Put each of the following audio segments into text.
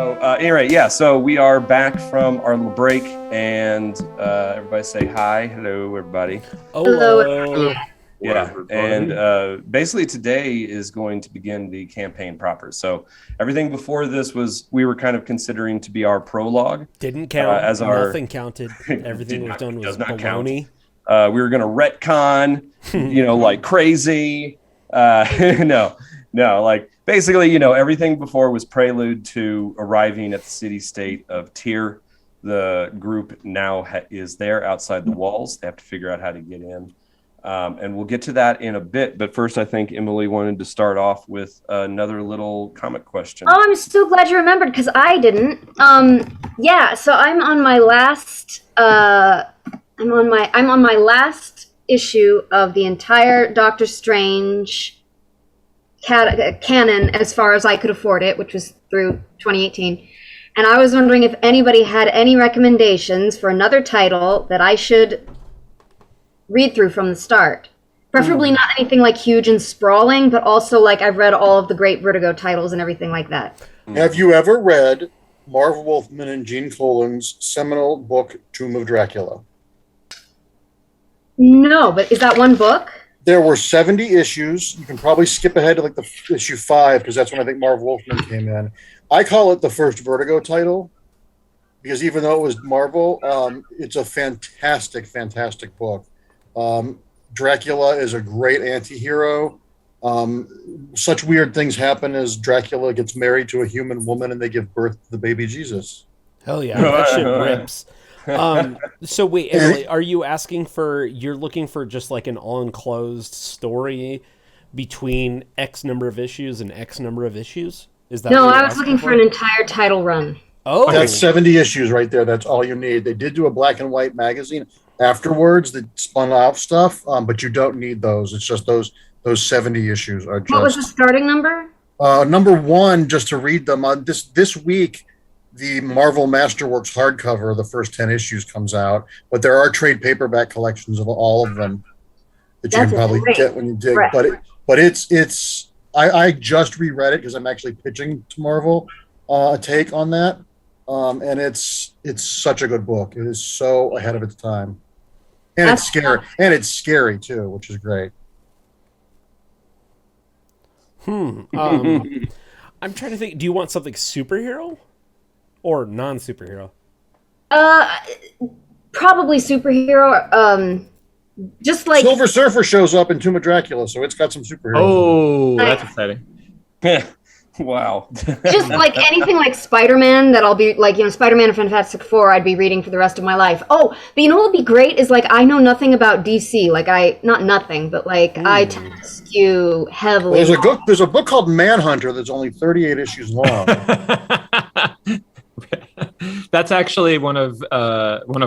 So anyway, yeah. So we are back from our little break, and everybody say hi, hello, everybody. Hello. Yeah, and basically today is going to begin the campaign proper. So everything before this was we were kind of considering to be our prologue. Didn't count. As Nothing counted. Everything was done was baloney. We were going to retcon, like crazy. No, like basically, everything before was prelude to arriving at the city-state of Tyr. The group now is there outside the walls. They have to figure out how to get in. And we'll get to that in a bit. But first, I think Emelie wanted to start off with another little comic question. Oh, I'm so glad you remembered because I didn't. So I'm on my last. I'm on my last issue of the entire Doctor Strange canon as far as I could afford it, which was through 2018. And I was wondering if anybody had any recommendations for another title that I should read through from the start. Preferably not anything like huge and sprawling, but also like I've read all of the great Vertigo titles and everything like that. Have you ever read Marv Wolfman and Gene Colan's seminal book, Tomb of Dracula? No, but is that one book? There were 70 issues. You can probably skip ahead to like the issue 5 because that's when I think Marv Wolfman came in. I call it the first Vertigo title because even though it was Marvel, it's a fantastic, fantastic book. Dracula is a great anti-hero. Such weird things happen as Dracula gets married to a human woman and they give birth to the baby Jesus. Hell yeah, that shit rips. So wait, Emily, are you you're looking for just like an all-enclosed story between X number of issues and X number of issues? Is that No, I was looking for an entire title run. Oh, that's 70 issues right there. That's all you need. They did do a black and white magazine afterwards that spun off stuff, but you don't need those. It's just those 70 issues are just. What was the starting number? Number 1, just to read them. This week, the Marvel Masterworks hardcover, the first 10 issues comes out, but there are trade paperback collections of all of them that you can probably get when you dig. Right. But it's. I just reread it because I'm actually pitching to Marvel a take on that, and it's such a good book. It is so ahead of its time. And it's scary. And it's scary too, which is great. I'm trying to think. Do you want something superhero or non-superhero? Probably superhero. Just like Silver Surfer shows up in Tomb of Dracula, so it's got some superheroes. Oh, that's exciting. Wow. just like anything like Spider-Man that I'll be like, Spider-Man and Fantastic Four I'd be reading for the rest of my life. Oh, but what would be great is like I know nothing about DC. Like not nothing, but like I tend to skew heavily. There's a book called Manhunter that's only 38 issues long. That's actually one of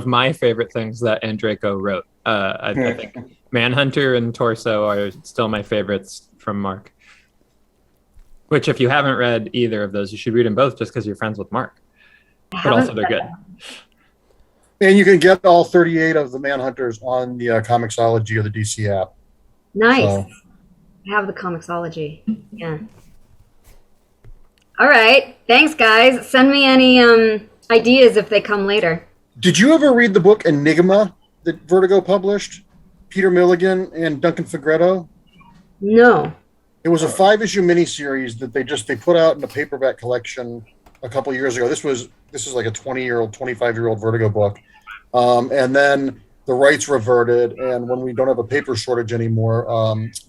my favorite things that Andreyko wrote. I think Manhunter and Torso are still my favorites from Marc. Which, if you haven't read either of those, you should read them both just because you're friends with Marc. But also they're good. And you can get all 38 of the Manhunters on the Comixology or the DC app. Nice. So. I have the Comixology. Yeah. All right. Thanks, guys. Send me any ideas if they come later. Did you ever read the book Enigma that Vertigo published? Peter Milligan and Duncan Fegredo? No. It was a 5-issue miniseries that they put out in a paperback collection a couple years ago. This is like a 20-year-old, 25-year-old Vertigo book. And then the rights reverted, and when we don't have a paper shortage anymore,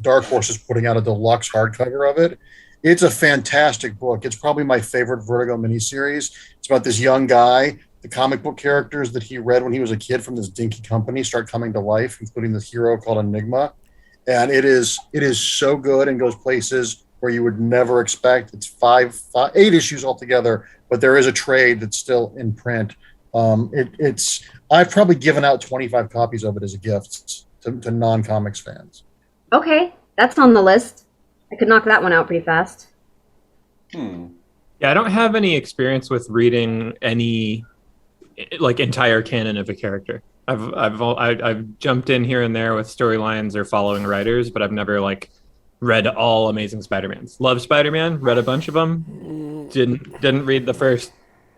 Dark Horse is putting out a deluxe hardcover of it. It's a fantastic book. It's probably my favorite Vertigo miniseries. It's about this young guy. The comic book characters that he read when he was a kid from this dinky company start coming to life, including this hero called Enigma. And it is so good and goes places where you would never expect. It's 8 issues altogether, but there is a trade that's still in print. I've probably given out 25 copies of it as a gift to non-comics fans. Okay, that's on the list. I could knock that one out pretty fast. Yeah, I don't have any experience with reading any like entire canon of a character. I've jumped in here and there with storylines or following writers, but I've never like read all Amazing Spider-Mans. Love Spider-Man, read a bunch of them. Didn't read the first,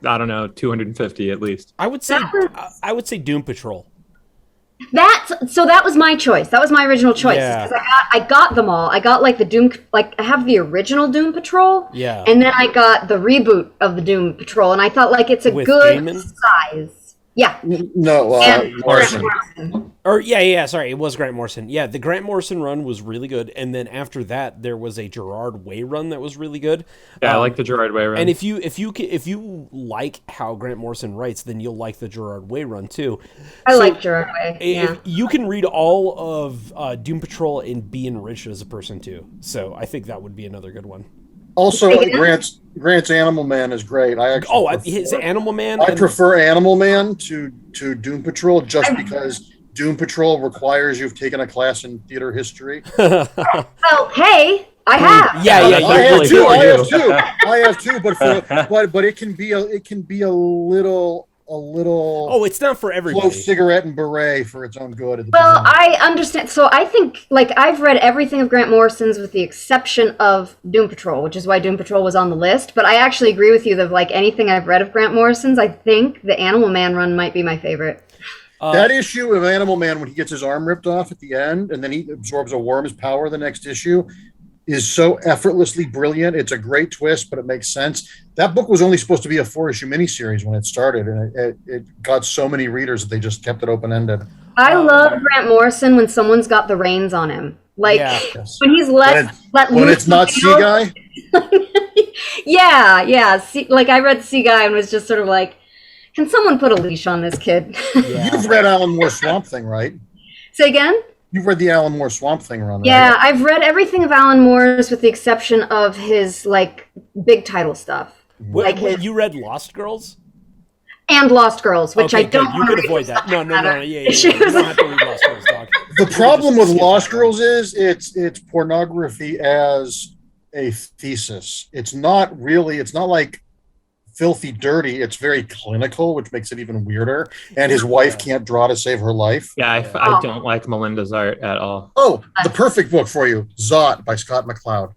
I don't know, 250 at least. I would say Doom Patrol. That was my choice. That was my original choice. Yeah. Because I got them all. I got like the Doom, like I have the original Doom Patrol. Yeah. And then I got the reboot of the Doom Patrol, and I thought like it's a With good Gaiman? size. Yeah. No, And Morrison. Morrison. Or sorry, it was Grant Morrison. Yeah, the Grant Morrison run was really good, and then after that, there was a Gerard Way run that was really good. Yeah, I like the Gerard Way run. And if you like how Grant Morrison writes, then you'll like the Gerard Way run too. I like Gerard Way. Yeah. If you can read all of Doom Patrol and be enriched as a person too, so I think that would be another good one. Also, Grant's Animal Man is great. His Animal Man. I prefer Animal Man to Doom Patrol just because Doom Patrol requires you've taken a class in theater history. Well, hey, I have. Yeah. I have too. But it can be a little. Oh, it's not for everybody. Close cigarette and beret for its own good. At the Well, beginning. I understand. So I think, like, I've read everything of Grant Morrison's with the exception of Doom Patrol, which is why Doom Patrol was on the list. But I actually agree with you that, like, anything I've read of Grant Morrison's, I think the Animal Man run might be my favorite. That issue of Animal Man when he gets his arm ripped off at the end and then he absorbs a worm's power the next issue is so effortlessly brilliant. It's a great twist, but it makes sense. That book was only supposed to be a 4-issue miniseries when it started, and it got so many readers that they just kept it open-ended. I love Grant Morrison when someone's got the reins on him. Like, Yes. when he's let When loose it's not the Sea Guy, Yeah. Like, I read Sea Guy and was just sort of like, can someone put a leash on this kid? you've read Alan Moore's Swamp Thing, right? Say again? You've read the Alan Moore Swamp Thing run, right? Yeah, I've read everything of Alan Moore's with the exception of his, like, big title stuff. You read Lost Girls? And Lost Girls, which Okay, I don't good. You wanna could read avoid that. No. Yeah. You Issues. don't have to read Lost Girls, dog. The problem with Lost Girls is it's pornography as a thesis. It's not like filthy dirty. It's very clinical, which makes it even weirder. And his wife can't draw to save her life. Yeah, I don't like Melinda's art at all. Oh, the perfect book for you, Zot by Scott McCloud.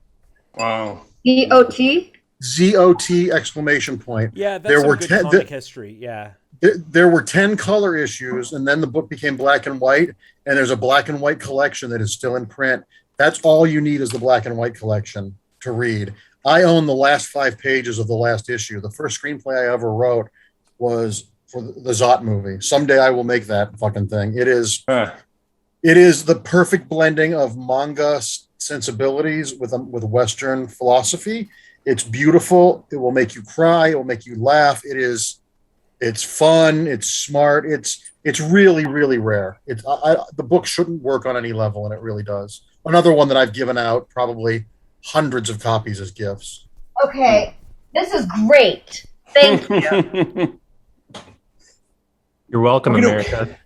Wow. EOT? ZOT exclamation point. Yeah, that's There some were good 10 comic history. Yeah. There were 10 color issues, and then the book became black and white, and there's a black and white collection that is still in print. That's all you need is the black and white collection to read. I own the last 5 pages of the last issue. The first screenplay I ever wrote was for the Zot movie. Someday I will make that fucking thing. It is the perfect blending of manga sensibilities with Western philosophy. It's beautiful. It will make you cry. It will make you laugh. It's fun. It's smart. It's really, really rare. The book shouldn't work on any level, and it really does. Another one that I've given out probably hundreds of copies as gifts. Okay, this is great. Thank you. You're welcome, America.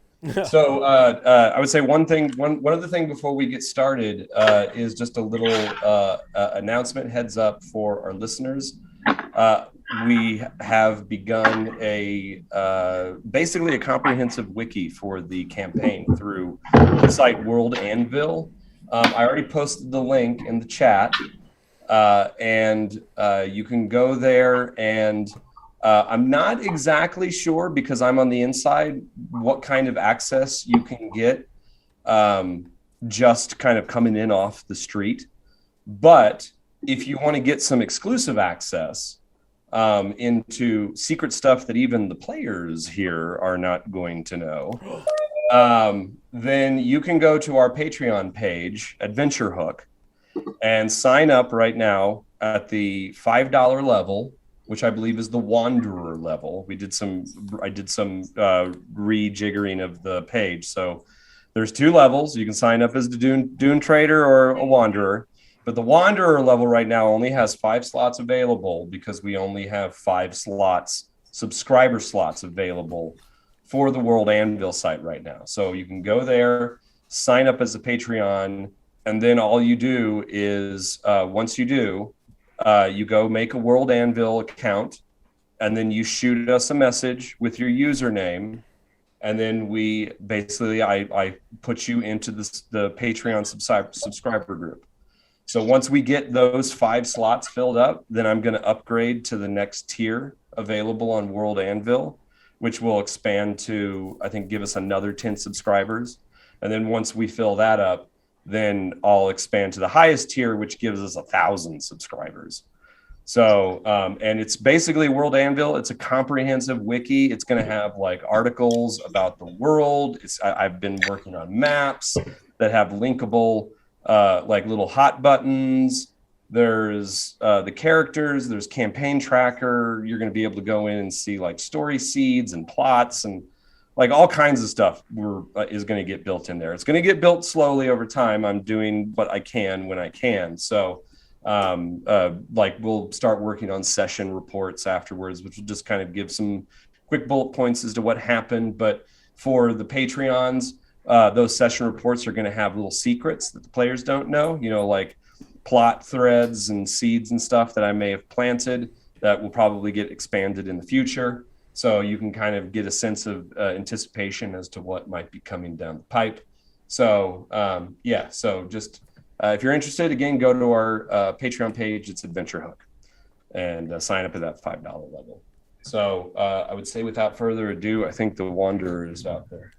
So I would say one other thing before we get started is just a little announcement, heads up for our listeners. We have begun basically a comprehensive wiki for the campaign through the site World Anvil. I already posted the link in the chat, and you can go there and I'm not exactly sure because I'm on the inside what kind of access you can get just kind of coming in off the street. But if you want to get some exclusive access into secret stuff that even the players here are not going to know, then you can go to our Patreon page, Adventure Hook, and sign up right now at the $5 level, which I believe is the Wanderer level. I did some rejiggering of the page. So there's 2 levels. You can sign up as the Dune Trader or a Wanderer. But the Wanderer level right now only has 5 slots available because we only have 5 subscriber slots available for the World Anvil site right now. So you can go there, sign up as a Patreon, and then all you do is, once you do, you go make a World Anvil account, and then you shoot us a message with your username, and then we basically I put you into the Patreon subscriber group. So once we get those 5 slots filled up, then I'm going to upgrade to the next tier available on World Anvil, which will expand to, I think, give us another 10 subscribers. And then once we fill that up, then I'll expand to the highest tier, which gives us 1,000 subscribers. So, and it's basically World Anvil. It's a comprehensive wiki. It's going to have like articles about the world. I've been working on maps that have linkable, like little hot buttons. There's the characters. There's campaign tracker. You're going to be able to go in and see like story seeds and plots and like all kinds of stuff is going to get built in there. It's going to get built slowly over time. I'm doing what I can when I can. So, like we'll start working on session reports afterwards, which will just kind of give some quick bullet points as to what happened. But for the Patreons, those session reports are going to have little secrets that the players don't know, you know, like plot threads and seeds and stuff that I may have planted that will probably get expanded in the future. So you can kind of get a sense of anticipation as to what might be coming down the pipe. So yeah, so just if you're interested, again, go to our Patreon page. It's Adventure Hook, and sign up at that $5 level. So I would say, without further ado, I think the Wanderer is out there.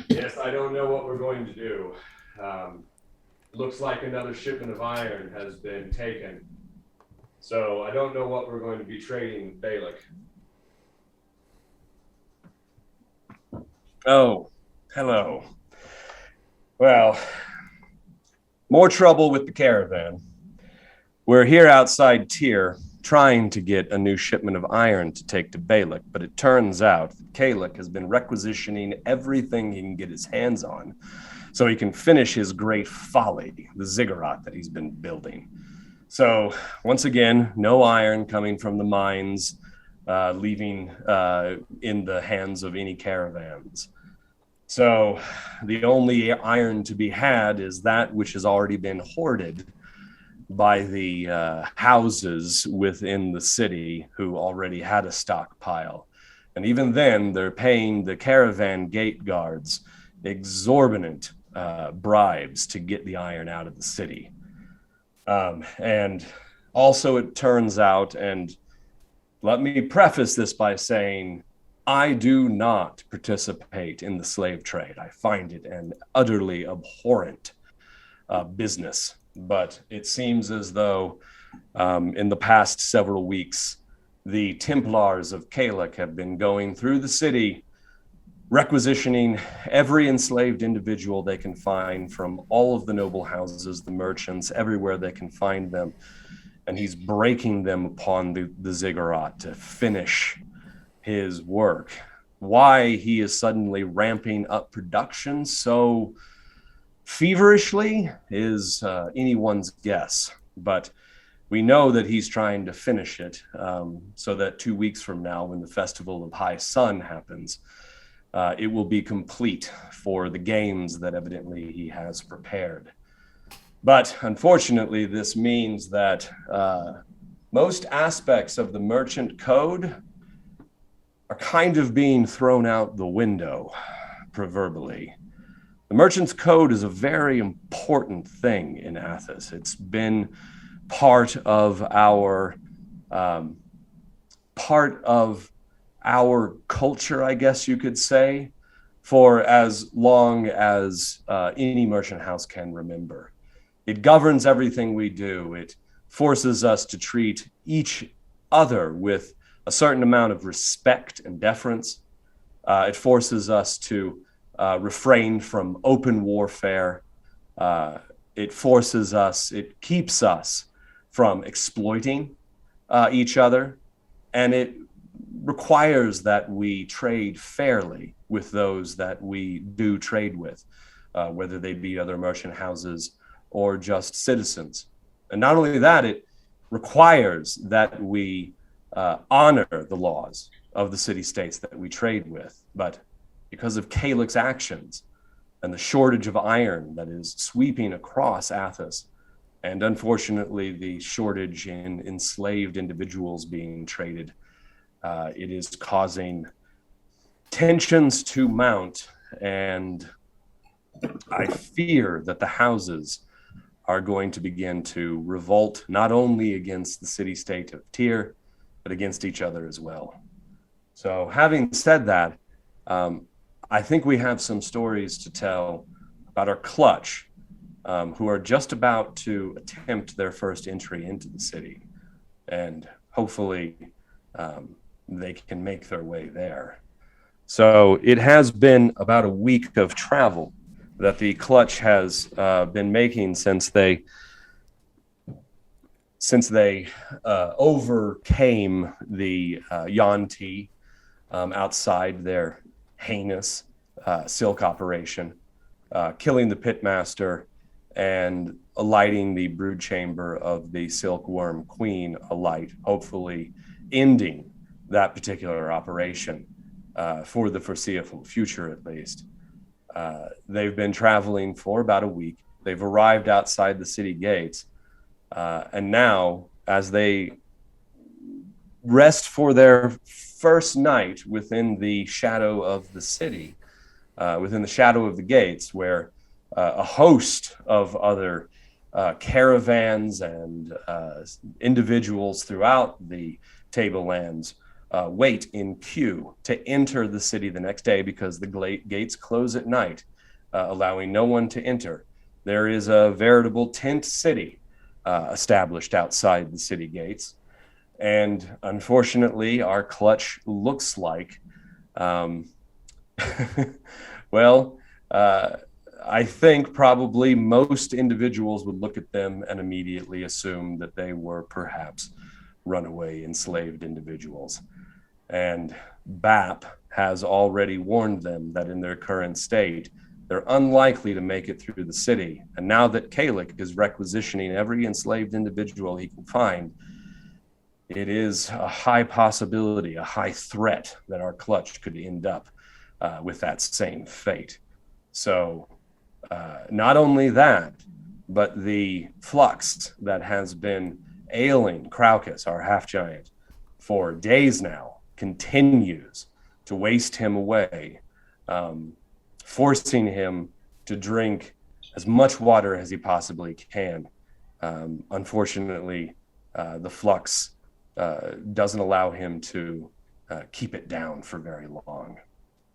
Yes, I don't know what we're going to do. Looks like another shipment of iron has been taken. So I don't know what we're going to be trading with Balak. Oh, hello. Well, more trouble with the caravan. We're here outside Tyr trying to get a new shipment of iron to take to Balak, but it turns out that Kalak has been requisitioning everything he can get his hands on so he can finish his great folly, the ziggurat that he's been building. So once again, no iron coming from the mines, leaving in the hands of any caravans. So the only iron to be had is that which has already been hoarded by the houses within the city who already had a stockpile. And even then, they're paying the caravan gate guards exorbitant bribes to get the iron out of the city. And also it turns out, and let me preface this by saying, I do not participate in the slave trade. I find it an utterly abhorrent business. But it seems as though in the past several weeks, the Templars of Kalak have been going through the city, requisitioning every enslaved individual they can find from all of the noble houses, the merchants, everywhere they can find them. And he's breaking them upon the ziggurat to finish his work. Why he is suddenly ramping up production so feverishly is anyone's guess, but we know that he's trying to finish it so that 2 weeks from now, when the Festival of High Sun happens, it will be complete for the games that evidently he has prepared. But unfortunately, this means that most aspects of the merchant code are kind of being thrown out the window, proverbially. The merchant's code is a very important thing in Athos. It's been part of our culture, I guess you could say, for as long as any merchant house can remember. It governs everything we do. It forces us to treat each other with a certain amount of respect and deference. It forces us to refrain from open warfare. It keeps us from exploiting each other, and it requires that we trade fairly with those that we do trade with, whether they be other merchant houses or just citizens. And not only that, it requires that we honor the laws of the city-states that we trade with. But because of Kalak's actions and the shortage of iron that is sweeping across Athos, and unfortunately the shortage in enslaved individuals being traded, it is causing tensions to mount, and I fear that the houses are going to begin to revolt not only against the city-state of Tyr, but against each other as well. So having said that, I think we have some stories to tell about our clutch, who are just about to attempt their first entry into the city. And hopefully they can make their way there. So it has been about a week of travel that the clutch has been making since they overcame the Yuan-Ti outside their heinous silk operation, killing the pitmaster and alighting the brood chamber of the silkworm queen alight, hopefully ending that particular operation for the foreseeable future at least. They've been traveling for about a week. They've arrived outside the city gates. And now, as they rest for their first night within the shadow of the city, within the shadow of the gates, where a host of other caravans and individuals throughout the tablelands wait in queue to enter the city the next day, because the gates close at night, allowing no one to enter. There is a veritable tent city established outside the city gates. And unfortunately, our clutch looks like, well, I think probably most individuals would look at them and immediately assume that they were perhaps runaway enslaved individuals. And BAP has already warned them that in their current state, they're unlikely to make it through the city. And now that Kalik is requisitioning every enslaved individual he can find, it is a high possibility, a high threat that our clutch could end up with that same fate. So not only that, but the flux that has been ailing Craucus, our half-giant, for days now, continues to waste him away, forcing him to drink as much water as he possibly can. Unfortunately, the flux doesn't allow him to keep it down for very long.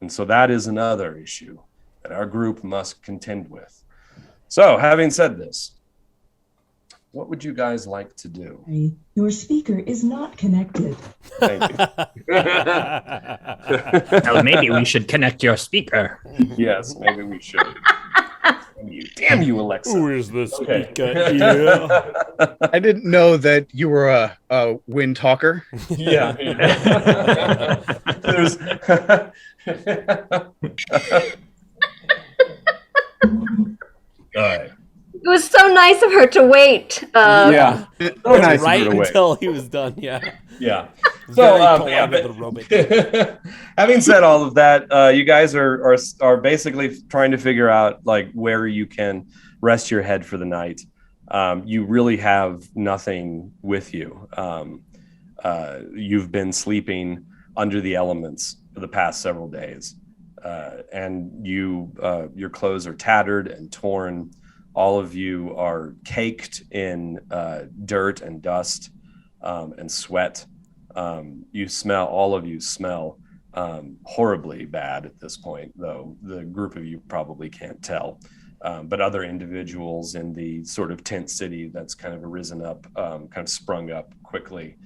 And so that is another issue that our group must contend with. So having said this, what would you guys like to do? Your speaker is not connected. Thank you. Well, maybe we should connect your speaker. Yes, maybe we should. Damn you, Alexa. Who is the Okay. speaker? Yeah. I didn't know that you were a wind talker. Yeah. There's all right. It was so nice of her to wait. Yeah. So nice of Right you to wait. until he was done, yeah. Yeah. Very So, polite of the robot. having said all of that, you guys are basically trying to figure out like where you can rest your head for the night. You really have nothing with you. You've been sleeping under the elements for the past several days, and your clothes are tattered and torn. All of you are caked in dirt and dust and sweat. All of you smell horribly bad at this point, though the group of you probably can't tell. But other individuals in the sort of tent city that's kind of arisen up, kind of sprung up quickly,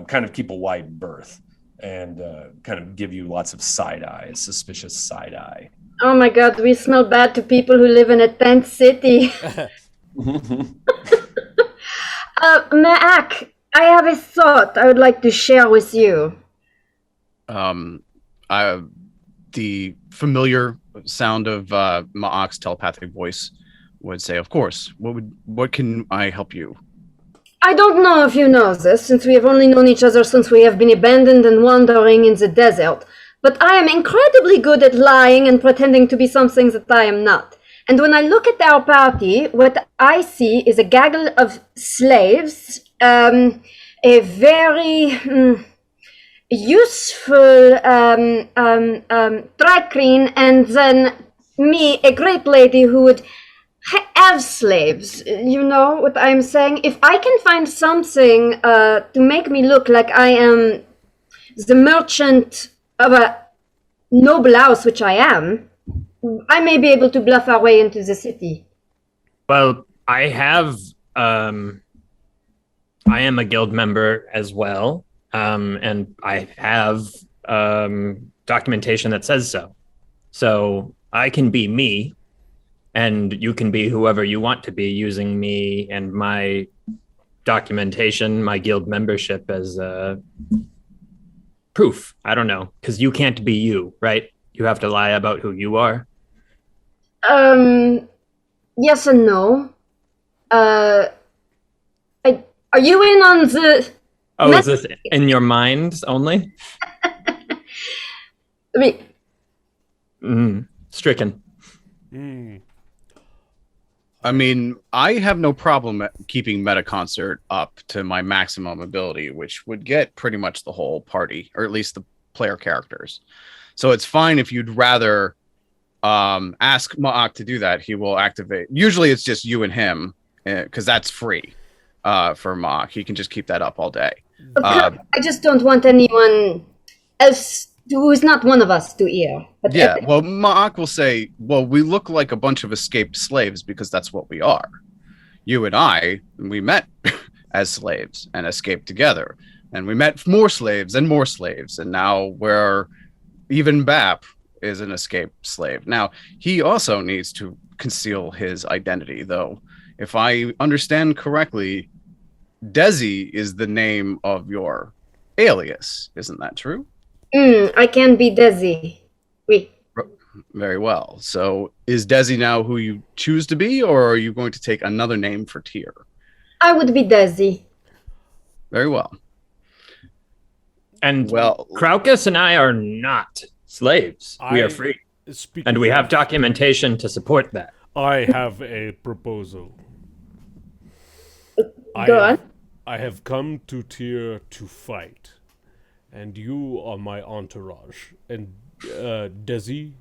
kind of keep a wide berth and kind of give you lots of side eye, suspicious side eye. Oh my god, we smell bad to people who live in a tent city. Mac, I have a thought I would like to share with you. The familiar sound of Ma'ak's telepathic voice would say, "Of course. What can I help you?" I don't know if you know this, since we have only known each other since we have been abandoned and wandering in the desert, but I am incredibly good at lying and pretending to be something that I am not. And when I look at our party, what I see is a gaggle of slaves, a very useful drag queen, and then me, a great lady who would have slaves. You know what I'm saying? If I can find something to make me look like I am the merchant of a noble house, which I am, I may be able to bluff our way into the city. Well, I am a guild member as well, and I have documentation that says so. So I can be me, and you can be whoever you want to be using me and my documentation, my guild membership as proof. I don't know, because you can't be you, right? You have to lie about who you are. Yes and no. Are you in on the... Oh, is this in your mind only? Stricken. I mean, I have no problem keeping Metaconcert up to my maximum ability, which would get pretty much the whole party, or at least the player characters. So it's fine if you'd rather ask Ma'ak to do that. He will activate. Usually it's just you and him, because that's free for Ma'ak. He can just keep that up all day. I just don't want anyone else who is not one of us to hear. But yeah, well, Ma'ak will say, well, we look like a bunch of escaped slaves because that's what we are. You and I, we met as slaves and escaped together. And we met more slaves. And now we're, even Bap is an escaped slave. Now, he also needs to conceal his identity, though. If I understand correctly, Desi is the name of your alias. Isn't that true? I can be Desi. Oui. Very well. So is Desi now who you choose to be, or are you going to take another name for Tyr? I would be Desi. Very well. And well, Kraukus and I are not slaves. We are free. And we have documentation to support that. I have a proposal. Go on. I have come to Tyr to fight. And you are my entourage. And Desi,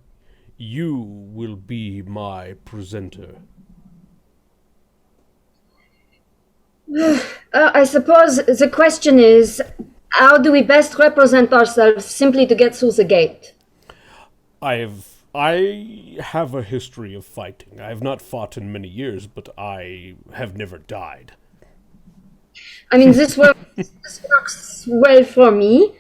you will be my presenter. I suppose the question is, how do we best represent ourselves simply to get through the gate? I have a history of fighting. I have not fought in many years, but I have never died. I mean, this works well for me.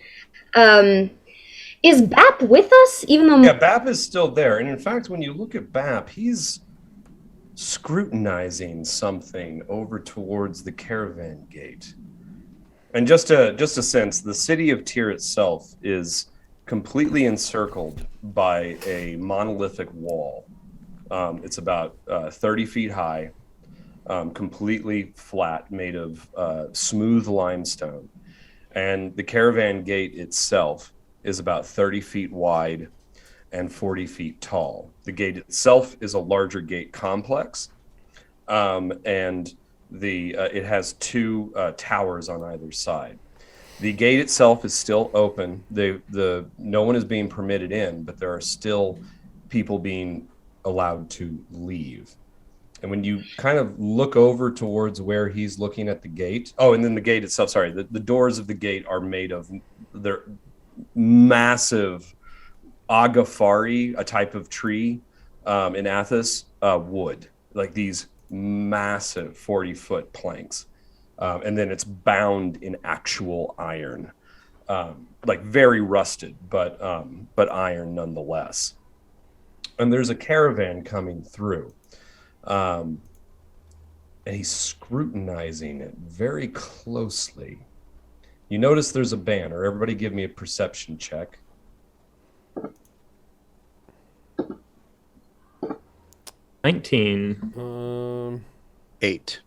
Is Bap with us? Even though Yeah, Bap is still there. And in fact, when you look at Bap, he's scrutinizing something over towards the caravan gate. And just a sense, the city of Tyr itself is completely encircled by a monolithic wall. It's about 30 feet high, completely flat, made of smooth limestone. And the caravan gate itself is about 30 feet wide and 40 feet tall. The gate itself is a larger gate complex, and it has two towers on either side. The gate itself is still open. No one is being permitted in, but there are still people being allowed to leave. And when you kind of look over towards where he's looking at the gate, and then the gate itself, sorry, the doors of the gate are made of they're massive agafari, a type of tree in Athos, wood, like these massive 40-foot planks. And then it's bound in actual iron, like very rusted, but iron nonetheless. And there's a caravan coming through. And he's scrutinizing it very closely. You notice there's a banner. Everybody give me a perception check. 19. 8.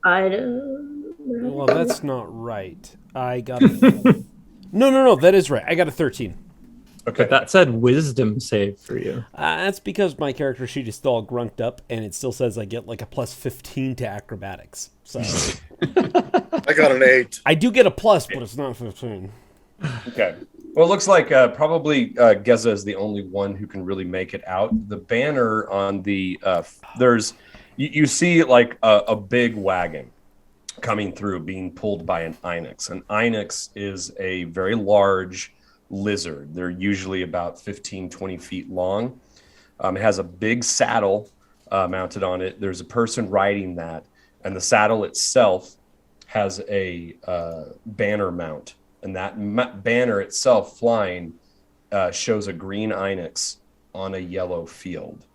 I don't know. Well, that's not right. I got a... No, that is right. I got a 13. Okay. But that said wisdom save for you. That's because my character sheet is still all grunked up, and it still says I get like a plus 15 to acrobatics. So I got an 8. I do get a plus, but it's not 15. Okay. Well, it looks like probably Geza is the only one who can really make it out. The banner on the you see like a big wagon coming through, being pulled by an Inex. An Inex is a very large lizard. They're usually about 15, 20 feet long. It has a big saddle mounted on it. There's a person riding that, and the saddle itself has a banner mount. And that banner itself flying shows a green Inex on a yellow field.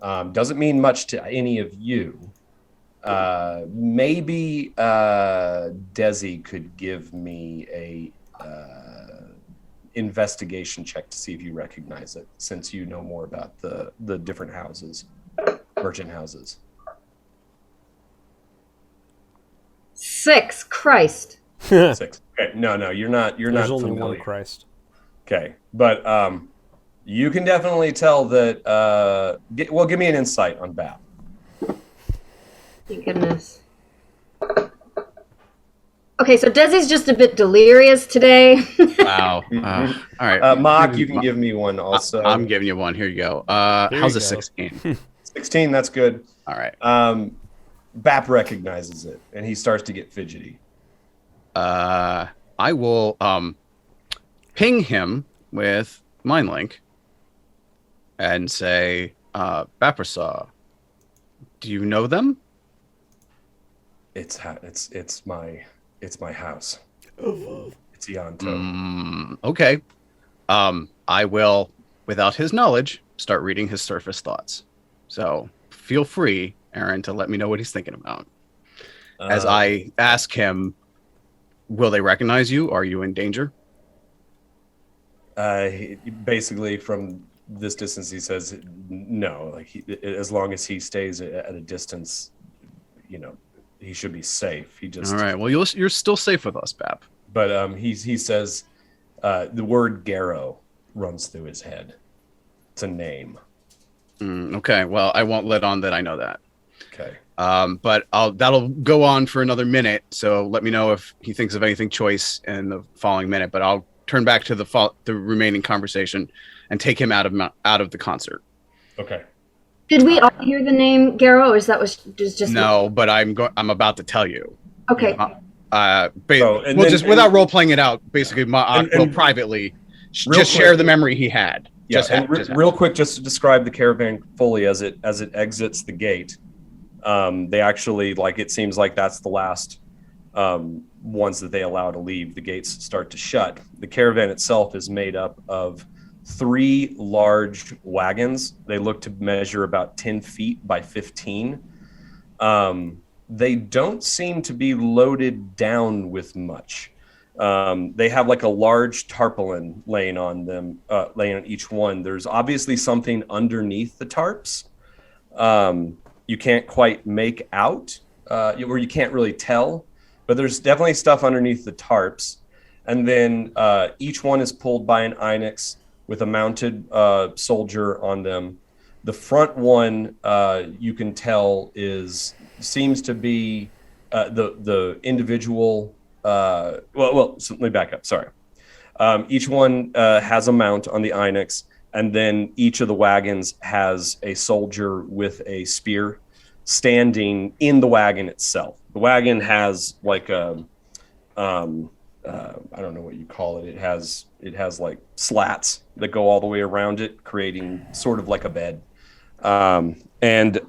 Doesn't mean much to any of you. Maybe Desi could give me a investigation check to see if you recognize it, since you know more about the different houses, merchant houses. 6. Christ. 6. Okay. No, you're not. You're There's not only familiar. one Christ. Okay, but you can definitely tell that. Give me an insight on Bap. Thank goodness. Okay, so Desi's just a bit delirious today. Wow. All right. Mock, you can give me one also. I'm giving you one. Here you go. Here How's you a go. 16? 16. That's good. All right. Bap recognizes it, and he starts to get fidgety. I will ping him with MindLink and say, Bapersaw, do you know them? It's my house. It's Ianto. Okay. I will, without his knowledge, start reading his surface thoughts. So feel free, Aaron, to let me know what he's thinking about. As I ask him, will they recognize you? Are you in danger? Basically, from this distance, he says no. Like as long as he stays at a distance, he should be safe. He just all right. Well, you're still safe with us, Bap. But he says the word Garrow runs through his head. It's a name. Okay. Well, I won't let on that I know that. Okay. But that'll go on for another minute. So let me know if he thinks of anything choice in the following minute. But I'll turn back to the remaining conversation and take him out of the concert. Okay. Did we all hear the name Garrow, or just no? But I'm about to tell you. Okay. Without role playing it out, basically, will privately share the memory he had. Real quick, just to describe the caravan fully as it exits the gate. They actually, it seems like that's the last ones that they allow to leave. The gates start to shut. The caravan itself is made up of 3 large wagons. They look to measure about 10 feet by 15. They don't seem to be loaded down with much. They have a large tarpaulin laying on each one. There's obviously something underneath the tarps. You can't quite make out, or you can't really tell, but there's definitely stuff underneath the tarps. And then each one is pulled by an Inex with a mounted soldier on them. The front one, you can tell, seems to be the individual. So let me back up. Sorry. Each one has a mount on the Inex, and then each of the wagons has a soldier with a spear standing in the wagon itself. The wagon has I don't know what you call it. It has slats that go all the way around it, creating sort of like a bed. And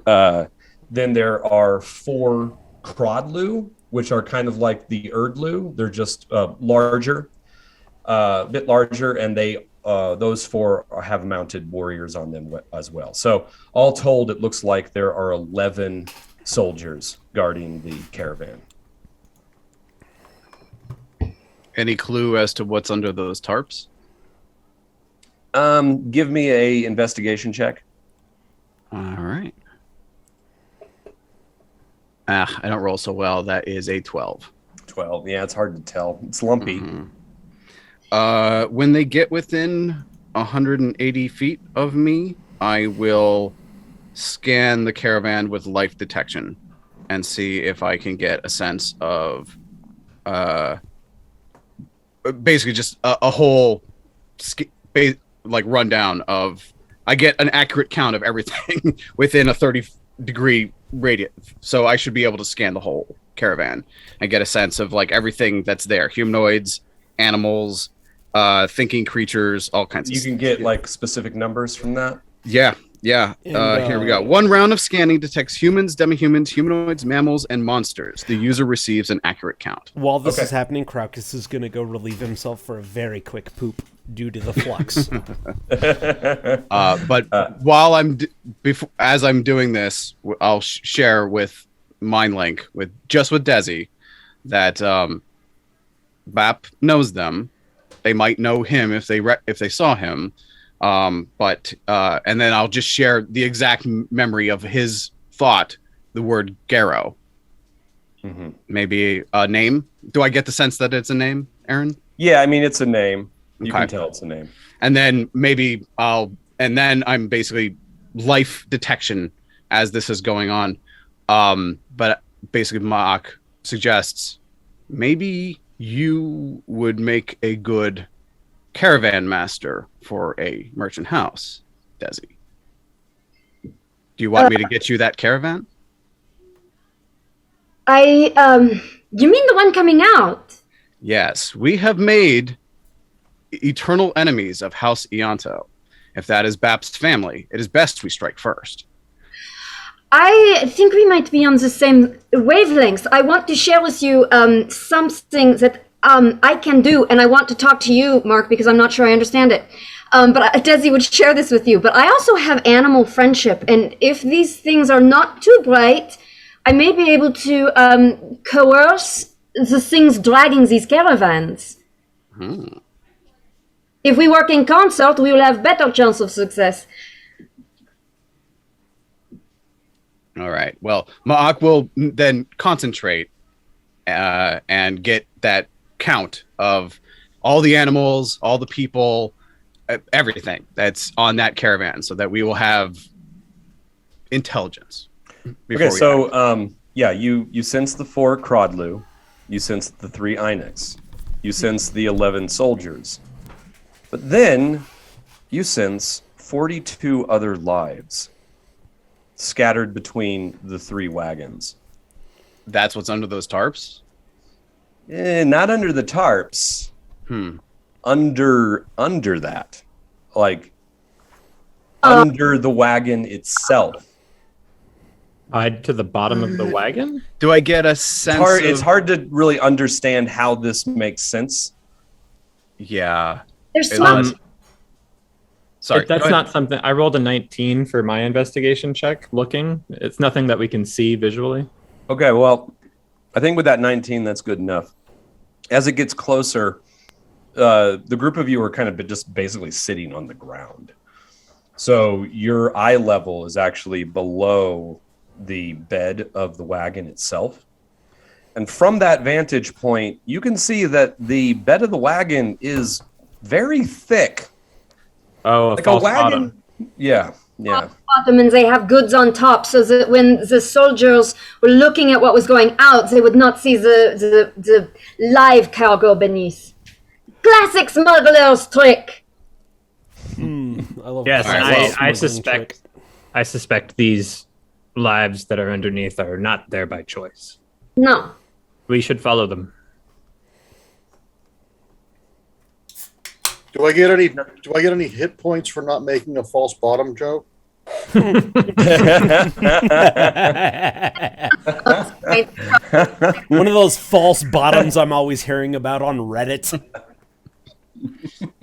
then there are 4 Crodlu, which are kind of like the Erdlu. They're just larger, a bit larger, and those 4 have mounted warriors on them as well. So all told, it looks like there are 11 soldiers guarding the caravan. Any clue as to what's under those tarps? Give me a investigation check. All right. I don't roll so well. That is a 12. 12. Yeah, it's hard to tell. It's lumpy. Mm-hmm. When they get within 180 feet of me, I will scan the caravan with life detection and see if I can get a sense of basically just a whole rundown of. I get an accurate count of everything within a 30-degree radius, so I should be able to scan the whole caravan and get a sense of like everything that's there: humanoids, animals, thinking creatures, all kinds of You stuff. can get like specific numbers from that. Yeah. And, Here we go. One round of scanning detects humans, demi-humans, humanoids, mammals, and monsters. The user receives an accurate count. While this is happening, Crocus is going to go relieve himself for a very quick poop due to the flux. But while as I'm doing this, I'll share with MindLink with Desi that Bap knows them. They might know him if they saw him. And then I'll just share the exact memory of his thought, the word Garrow. Mm-hmm. Maybe a name. Do I get the sense that it's a name, Aaron? Yeah, I mean, it's a name. You Okay. can tell it's a name. And then I'm basically life detection as this is going on. But basically Marc suggests maybe you would make a good caravan master for a merchant house, Desi. Do you want me to get you that caravan? You mean the one coming out? Yes, we have made eternal enemies of House Ianto. If that is Bap's family, it is best we strike first. I think we might be on the same wavelengths. I want to share with you something that I can do, and I want to talk to you, Marc, because I'm not sure I understand it. But Desi would share this with you. But I also have animal friendship, and if these things are not too bright, I may be able to coerce the things dragging these caravans. If we work in concert, we will have better chance of success. All right. Well, Ma'ak will then concentrate and get that count of all the animals, all the people, everything that's on that caravan, so that we will have intelligence. Okay, so you sense the 4 Crodlu, you sense the 3 Inex, you sense the 11 soldiers, but then you sense 42 other lives scattered between the 3 wagons. That's what's under those tarps? Not under the tarps. Under that. Like, under the wagon itself. Tied to the bottom of the wagon? Do I get a sense It's hard to really understand how this makes sense. Yeah. There's smart. Sorry. That's not something... I rolled a 19 for my investigation check, looking. It's nothing that we can see visually. Okay, well, I think with that 19, that's good enough. As it gets closer, the group of you are kind of just basically sitting on the ground. So your eye level is actually below the bed of the wagon itself. And from that vantage point, you can see that the bed of the wagon is very thick. Oh, Like false a wagon. bottom. Yeah. Bottom, and they have goods on top, so that when the soldiers were looking at what was going out, they would not see the live cargo beneath. Classic smuggler's trick. I love Yes, that. and Smuggling I suspect these lives that are underneath are not there by choice. No. We should follow them. Do I get any hit points for not making a false bottom joke? One of those false bottoms I'm always hearing about on Reddit.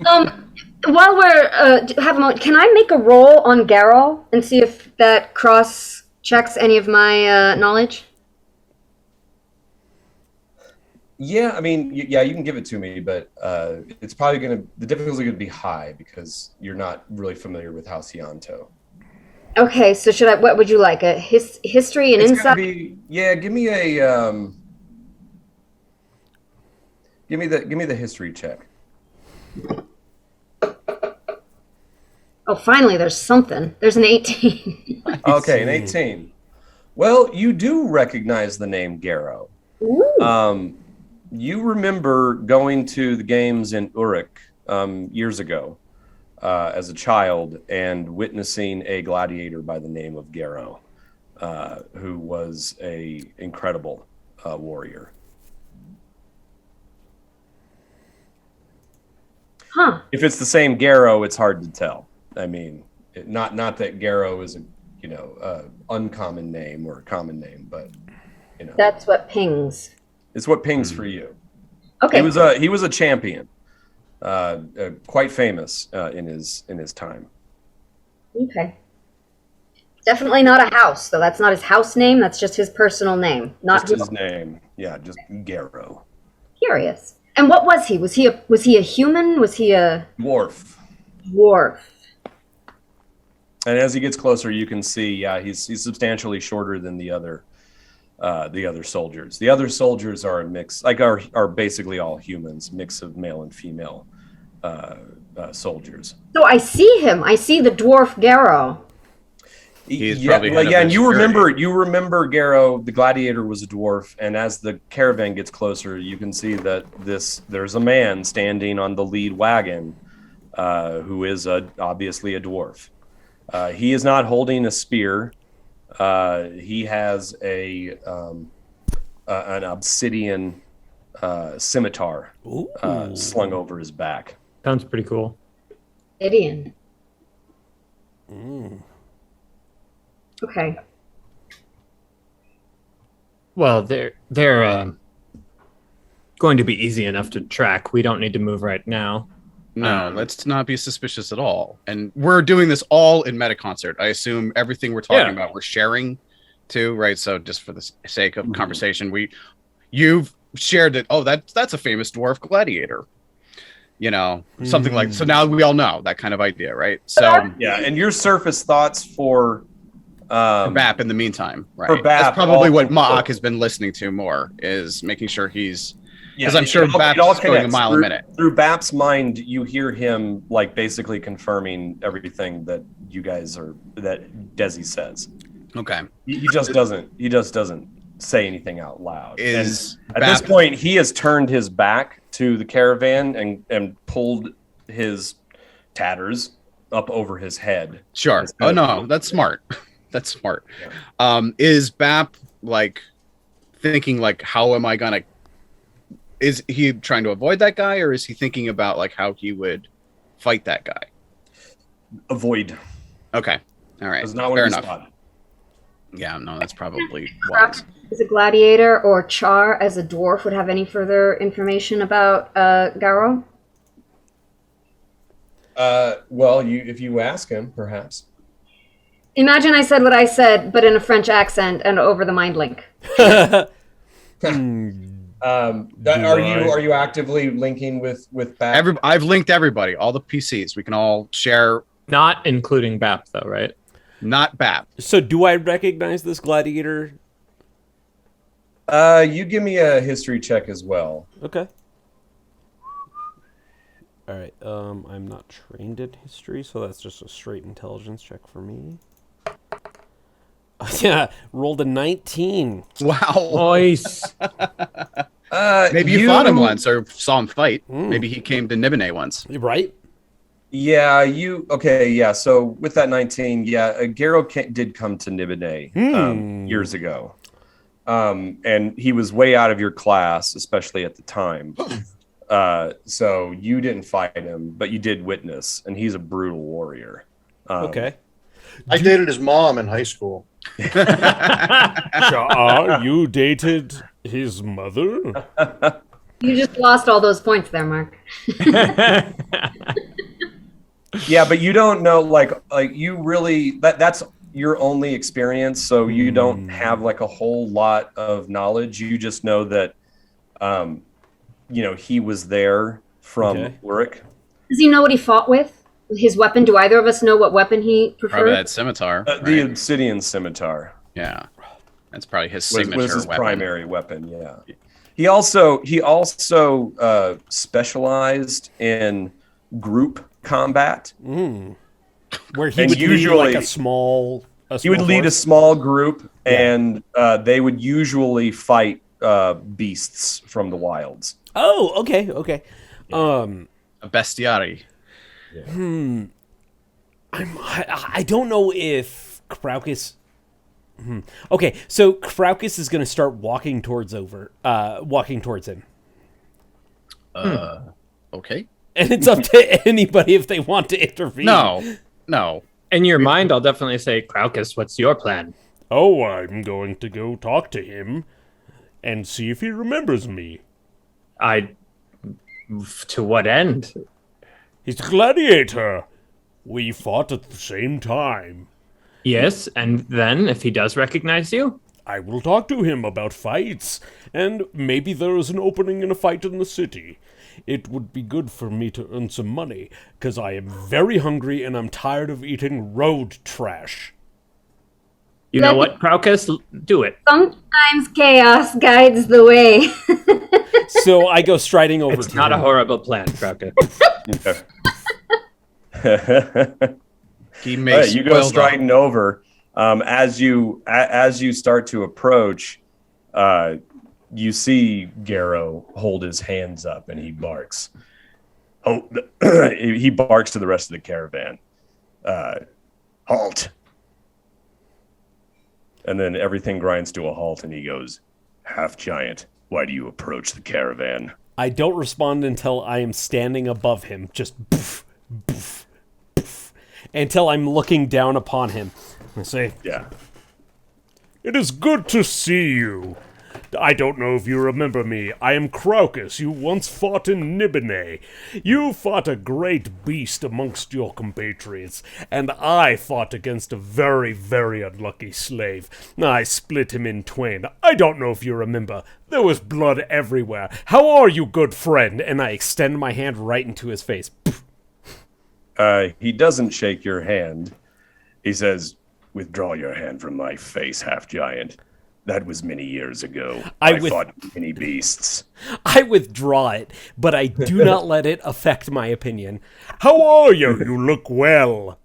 While we're have a moment, can I make a roll on Garrow and see if that cross checks any of my knowledge? Yeah, I mean, you can give it to me, but it's probably the difficulty going to be high because you're not really familiar with House Ianto. Okay, so what would you like? A history and insight? Give me a give me the history check. Oh, finally, there's something. There's an 18. Okay, an 18. Well, you do recognize the name Garrow. You remember going to the games in Uruk years ago as a child and witnessing a gladiator by the name of Garrow, who was a incredible warrior. Huh. If it's the same Garrow, it's hard to tell. I mean, not that Garrow is a uncommon name or a common name, but That's what pings. it's what pings for you. Okay. He was a champion, quite famous in his time. Okay. Definitely not a house, though. That's not his house name. That's just his personal name. Not Just his name. Yeah, just Garrow. Curious. And what was he? Was he a human? Was he a Dwarf. dwarf? And as he gets closer, you can see, yeah, he's substantially shorter than the other soldiers. The other soldiers are a mix, like are basically all humans, mix of male and female soldiers. So I see him. I see the dwarf Garrow. He's probably head of and the you remember Garrow, the gladiator, was a dwarf, and as the caravan gets closer, you can see that there's a man standing on the lead wagon, who is obviously a dwarf. He is not holding a spear. He has an obsidian scimitar slung over his back. Sounds pretty cool. Gideon. Okay. Well, they're going to be easy enough to track. We don't need to move right now. No, let's not be suspicious at all. And we're doing this all in meta concert. I assume everything we're talking about, we're sharing too, right? So just for the sake of conversation, you've shared that. Oh, that's a famous dwarf gladiator. Something like. So now we all know that kind of idea, right? So yeah, and your surface thoughts for BAP in the meantime, right? For BAP, that's probably what Ma'ak has been listening to more, is making sure he's. Because I'm sure BAP's going a mile a minute. Through BAP's mind, you hear him like basically confirming everything that you guys that Desi says. Okay. He just doesn't say anything out loud. At this point, he has turned his back to the caravan and pulled his tatters up over his head. Sure. Oh no, that's smart. That's smart. Yeah. Is BAP like thinking like, how am I gonna? Is he trying to avoid that guy, or is he thinking about like how he would fight that guy? Avoid. Okay. All right. Fair enough. Yeah, no, that's probably wise. As a gladiator, or Char as a dwarf would have any further information about Garrow? Well, if you ask him, perhaps. Imagine I said what I said, but in a French accent and over the mind link. Are you actively linking with BAP? I've linked everybody, all the PCs. We can all share. Not including BAP, though, right? Not BAP. So do I recognize this gladiator? You give me a history check as well. Okay. All right. I'm not trained in history, so that's just a straight intelligence check for me. Yeah, rolled a 19. Wow. Nice. Maybe you fought him once or saw him fight. Maybe he came to Nibene once. Right? Yeah, okay, yeah. So with that 19, yeah, Garrow did come to Nibene years ago. And he was way out of your class, especially at the time. So you didn't fight him, but you did witness, and he's a brutal warrior. Okay. I dated his mom in high school. You dated his mother? You just lost all those points there, Mark. Yeah, but you don't know, like you really, that's your only experience, so you don't have like a whole lot of knowledge. You just know that, he was there from Uruk. Does he know what he fought with? His weapon? Do either of us know what weapon he preferred? Probably that scimitar. Right? The obsidian scimitar. Yeah, that's probably his signature was his weapon. Primary weapon. Yeah. He also specialized in group combat. Where he And would lead usually- like a small He would lead a force? small group, Yeah. and they would usually fight beasts from the wilds. Oh, okay. A bestiary. I don't know if Craucus. Okay, so Craucus is going to start walking towards him, Okay. and it's up to anybody if they want to intervene. No. In your mind, I'll definitely say, Craucus, what's your plan? Oh, I'm going to go talk to him and see if he remembers me. To what end? He's a gladiator. We fought at the same time. Yes, and then, if he does recognize you? I will talk to him about fights, and maybe there is an opening in a fight in the city. It would be good for me to earn some money, because I am very hungry and I'm tired of eating road trash. You know what, Craucus? Do it. Sometimes chaos guides the way. So I go striding over It's to not him. a horrible plan, Craucus. He may All right, you go spoil the- striding over. As you start to approach, you see Garrow hold his hands up and he barks. Oh, he barks to the rest of the caravan. Halt. And then everything grinds to a halt, and he goes, "Half giant, why do you approach the caravan?" I don't respond until I am standing above him, just poof, poof, poof, until I'm looking down upon him. I say, Yeah. "It is good to see you. I don't know if you remember me. I am Craucus. You once fought in Nibene. You fought a great beast amongst your compatriots, and I fought against a very, very unlucky slave. I split him in twain. I don't know if you remember. There was blood everywhere. How are you, good friend?" And I extend my hand right into his face. He doesn't shake your hand. He says, "Withdraw your hand from my face, half giant. That was many years ago. I fought many beasts." I withdraw it, but I do not let it affect my opinion. "How are you? You look well."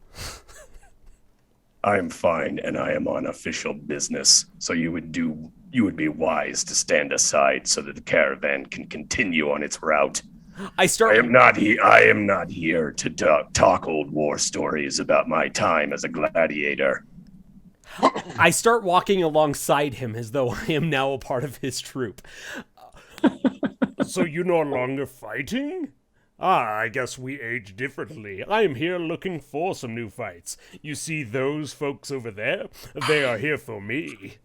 "I am fine, and I am on official business. So you would be wise to stand aside so that the caravan can continue on its route. I am not here to talk old war stories about my time as a gladiator." I start walking alongside him as though I am now a part of his troop. "So you're no longer fighting? I guess we age differently. I am here looking for some new fights. You see those folks over there? They are here for me."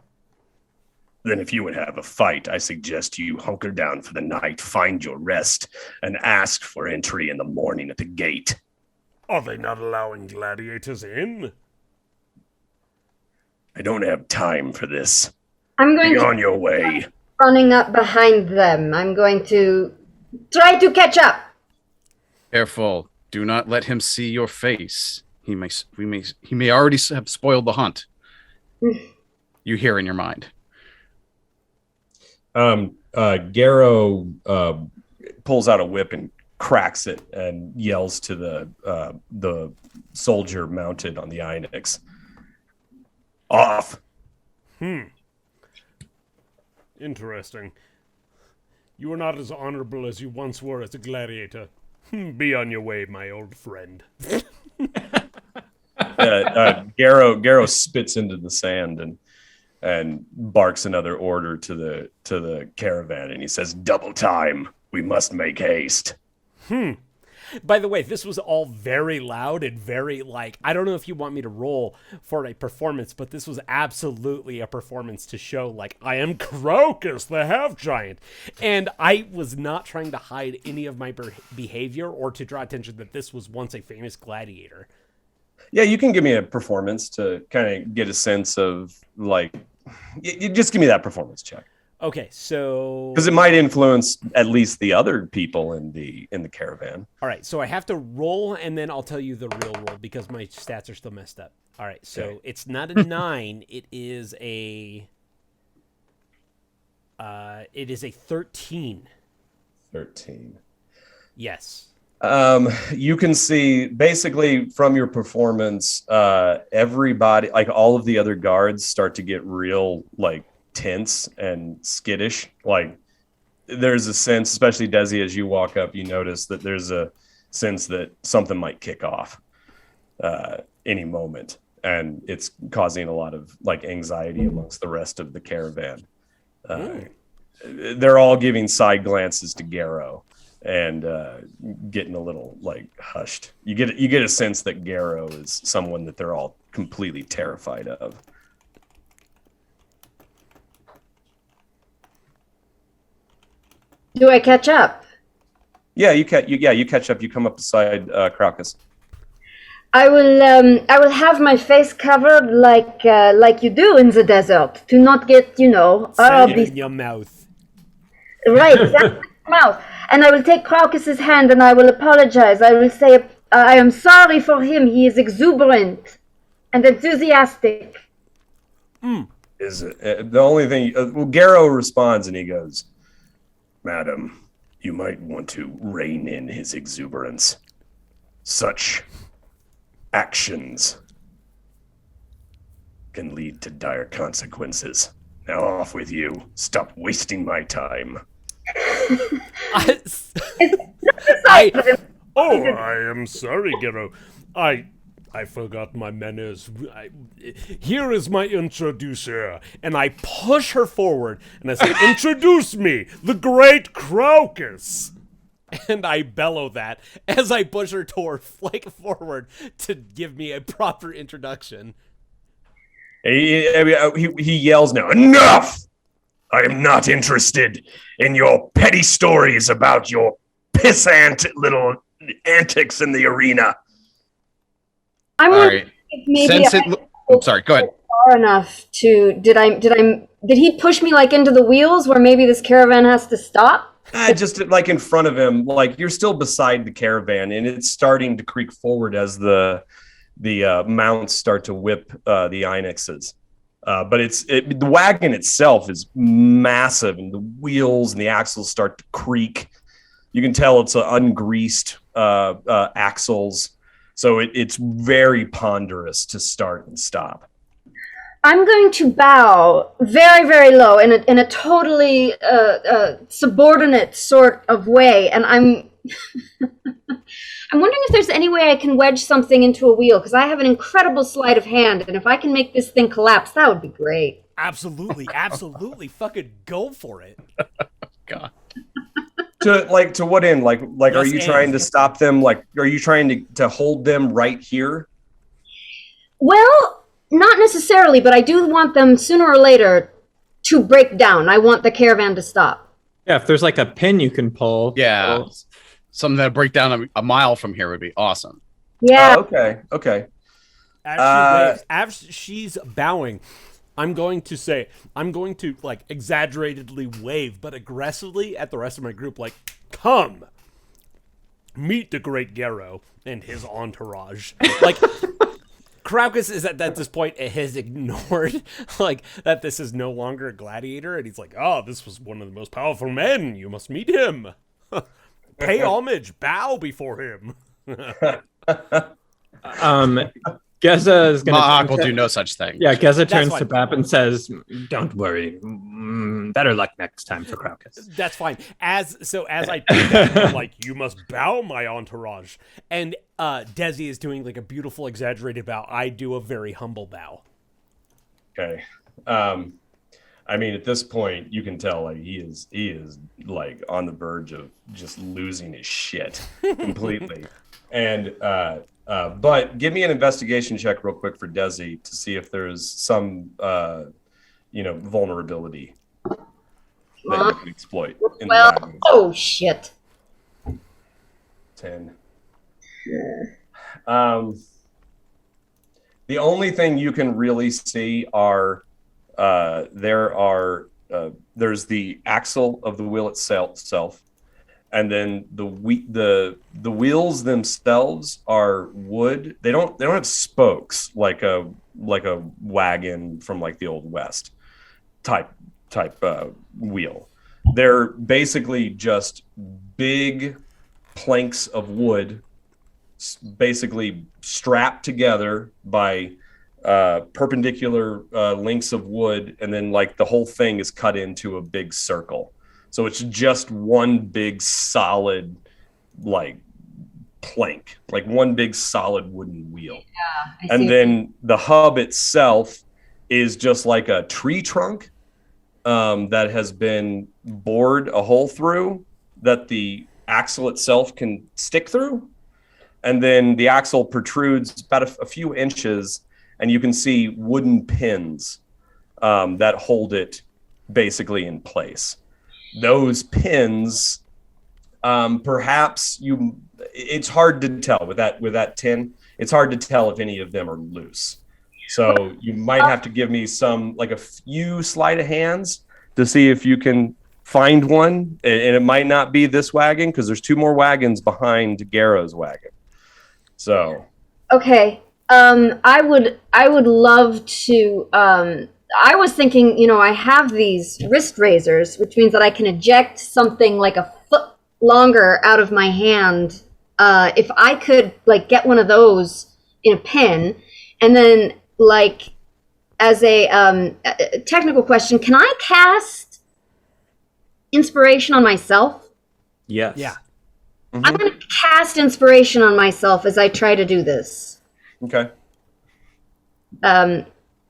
"Then if you would have a fight, I suggest you hunker down for the night, find your rest, and ask for entry in the morning at the gate." "Are they not allowing gladiators in?" "I don't have time for this. I'm going Be to on your way." running up behind them. I'm going to try to catch up. Careful. Do not let him see your face. He may already have spoiled the hunt. You hear in your mind. Garrow pulls out a whip and cracks it and yells to the soldier mounted on the Inex, "Off." Interesting. You are not as honorable as you once were as a gladiator. Be on your way, my old friend. Garrow spits into the sand and barks another order to the caravan, and he says, "Double time. We must make haste." By the way, this was all very loud and very, I don't know if you want me to roll for a performance, but this was absolutely a performance to show, I am Craucus, the half-giant. And I was not trying to hide any of my behavior or to draw attention that this was once a famous gladiator. Yeah, you can give me a performance to kind of get a sense of, you just give me that performance check. Okay, so... Because it might influence at least the other people in the caravan. All right, so I have to roll, and then I'll tell you the real roll because my stats are still messed up. All right, so Okay. It's not a 9. It is a 13. 13. Yes. You can see basically from your performance, everybody, like all of the other guards, start to get real like tense and skittish. Like there's a sense, especially Desi, as you walk up, you notice that there's a sense that something might kick off any moment, and it's causing a lot of like anxiety amongst the rest of the caravan. They're all giving side glances to Garrow and getting a little like hushed. You get a sense that Garrow is someone that they're all completely terrified of. Do I catch up? Yeah, you catch up. You come up beside Crocus. I will have my face covered like you do in the desert to not get, out of Say it these. in your mouth. Right, exactly. Mouth. And I will take Crocus's hand and I will apologize. I will say, I am sorry for him. He is exuberant and enthusiastic. Is it the only thing? Well, Garrow responds and he goes, "Madam, you might want to rein in his exuberance. Such actions can lead to dire consequences. Now off with you. Stop wasting my time." I am sorry, Gero. I forgot my manners. Here is my introducer. And I push her forward and I say, "Introduce me, the great Crocus." And I bellow that as I push her forward to give me a proper introduction. He yells now, "Enough! I am not interested in your petty stories about your pissant little antics in the arena." I'm All wondering right. if maybe Since I I'm sorry, go ahead. far enough to did he push me like into the wheels where maybe this caravan has to stop? Just like in front of him, like you're still beside the caravan, and it's starting to creak forward as the mounts start to whip the Einixes. But the wagon itself is massive, and the wheels and the axles start to creak. You can tell it's ungreased axles, so it's very ponderous to start and stop. I'm going to bow very, very low in a totally subordinate sort of way, and I'm I'm wondering if there's any way I can wedge something into a wheel, because I have an incredible sleight of hand, and if I can make this thing collapse, that would be great. Absolutely. Fucking go for it. God. To what end? Like are Yes, you trying to stop them? Like, are you trying to hold them right here? Well, not necessarily, but I do want them sooner or later to break down. I want the caravan to stop. Yeah, if there's like a pin you can pull. Yeah. Something that'll break down a mile from here would be awesome. Yeah. Okay. As she's bowing, I'm going to like exaggeratedly wave, but aggressively at the rest of my group, like, "Come, meet the great Garrow and his entourage." Like, Crocus is at this point has ignored like that this is no longer a gladiator, and he's like, "Oh, this was one of the most powerful men. You must meet him. Pay homage, bow before him." Geza is going Ma'ak will do no such thing. Yeah, Geza turns fine. to Bap and says, "Don't worry. Better luck next time for Crocus." That's fine. As I do that, I'm like, "You must bow, my entourage." And Desi is doing like a beautiful exaggerated bow. I do a very humble bow. Okay. I mean, at this point, you can tell like he is like on the verge of just losing his shit completely. And but give me an investigation check real quick for Desi to see if there's some vulnerability that you can exploit in the wagon. Oh shit. 10. The only thing you can really see are there's the axle of the wheel itself, and then the wheels themselves are wood. They don't have spokes like a wagon from like the Old West type wheel. They're basically just big planks of wood, basically strapped together by perpendicular lengths of wood, and then like the whole thing is cut into a big circle. So it's just one big solid like plank, like one big solid wooden wheel. Yeah, and then the hub itself is just like a tree trunk that has been bored a hole through that the axle itself can stick through. And then the axle protrudes about a few inches, and you can see wooden pins that hold it basically in place. Those pins, perhaps it's hard to tell with that tin. It's hard to tell if any of them are loose. So you might have to give me a few sleight of hands to see if you can find one. And it might not be this wagon, because there's 2 more wagons behind Garrow's wagon. So. Okay. I would love to. I was thinking, I have these wrist razors, which means that I can eject something like a foot longer out of my hand. If I could get one of those in a pen, and then as a technical question, can I cast inspiration on myself? Yes. Yeah. Mm-hmm. I'm going to cast inspiration on myself as I try to do this. Okay. I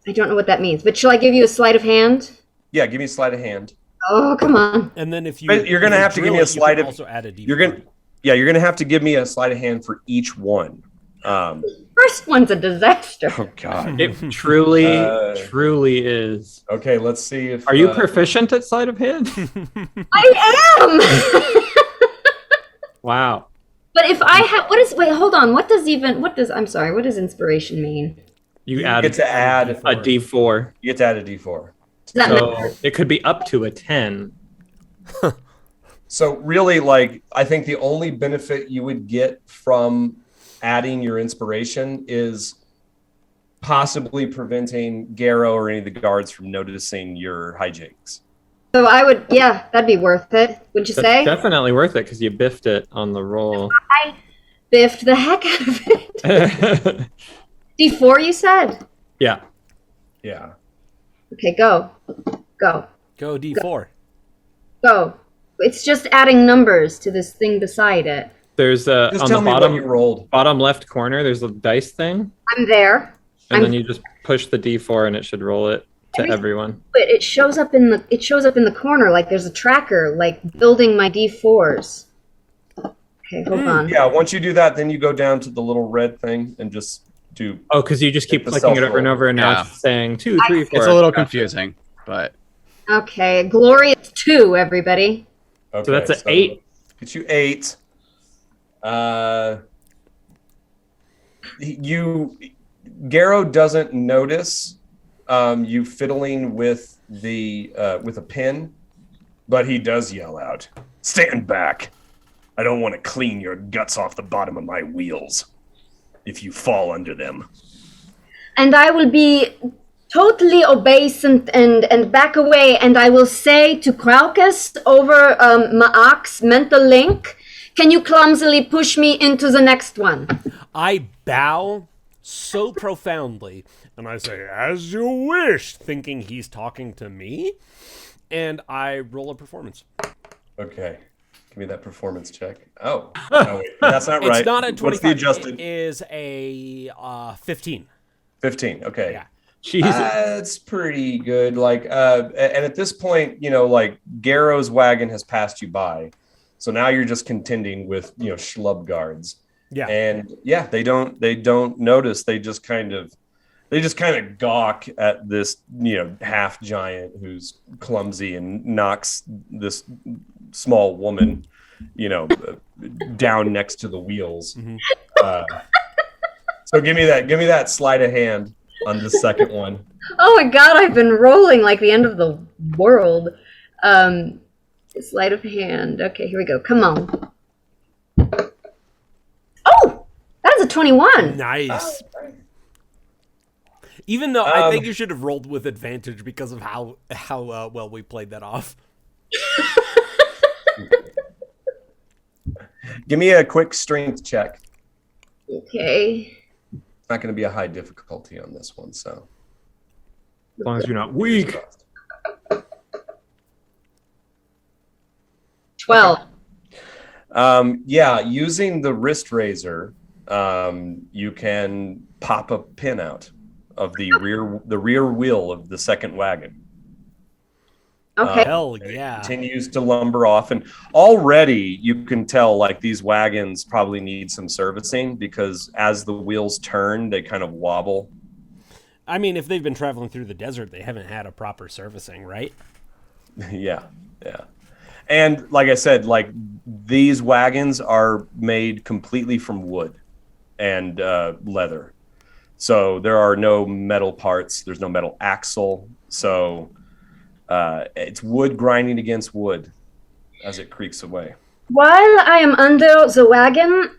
don't know what that means, but shall I give you a sleight of hand? Yeah, give me a sleight of hand. Oh, come on. And then if you, But you're gonna have to give me a sleight of. Also add a D4. You're gonna have to give me a sleight of hand for each one. First one's a disaster. Oh God. It truly is. Okay, let's see if. Are you proficient at sleight of hand? I am. Wow. But if I have, hold on. What does inspiration mean? You get to add a D4. You get to add a D4. Does that So it could be up to a 10. So really, I think the only benefit you would get from adding your inspiration is possibly preventing Garrow or any of the guards from noticing your hijinks. So that'd be worth it. Would you say? Definitely worth it, because you biffed it on the roll. I biffed the heck out of it. D4, you said? Yeah. Yeah. Okay, go. Go D4. Go. It's just adding numbers to this thing beside it. There's Just on tell the me what you rolled. bottom left corner, there's a dice thing. I'm there. And then you just push the D4 and it should roll it to everyone. But it shows up in the corner, like there's a tracker, building my D4s. Okay, hold on. Yeah, once you do that, then you go down to the little red thing and just do. Oh, because you just keep the clicking it over and self-roll. over, and now Yeah. it's saying 2, 3, 4. It's a little confusing, but Okay, glorious 2, everybody. Okay, So that's an 8. Get you 8. Garrow doesn't notice you fiddling with with a pin, but he does yell out, "Stand back! I don't want to clean your guts off the bottom of my wheels if you fall under them." And I will be totally obeisant and back away, and I will say to Kraukus over Ma'ak's mental link, can you clumsily push me into the next one? I bow so profoundly, and I say, as you wish, thinking he's talking to me, and I roll a performance. Okay. Give me that performance check. Oh, no, wait, that's not right. It's not a 25. What's the adjusted? It is a 15. 15. Okay. Yeah. Jesus. That's pretty good. And at this point, Garrow's wagon has passed you by, so now you're just contending with schlub guards. Yeah. And yeah, they don't notice. They just kind of gawk at this half giant who's clumsy and knocks this small woman down next to the wheels. Mm-hmm. So give me that sleight of hand on the second one. Oh my god, I've been rolling like the end of the world. Sleight of hand. Okay, here we go. Come on. Oh! That is a 21. Nice. Even though I think you should have rolled with advantage because of how well we played that off. Give me a quick strength check. Okay. It's not going to be a high difficulty on this one, so. As long as you're not weak. 12. Yeah, using the wrist razor, you can pop a pin out of the rear wheel of the second wagon. Okay. Hell It yeah. continues to lumber off, and already you can tell like these wagons probably need some servicing because as the wheels turn, they kind of wobble. I mean, if they've been traveling through the desert, they haven't had a proper servicing, right? Yeah. And like I said, like these wagons are made completely from wood and leather. So there are no metal parts. There's no metal axle. So it's wood grinding against wood as it creaks away. While I am under the wagon,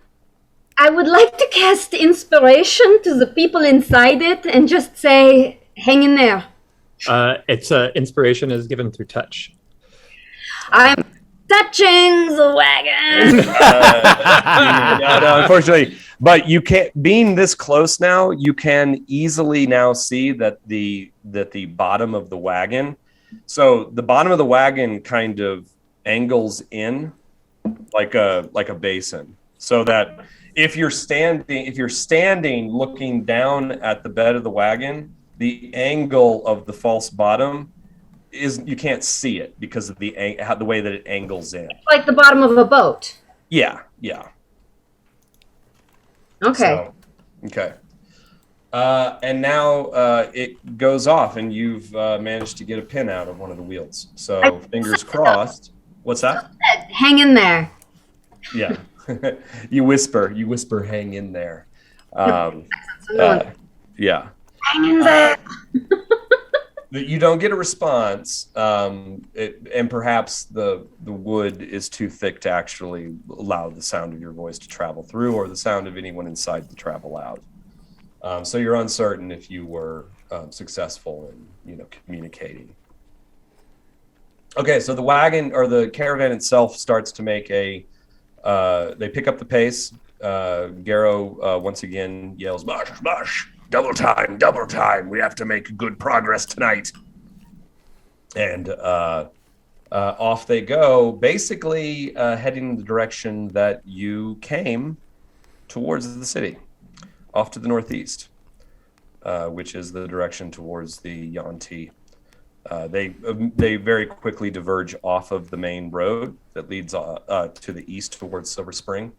I would like to cast inspiration to the people inside it and just say, hang in there. It's inspiration is given through touch. I'm touching the wagon. No, unfortunately, but you can't. Being this close now, you can easily now see that the bottom of the wagon. So the bottom of the wagon kind of angles in like a basin, so that if you're standing looking down at the bed of the wagon, the angle of the false bottom is you can't see it because of the way that it angles in. Like the bottom of a boat. Yeah. Okay. So, okay. And now it goes off, and you've managed to get a pin out of one of the wheels. So fingers crossed. What's that? Hang in there. Yeah. You whisper, hang in there. Yeah. Hang in there. You don't get a response, and perhaps the wood is too thick to actually allow the sound of your voice to travel through, or the sound of anyone inside to travel out. So you're uncertain if you were successful in communicating. Okay, so the wagon or the caravan itself starts to make they pick up the pace. Garrow once again yells, "Marsh, marsh! Double time! We have to make good progress tonight." And off they go, basically heading in the direction that you came towards the city, off to the northeast, which is the direction towards the Yanti. They very quickly diverge off of the main road that leads to the east towards Silver Spring,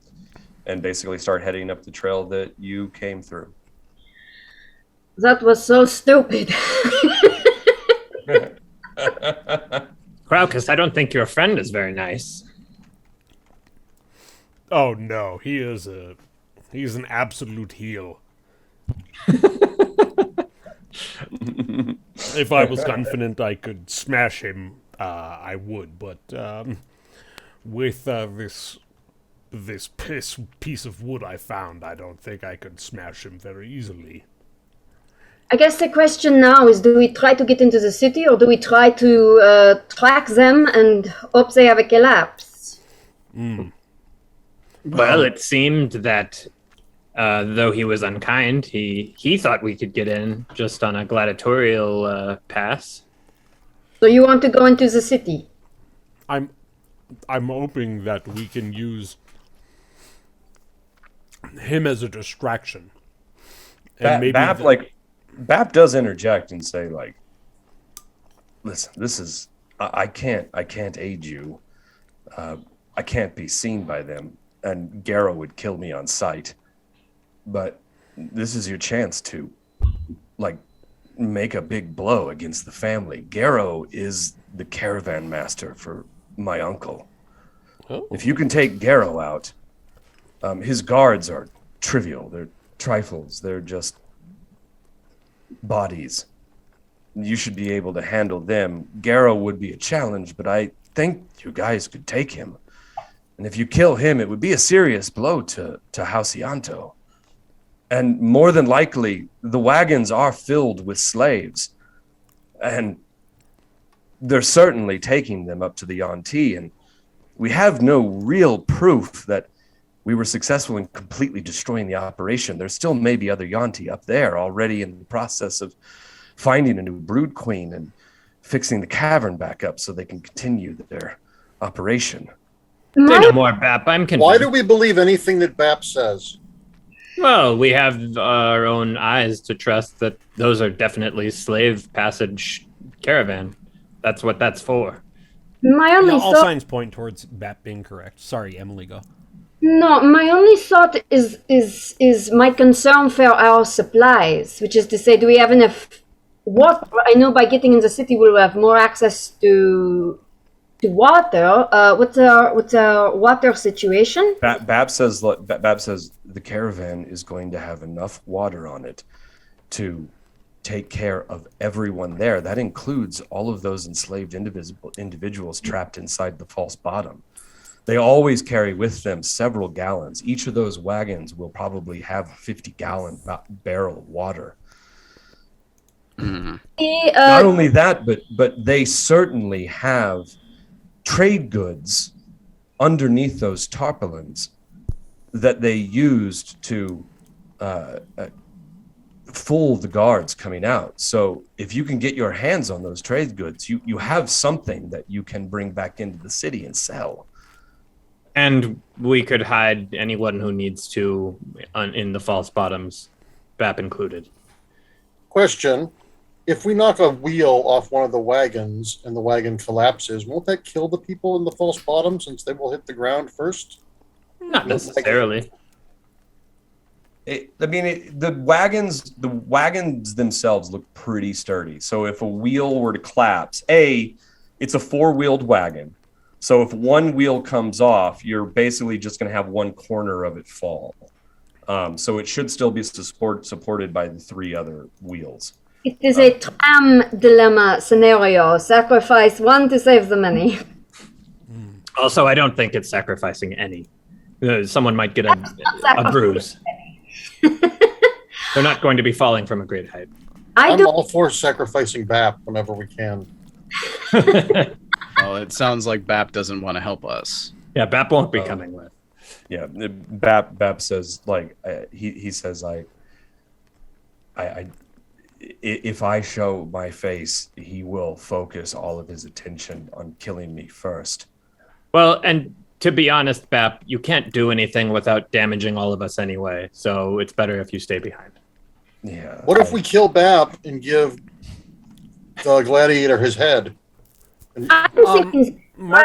and basically start heading up the trail that you came through. That was so stupid. Crowcus, I don't think your friend is very nice. Oh no, he's an absolute heel. If I was confident I could smash him, I would. But with this piece of wood I found, I don't think I could smash him very easily. I guess the question now is, do we try to get into the city, or do we try to track them and hope they have a collapse? Well, it seemed that though he was unkind, he thought we could get in just on a gladiatorial pass. So you want to go into the city? I'm hoping that we can use him as a distraction. And Bap does interject and say, like, "Listen, this is I can't aid you. I can't be seen by them, and Garrow would kill me on sight. But this is your chance to, like, make a big blow against the family. Garrow is the caravan master for my uncle. Oh. If you can take Garrow out, his guards are trivial. They're trifles. They're just bodies. You should be able to handle them. Garrow would be a challenge, but I think you guys could take him. And if you kill him, it would be a serious blow to House Ianto. And more than likely, the wagons are filled with slaves. And they're certainly taking them up to the Yanti. And we have no real proof that we were successful in completely destroying the operation. There still may be other Yanti up there already in the process of finding a new brood queen and fixing the cavern back up so they can continue their operation. Say no more, Bap. I'm convinced. Why do we believe anything that Bap says? Well, we have our own eyes to trust that those are definitely slave passage caravan. That's what that's for. My only All thought, signs point towards Bap being correct. Sorry, Emily, go. no, my only thought is my concern for our supplies, which is to say, do we have enough water? I know by getting in the city we'll have more access to water. What's our water situation? Bab says the caravan is going to have enough water on it to take care of everyone there. That includes all of those enslaved individuals trapped inside the false bottom. They always carry with them several gallons. Each of those wagons will probably have a 50-gallon barrel of water. Not only that, but they certainly have trade goods underneath those tarpaulins that they used to fool the guards coming out. So if you can get your hands on those trade goods, you have something that you can bring back into the city and sell. And we could hide anyone who needs to in the false bottoms, Bap included. Question. If we knock a wheel off one of the wagons and the wagon collapses, won't that kill the people in the false bottom since they will hit the ground first? Not necessarily. The wagons themselves look pretty sturdy. So if a wheel were to collapse, it's a four-wheeled wagon. So if one wheel comes off, you're basically just going to have one corner of it fall. So it should still be supported by the three other wheels. It is a tram dilemma scenario. Sacrifice one to save the many. Also, I don't think it's sacrificing any. Someone might get a bruise. They're not going to be falling from a great height. I'm all for sacrificing Bap whenever we can. Well, it sounds like Bap doesn't want to help us. Yeah, Bap won't be coming with. Yeah, Bap says, like, he says, if I show my face, he will focus all of his attention on killing me first. Well, and to be honest, Bap, you can't do anything without damaging all of us anyway, so it's better if you stay behind. Yeah. What if we kill Bap and give the gladiator his head? Mark,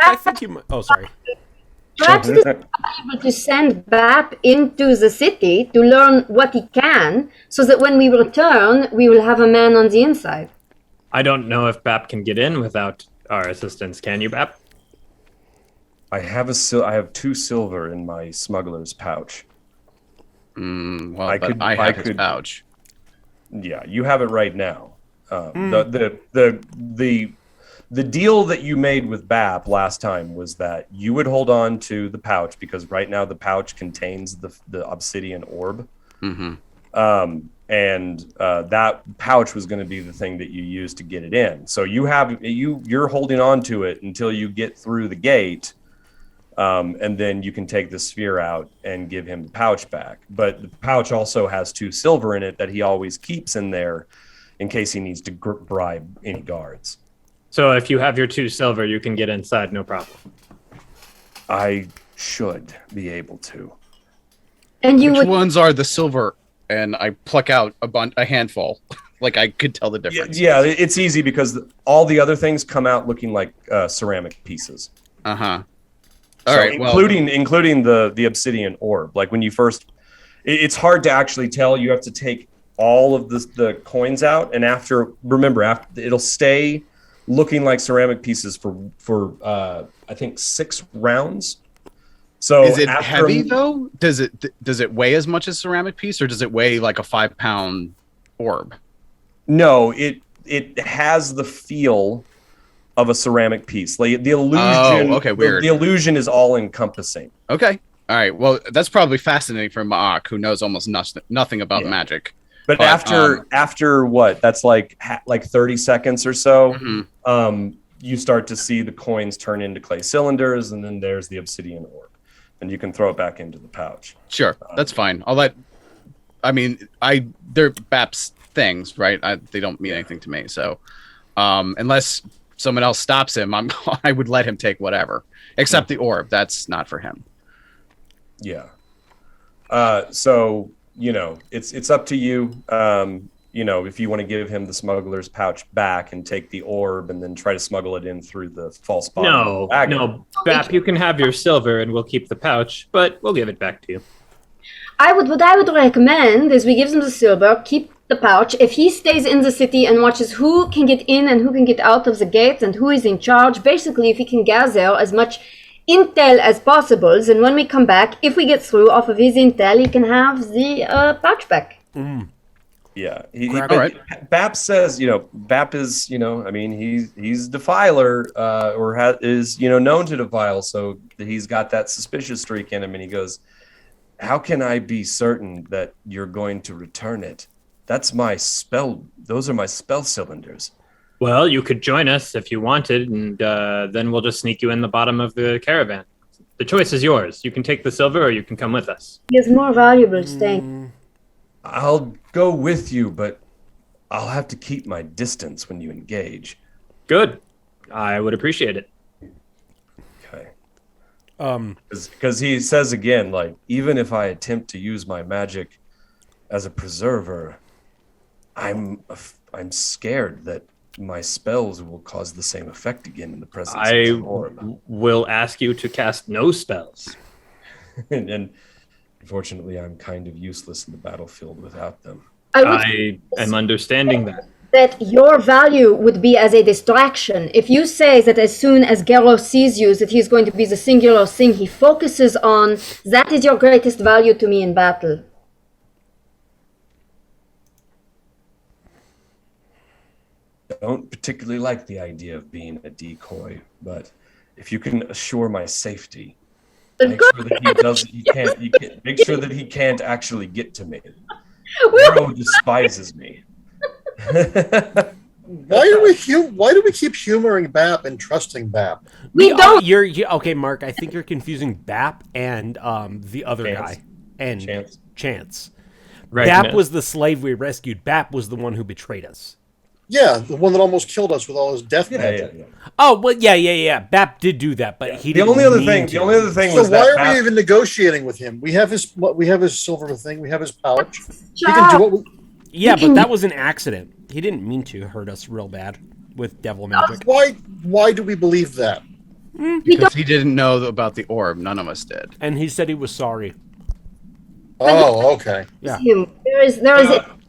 I think you. Oh, sorry. Perhaps this is able to send Bap into the city to learn what he can, so that when we return, we will have a man on the inside. I don't know if Bap can get in without our assistance. Can you, Bap? I have 2 silver in my smuggler's pouch. I have his pouch. Yeah, you have it right now. The deal that you made with Bap last time was that you would hold on to the pouch because right now the pouch contains the obsidian orb. Mm-hmm. That pouch was going to be the thing that you used to get it in. So you're holding on to it until you get through the gate, and then you can take the sphere out and give him the pouch back. But the pouch also has 2 silver in it that he always keeps in there in case he needs to bribe any guards. So if you have your 2 silver, you can get inside, no problem. I should be able to. And you Which would ones are the silver? And I pluck out a handful. Like I could tell the difference. Yeah, it's easy because all the other things come out looking like ceramic pieces. All So right, including the obsidian orb. Like when you first, it's hard to actually tell. You have to take all of the coins out, and after it'll stay looking like ceramic pieces for I think 6 rounds. So is it heavy though? Does it weigh as much as ceramic piece, or does it weigh like a 5-pound orb? No, it has the feel of a ceramic piece. Like the illusion. Oh, okay, weird. The illusion is all encompassing. Okay, all right. Well, that's probably fascinating for Ma'ak, who knows almost nothing about magic. But after what? That's like 30 seconds or so. Mm-hmm. You start to see the coins turn into clay cylinders, and then there's the obsidian orb. and you can throw it back into the pouch. Sure, that's fine. They're BAP's things, right? They don't mean anything to me. So, unless someone else stops him, I would let him take whatever, except the orb. That's not for him. Yeah. So, it's up to you. If you want to give him the smuggler's pouch back and take the orb and then try to smuggle it in through the false bottom. No, Bap, you can have your silver and we'll keep the pouch, but we'll give it back to you. What I would recommend is we give him the silver, keep the pouch. If he stays in the city and watches who can get in and who can get out of the gates and who is in charge, basically if he can gather as much intel as possible, then when we come back, if we get through off of his intel, he can have the pouch back. Yeah. Bap says, Bap is, he's defiler, is known to defile. So he's got that suspicious streak in him. And he goes, how can I be certain that you're going to return it? That's my spell. Those are my spell cylinders. Well, you could join us if you wanted, and then we'll just sneak you in the bottom of the caravan. The choice is yours. You can take the silver or you can come with us. He is more valuable staying. I'll go with you, but I'll have to keep my distance when you engage. Good. I would appreciate it. Okay. Because he says again, even if I attempt to use my magic as a preserver, I'm scared that my spells will cause the same effect again in the presence of the orb. Will ask you to cast no spells. and unfortunately, I'm kind of useless in the battlefield without them. I am understanding that. That your value would be as a distraction. If you say that as soon as Gero sees you, that he's going to be the singular thing he focuses on, that is your greatest value to me in battle. I don't particularly like the idea of being a decoy, but if you can assure my safety, make sure that he can't actually get to me. Gero despises me. Why do we keep humoring Bap and trusting Bap? We don't. Okay, Mark. I think you're confusing Bap and the other guy and Chance. Right, Bap was the slave we rescued. Bap was the one who betrayed us. Yeah, the one that almost killed us with all his death magic. Yeah. Oh, well, yeah. Bap did do that, but he. The only other thing So was why that are we even negotiating with him? We have his silver thing. We have his pouch. He Job. can do what we. Yeah, but that was an accident. He didn't mean to hurt us real bad with devil magic. Why do we believe that? Because he didn't know about the orb. None of us did. And he said he was sorry. Oh, okay. Yeah. There is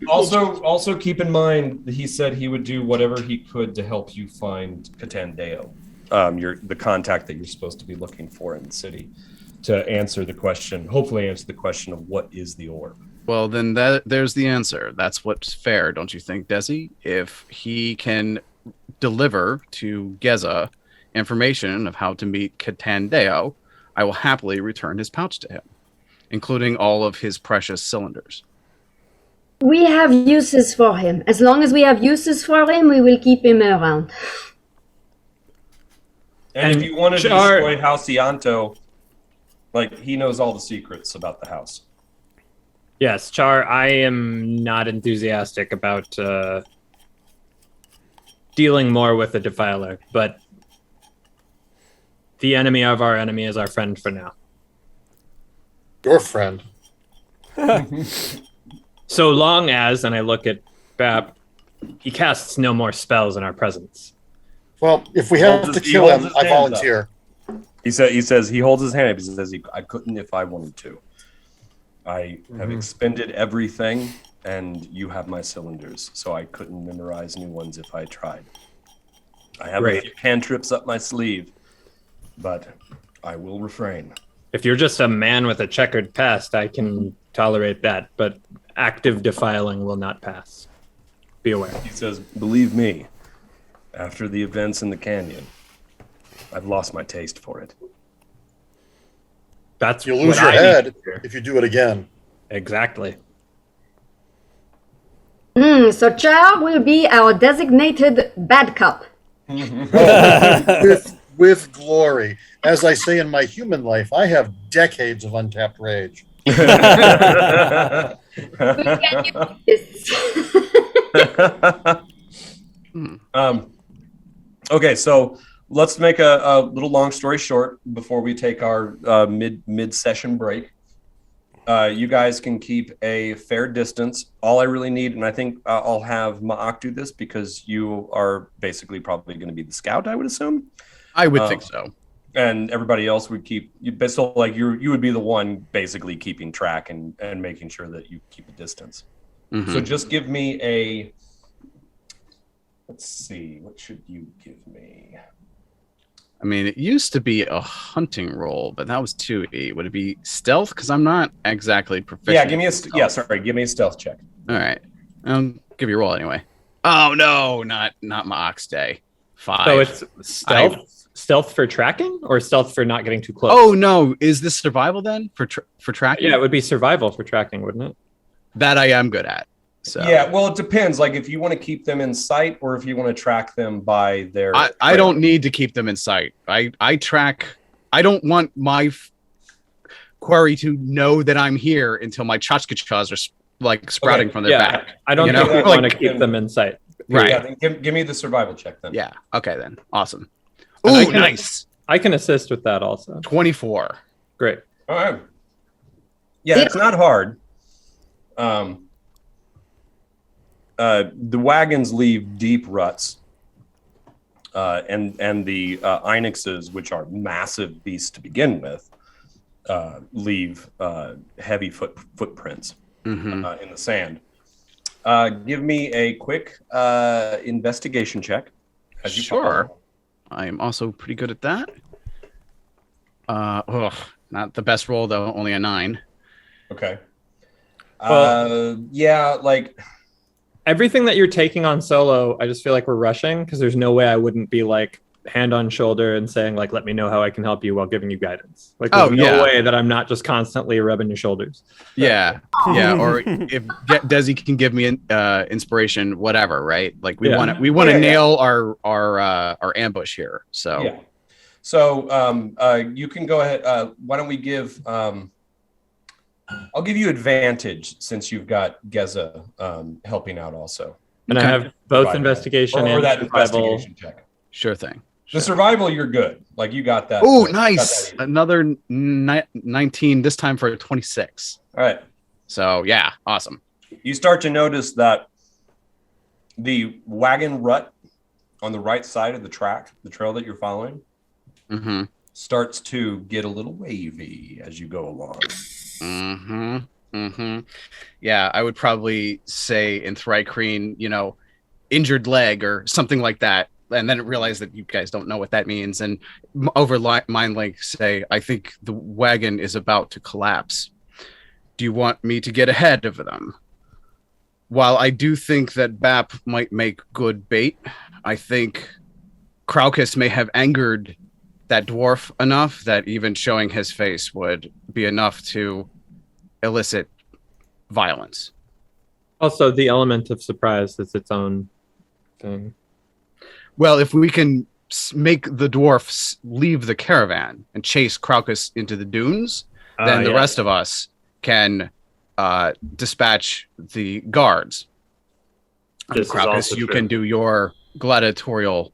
Also keep in mind that he said he would do whatever he could to help you find Catandeo, the contact that you're supposed to be looking for in the city, to hopefully answer the question of what is the orb. Well, then there's the answer. That's what's fair, don't you think, Desi? If he can deliver to Geza information of how to meet Catandeo, I will happily return his pouch to him, including all of his precious cylinders. We have uses for him. As long as we have uses for him, we will keep him around. And if you want to destroy Halcianto, he knows all the secrets about the house. Yes, Char, I am not enthusiastic about dealing more with the Defiler, but the enemy of our enemy is our friend for now. Your friend. So long as, and I look at Bap, he casts no more spells in our presence. Well, if we have to kill him, I volunteer. He says he holds his hand up. He says I couldn't if I wanted to. I have expended everything, and you have my cylinders, so I couldn't memorize new ones if I tried. I have a few cantrips up my sleeve, but I will refrain. If you're just a man with a checkered past, I can tolerate that, but active defiling will not pass. Be aware. He says, believe me, after the events in the canyon, I've lost my taste for it. That's You'll lose your head if you do it again. Exactly. So Char will be our designated bad cop. With with glory. As I say in my human life, I have decades of untapped rage. We can use this. Okay, so let's make a little long story short before we take our mid session break. You guys can keep a fair distance. All I really need, and I think I'll have Ma'ak do this because you are basically probably going to be the scout, I would assume. I would think so. And everybody else would keep you. So like you would be the one basically keeping track and making sure that you keep a distance. Mhm. So just give me a. Let's see. What should you give me? I mean, it used to be a hunting roll, but that was 2E. Would it be stealth? Because I'm not exactly proficient. Yeah, give me give me a stealth check. All right. Give you a roll anyway. Oh no, not my ox day. 5. So it's stealth for tracking or stealth for not getting too close? Oh no, is this survival then for tracking? Yeah, it would be survival for tracking, wouldn't it? That I am good at. So Yeah, well, it depends. Like if you want to keep them in sight or if you want to track them by their. I don't need to keep them in sight. I track. I don't want my quarry to know that I'm here until my tchotchkes are like sprouting from their back. I don't You think know, we like- want to keep them in sight. Right. Yeah, then give me the survival check then. Yeah. Okay then. Awesome. And I Ooh, can- nice. I can assist with that also. 24. Great. All right. Yeah, it's not hard. The wagons leave deep ruts, and the Einixes, which are massive beasts to begin with, leave heavy footprints in the sand. Give me a quick investigation check. As you Sure. follow. I am also pretty good at that. Not the best roll though. Only a 9. Okay. Well- Yeah, like. Everything that you're taking on solo, I just feel like we're rushing because there's no way I wouldn't be like hand on shoulder and saying like, let me know how I can help you while giving you guidance. Like there's no way that I'm not just constantly rubbing your shoulders. Yeah. Yeah. Or if Desi can give me inspiration, whatever. Right. Like we want to nail our ambush here. So Yeah. So you can go ahead. Why don't we give? I'll give you advantage since you've got Geza helping out also. And I have both investigation or and that survival. investigation check. Sure thing. The survival, you're good. Like you got that. Oh, got nice. that. Another 19. This time for a 26. All right. So yeah, awesome. You start to notice that the wagon rut on the right side of the trail that you're following, Mm-hmm. starts to get a little wavy as you go along. Mm-hmm. Mm-hmm. Yeah, I would probably say in Thrycreen, injured leg or something like that. And then realize that you guys don't know what that means. And over Mind Link say, I think the wagon is about to collapse. Do you want me to get ahead of them? While I do think that Bap might make good bait, I think Craucus may have angered that dwarf enough that even showing his face would be enough to elicit violence. Also, the element of surprise is its own thing. Well, if we can make the dwarfs leave the caravan and chase Craucus into the dunes, then the rest of us can dispatch the guards. This is Craucus, also you true. can do your gladiatorial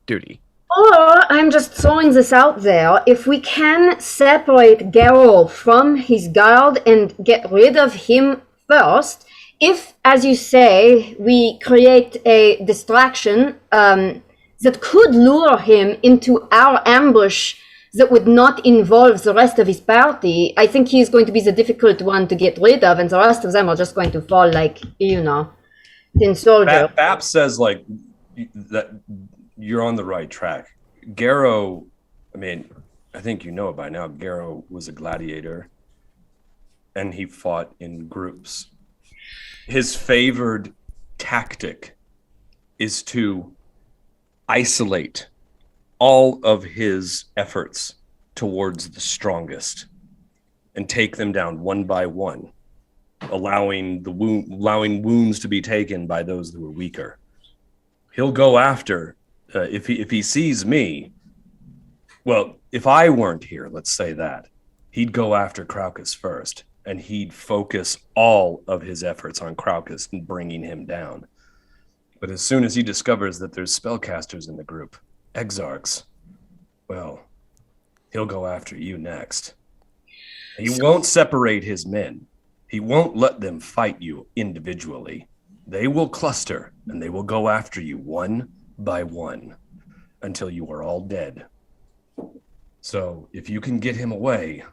duty. Or I'm just throwing this out there. If we can separate Geralt from his guard and get rid of him first, if, as you say, we create a distraction that could lure him into our ambush that would not involve the rest of his party, I think he's going to be the difficult one to get rid of, and the rest of them are just going to fall like, tin soldier. Bap says like that you're on the right track. Garrow, I mean, I think you know it by now. Garrow was a gladiator, and he fought in groups. His favored tactic is to isolate all of his efforts towards the strongest and take them down one by one, allowing wounds to be taken by those who are weaker. He'll go after if he sees me, Well, if I weren't here, let's say that, he'd go after Craucus first, and he'd focus all of his efforts on Craucus and bringing him down. But as soon as he discovers that there's spellcasters in the group, exarchs, well, he'll go after you next. He won't separate his men. He won't let them fight you individually. They will cluster, and they will go after you one by one until you are all dead. So if you can get him away,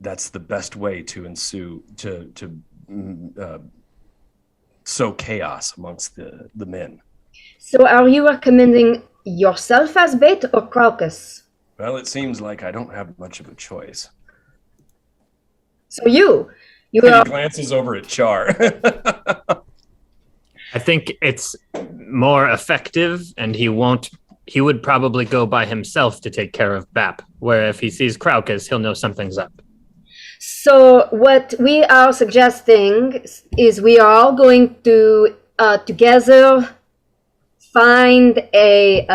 that's the best way to sow chaos amongst the men. So are you recommending yourself as bait or Craucus? Well, it seems like I don't have much of a choice. So you He are... glances over at Char. I think it's more effective, and he would probably go by himself to take care of Bap, where if he sees Craucus, he'll know something's up. So what we are suggesting is we are all going to together find a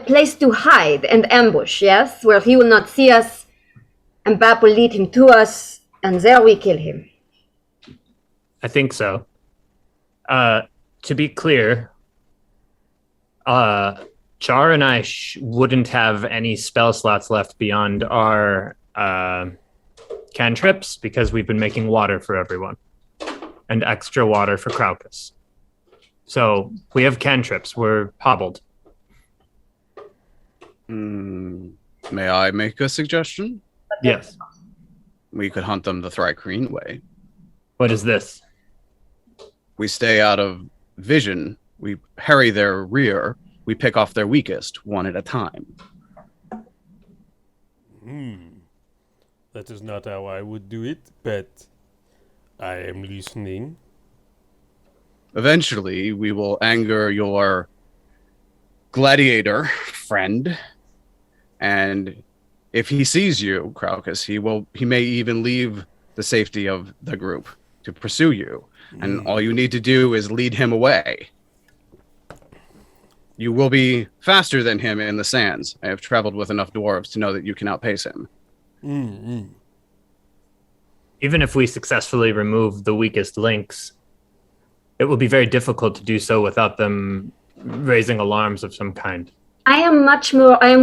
place to hide and ambush, yes, where he will not see us, and Bap will lead him to us, and there we kill him. I think so. To be clear, Char and I wouldn't have any spell slots left beyond our cantrips because we've been making water for everyone and extra water for Craucus. So we have cantrips. We're hobbled. May I make a suggestion? Yes. We could hunt them the Thrycreen way. What is this? We stay out of vision. We harry their rear. We pick off their weakest one at a time. That is not how I would do it, but I am listening. Eventually, we will anger your gladiator friend, and if he sees you, Craucus, he may even leave the safety of the group to pursue you, and all you need to do is lead him away. You will be faster than him in the sands. I have traveled with enough dwarves to know that you can outpace him. Even if we successfully remove the weakest links, it will be very difficult to do so without them raising alarms of some kind. I am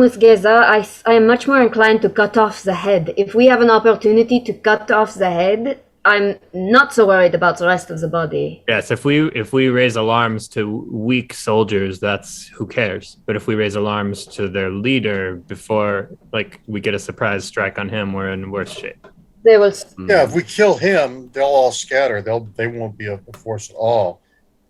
with Geza. I am much more inclined to cut off the head. If we have an opportunity to cut off the head, I'm not so worried about the rest of the body. Yes, if we raise alarms to weak soldiers, that's who cares. But if we raise alarms to their leader before, we get a surprise strike on him, we're in worse shape. They will. Yeah, if we kill him, they'll all scatter. They won't be a force at all.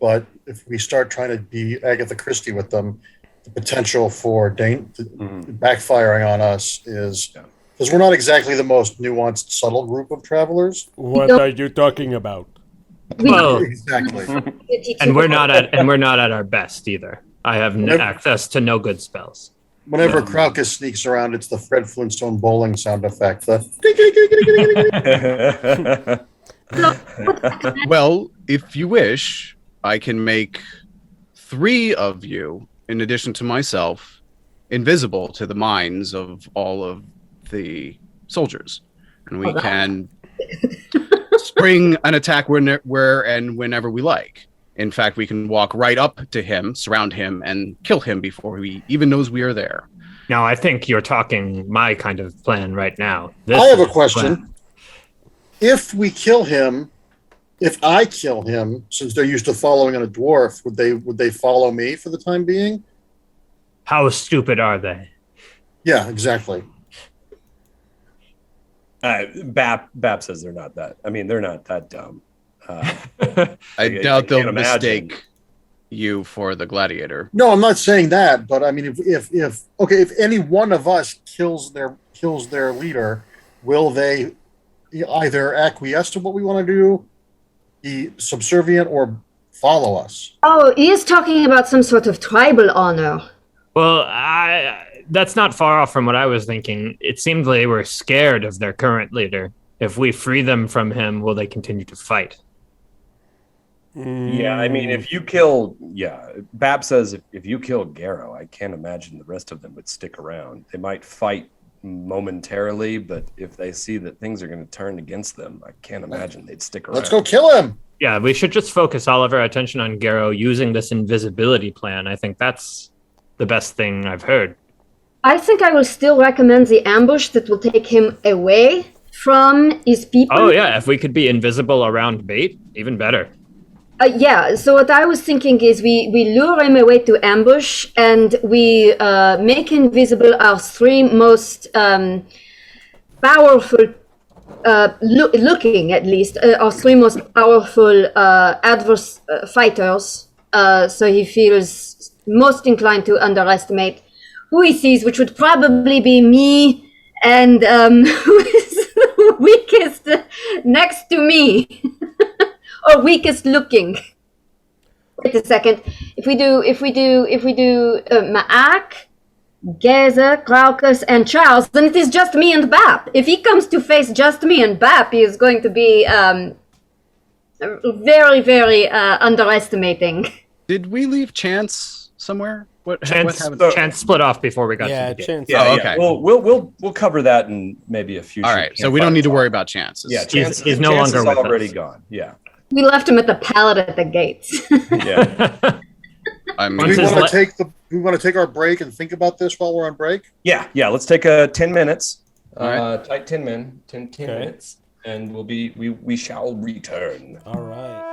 But if we start trying to be Agatha Christie with them, the potential for backfiring on us is... Because we're not exactly the most nuanced, subtle group of travelers. What are you talking about? Well, Exactly. and we're not at our best either. I have access to no good spells. Whenever Craucus sneaks around, it's the Fred Flintstone bowling sound effect. Well, if you wish, I can make 3 of you, in addition to myself, invisible to the minds of all of the soldiers, and we can spring an attack where and whenever we like. In fact, we can walk right up to him, surround him, and kill him before he even knows we are there. Now, I think you're talking my kind of plan right now. I have a question. If we kill him, if I kill him, since they're used to following on a dwarf, would they follow me for the time being? How stupid are they? Yeah, exactly. Bap says they're not that. I mean, they're not that dumb. I doubt they'll mistake you for the gladiator. No, I'm not saying that, but I mean, if any one of us kills their leader, will they either acquiesce to what we want to do, be subservient, or follow us? Oh, he is talking about some sort of tribal honor. Well, that's not far off from what I was thinking. It seemed they were scared of their current leader. If we free them from him, will they continue to fight? Yeah, I mean, if you kill, Bab says if you kill Garrow, I can't imagine the rest of them would stick around. They might fight momentarily, but if they see that things are going to turn against them, I can't imagine they'd stick around. Let's go kill him. Yeah, we should just focus all of our attention on Garrow using this invisibility plan. I think that's the best thing I've heard. I think I will still recommend the ambush that will take him away from his people. Oh yeah, if we could be invisible around bait, even better. Yeah, so what I was thinking is we lure him away to ambush, and we make invisible our three most powerful, looking at least, our three most powerful adverse fighters, so he feels most inclined to underestimate who he sees, which would probably be me and who is the weakest next to me. Or weakest looking. Wait a second. If we do Ma'ak, Geza, Glaucus, and Charles, then it is just me and Bap. If he comes to face just me and Bap, he is going to be very, very underestimating. Did we leave Chance somewhere? What Chance happened? Chance split off before we got to the game. Chance. Yeah, Oh, okay. We'll cover that in maybe a future. All right, so we don't need to worry about Chance. Yeah, He's no Chance longer is with already us. gone. Yeah. We left him at the pallet at the gates. Yeah. I mean, Do Once we his want to take our break and think about this while we're on break? Yeah. Let's take a 10 minutes. All right. Tight 10 minutes, and we shall return. All right.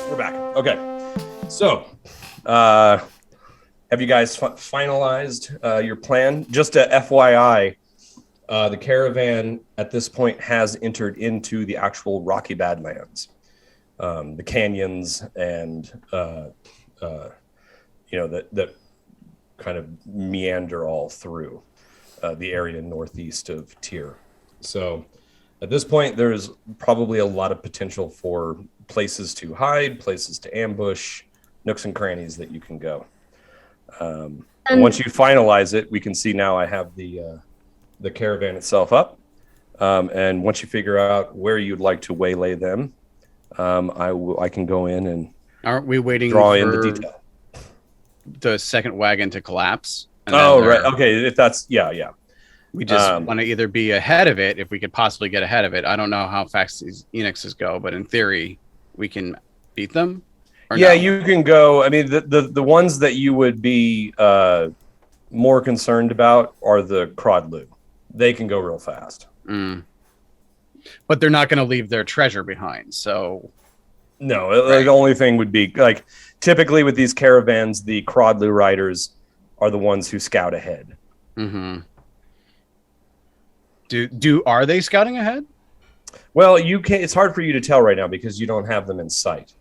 We're back. Okay. So, have you guys finalized your plan? Just a FYI, the caravan at this point has entered into the actual Rocky Badlands, the canyons, and that kind of meander all through the area northeast of Tyr. So, at this point, there's probably a lot of potential for places to hide, places to ambush, nooks and crannies that you can go. And once you finalize it, we can see now I have the caravan itself up. And once you figure out where you'd like to waylay them, I can go in and aren't we waiting draw for in the detail. the second wagon to collapse? And Oh, then right. Okay. If that's, yeah. We just want to either be ahead of it, if we could possibly get ahead of it. I don't know how fast these Enixes go, but in theory, we can beat them. Or Yeah, no? you can go. I mean, the ones that you would be more concerned about are the Crodlu. They can go real fast. Mm. But they're not going to leave their treasure behind. So No, Right. the only thing would be like typically with these caravans, the Crodlu riders are the ones who scout ahead. mm-hmm. Are they scouting ahead? Well, you can't. It's hard for you to tell right now because you don't have them in sight.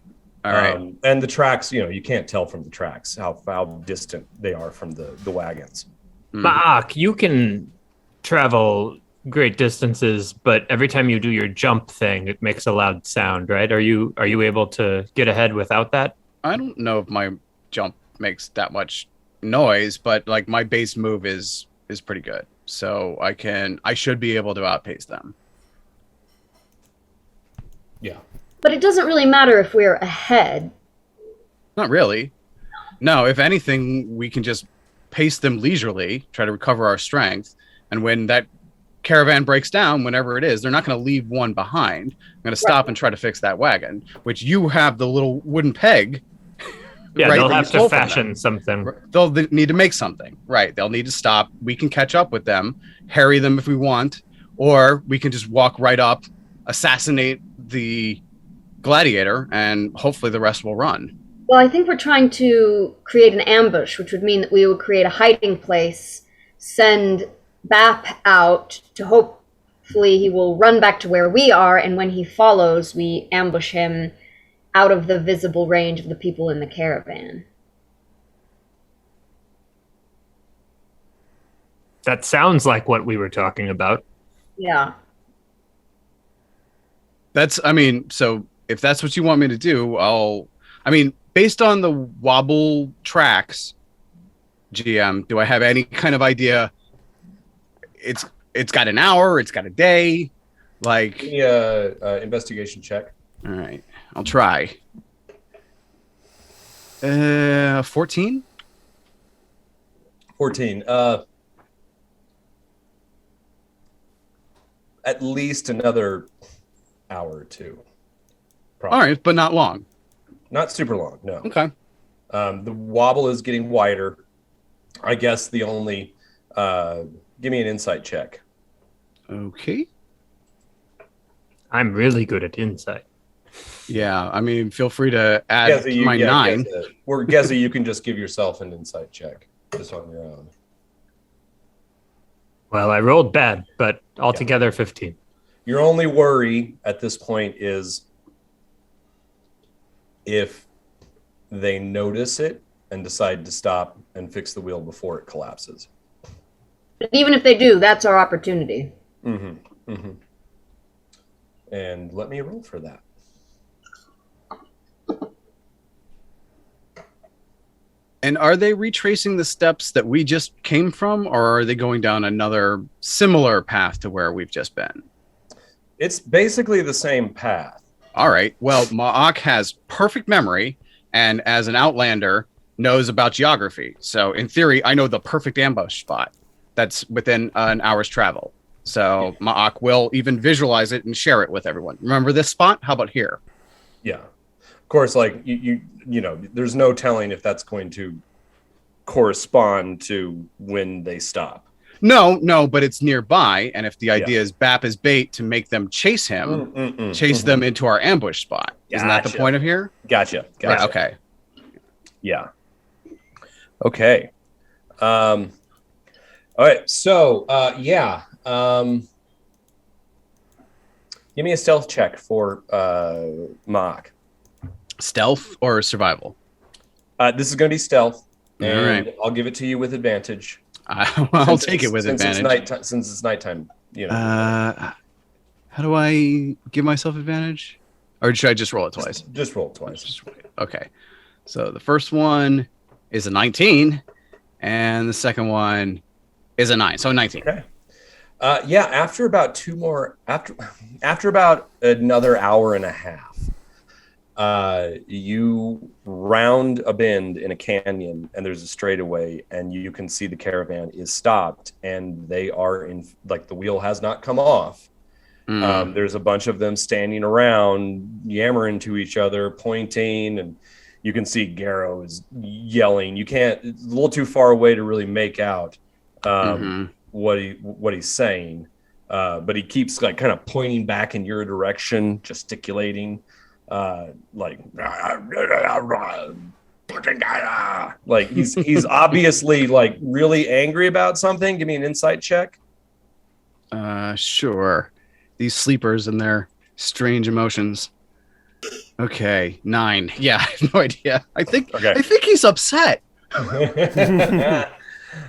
All right. And the tracks, you can't tell from the tracks how distant they are from the wagons. Ma'ak, you can travel great distances, but every time you do your jump thing, it makes a loud sound, right? Are you able to get ahead without that? I don't know if my jump makes that much noise, but like my base move is pretty good. So I should be able to outpace them. Yeah. But it doesn't really matter if we're ahead. Not really. No, if anything, we can just pace them leisurely, try to recover our strength. And when that caravan breaks down, whenever it is, they're not going to leave one behind. I'm going to stop and try to fix that wagon, which you have the little wooden peg. Yeah, right, they'll that have you to stole from fashion them. something. They'll need to make something. Right. They'll need to stop. We can catch up with them, harry them if we want, or we can just walk right up, assassinate the gladiator, and hopefully the rest will run. Well, I think we're trying to create an ambush, which would mean that we would create a hiding place, send Bap out to hopefully he will run back to where we are, and when he follows, we ambush him out of the visible range of the people in the caravan. That sounds like what we were talking about. Yeah. So if that's what you want me to do, based on the wobble tracks, GM, do I have any kind of idea? It's got an hour, it's got a day, like. Give me a investigation check. All right, I'll try. 14. 14. At least another hour or two. Probably. All right, but not long. Not super long, no. Okay. The wobble is getting wider. I guess the only... give me an insight check. Okay. I'm really good at insight. Yeah, feel free to add Gezi, my 9. Or Gezi, you can just give yourself an insight check just on your own. Well, I rolled bad, but altogether 15. Your only worry at this point is if they notice it and decide to stop and fix the wheel before it collapses. But even if they do, that's our opportunity. Mm-hmm. Mm-hmm. And let me roll for that. And are they retracing the steps that we just came from, or are they going down another similar path to where we've just been? It's basically the same path. All right. Well, Ma'ak has perfect memory, and as an Outlander, knows about geography. So in theory, I know the perfect ambush spot that's within an hour's travel. So Ma'ak will even visualize it and share it with everyone. Remember this spot? How about here? Yeah. Of course, like you know, there's no telling if that's going to correspond to when they stop. No, but it's nearby, and if the idea is Bap is bait to make them chase him, them into our ambush spot. Isn't that the point of here? Gotcha. Right, okay. Yeah. Okay. All right. So, give me a stealth check for Mock. Stealth or survival? This is going to be stealth, and all right. I'll give it to you with advantage. I'll take it with advantage. Since it's nighttime, you know. How do I give myself advantage? Or should I just roll it twice? Just roll it twice. Okay. So the first one is a 19, and the second one is a 9. So 19. Okay. After about after about another hour and a half, you round a bend in a canyon, and there's a straightaway, and you can see the caravan is stopped, and they are in, like, the wheel has not come off. There's a bunch of them standing around, yammering to each other, pointing, and you can see Garrow is yelling. You can't, it's a little too far away to really make out what he's saying, but he keeps, like, kind of pointing back in your direction, gesticulating, like he's obviously, like, really angry about something. Give me an insight check. Sure. These sleepers and their strange emotions. Okay, 9. Yeah, I have no idea. I think he's upset.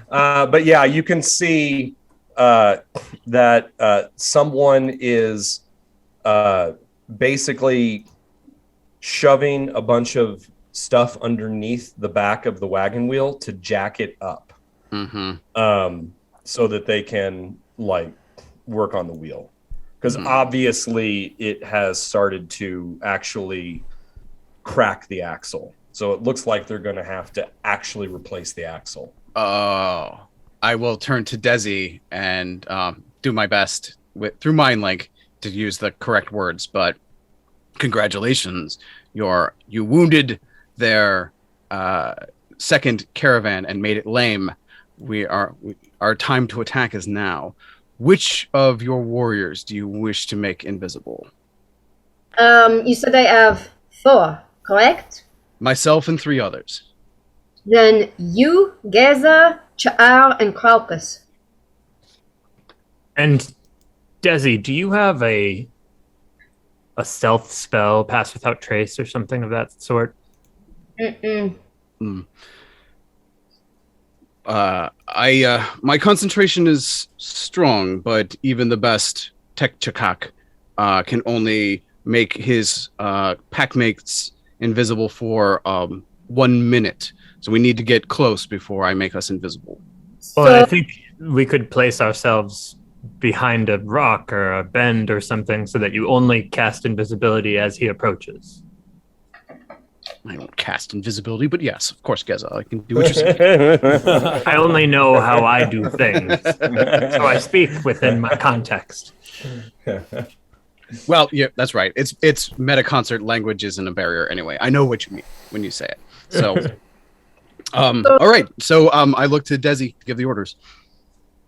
But yeah, you can see that someone is basically shoving a bunch of stuff underneath the back of the wagon wheel to jack it up, so that they can, like, work on the wheel. Because obviously it has started to actually crack the axle. So it looks like they're going to have to actually replace the axle. Oh, I will turn to Desi and do my best through Mind Link to use the correct words. But congratulations, you wounded their second caravan and made it lame. Our time to attack is now. Which of your warriors do you wish to make invisible? You said I have 4, correct? Myself and 3 others. Then you, Geza, Cha'ar, and Craucus. And Desi, do you have a stealth spell, pass without trace, or something of that sort? My concentration is strong, but even the best Tekchakak can only make his packmates invisible for 1 minute. So we need to get close before I make us invisible. Well, I think we could place ourselves behind a rock or a bend or something so that you only cast invisibility as he approaches. I don't cast invisibility, but yes, of course, Geza, I can do what you say. I only know how I do things, so I speak within my context. Well, yeah, that's right. It's meta concert language isn't a barrier anyway. I know what you mean when you say it. So, all right. So, I look to Desi to give the orders.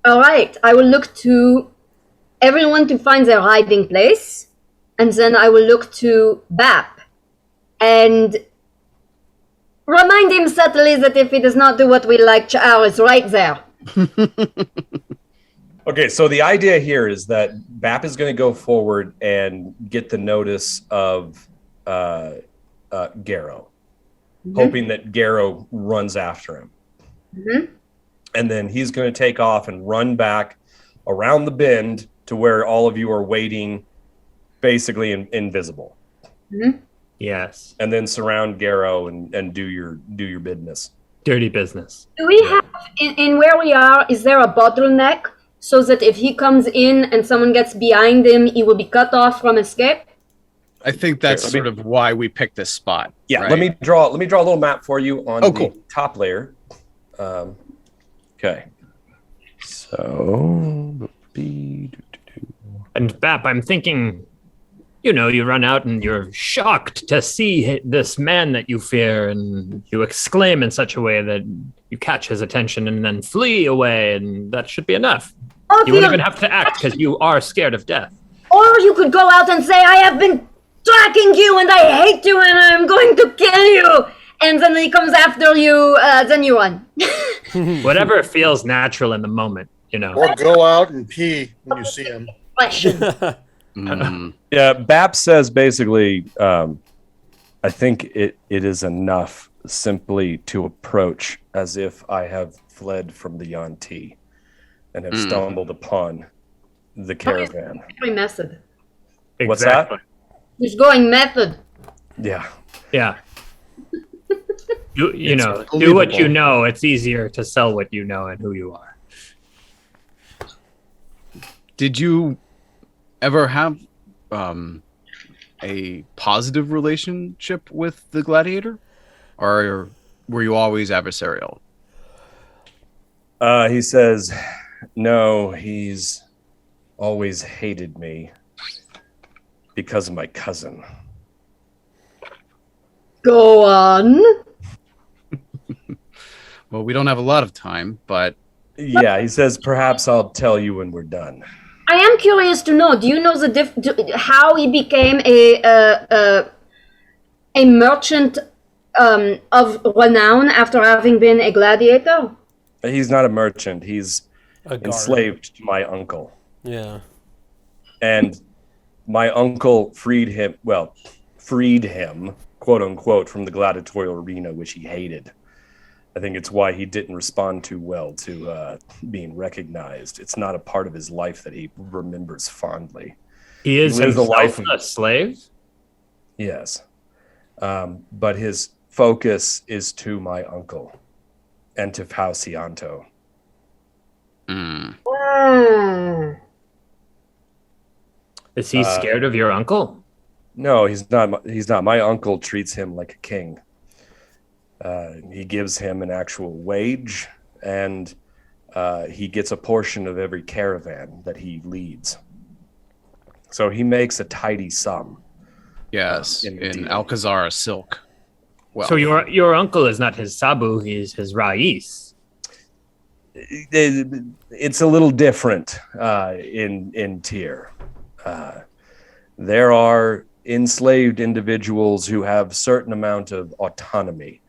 All right, I will look to everyone to find their hiding place, and then I will look to Bap and remind him subtly that if he does not do what we like, Chao is right there. Okay, so the idea here is that Bap is going to go forward and get the notice of Garrow, hoping that Garrow runs after him. Mm-hmm. And then he's going to take off and run back around the bend to where all of you are waiting, basically invisible. Mm-hmm. Yes. And then surround Garrow and do your business. Dirty business. Do we have, in where we are, is there a bottleneck so that if he comes in and someone gets behind him, he will be cut off from escape? I think that's sort of why we picked this spot. Yeah, right? let me draw a little map for you on the cool. top layer. Okay. So, And Bap, I'm thinking, you run out and you're shocked to see this man that you fear, and you exclaim in such a way that you catch his attention and then flee away, and that should be enough. You wouldn't even have to act because you are scared of death. Or you could go out and say, I have been tracking you and I hate you and I'm going to kill you. And then he comes after you, then you run. Whatever feels natural in the moment, Or go out and pee when you see him. yeah, Bap says basically, I think it is enough simply to approach as if I have fled from the Yanti and have stumbled upon the caravan. Every method. Exactly. What's that? He's going method. Yeah. Yeah. Do what you know. It's easier to sell what you know and who you are. Did you ever have a positive relationship with the gladiator, or were you always adversarial? He says, no, he's always hated me because of my cousin. Go on. Well, we don't have a lot of time, but Yeah, he says, perhaps I'll tell you when we're done. I am curious to know, do you know how he became a merchant of renown after having been a gladiator? He's not a merchant. He's A guard. enslaved to my uncle. Yeah. And my uncle freed him, quote unquote, from the gladiatorial arena, which he hated. I think it's why he didn't respond too well to being recognized. It's not a part of his life that he remembers fondly. He is lives himself a slave? Yes. But his focus is to my uncle and to Faucianto. Is he scared of your uncle? No, he's not. He's not. My uncle treats him like a king. He gives him an actual wage, and he gets a portion of every caravan that he leads. So he makes a tidy sum. yes, in Alcazar silk. Well, So your uncle is not his sabu, he's his rais. It's a little different in tier. There are enslaved individuals who have certain amount of autonomy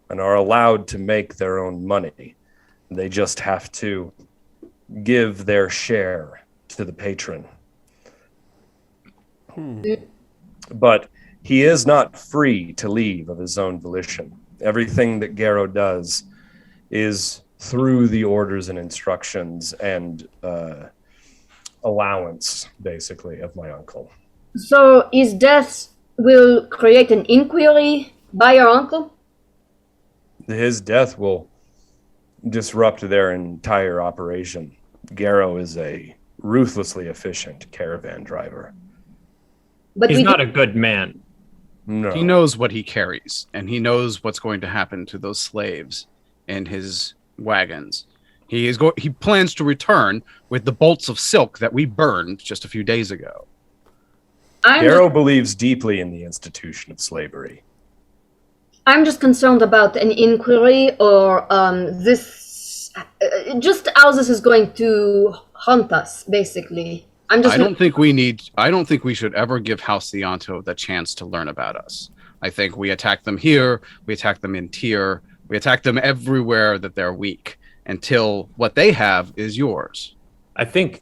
and are allowed to make their own money. They just have to give their share to the patron. But he is not free to leave of his own volition. Everything that Garrow does is through the orders and instructions and allowance, basically, of my uncle. So his death will create an inquiry by your uncle? His death will disrupt their entire operation. Garrow is a ruthlessly efficient caravan driver. But He's not a good man. No. He knows what he carries, and he knows what's going to happen to those slaves in his wagons. He plans to return with the bolts of silk that we burned just a few days ago. Garrow believes deeply in the institution of slavery. I'm just concerned about an inquiry or this, just how this is going to haunt us, basically. I don't think we should ever give House Theonto the chance to learn about us. I think we attack them here, we attack them in Tyr, we attack them everywhere that they're weak, until what they have is yours. I think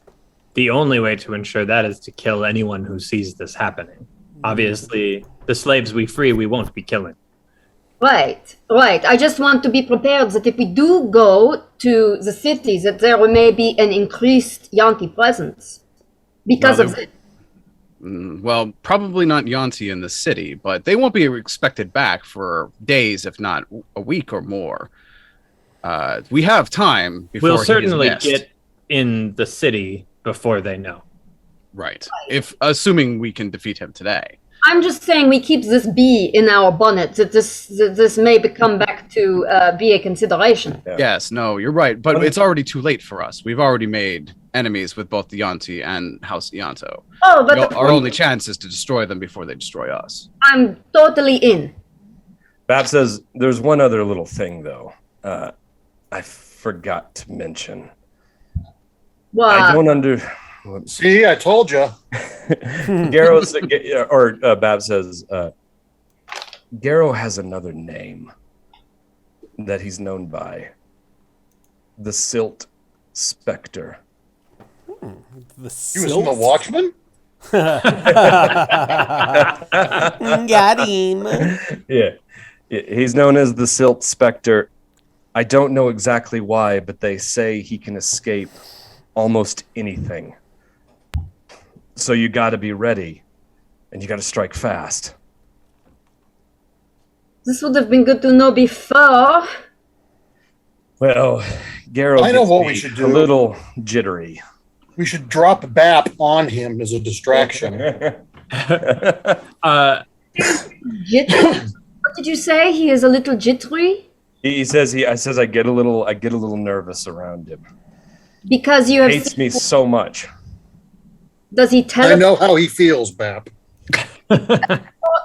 the only way to ensure that is to kill anyone who sees this happening. Obviously, the slaves we free, we won't be killing. Right. I just want to be prepared that if we do go to the city, that there may be an increased Yanti presence. Because of it. Well, probably not Yanti in the city, but they won't be expected back for days, if not a week or more. We have time before we'll certainly he is missed. get in the city before they know. Right. If assuming we can defeat him today. I'm just saying we keep this bee in our bonnet, that this may become back to be a consideration. Yeah. Yes, no, you're right, but it's already too late for us. We've already made enemies with both the Yanti and House Ianto. Oh, but Our only chance is to destroy them before they destroy us. I'm totally in. Bab says there's one other little thing, though. I forgot to mention. What? I don't See, I told you. Garrow or Bab says Garrow has another name that he's known by. The Silt Spectre. The He was from the Watchmen? Got him. Yeah. He's known as the Silt Spectre. I don't know exactly why, but they say he can escape almost anything. So you got to be ready, and you got to strike fast. This would have been good to know before. Well, Garrow, I know what we should do. A little jittery. We should drop BAP on him as a distraction. Jittery? What did you say? He is a little jittery? He says I get a little nervous around him. Because you have Hates me so much. Does he tell I know how he feels, BAP.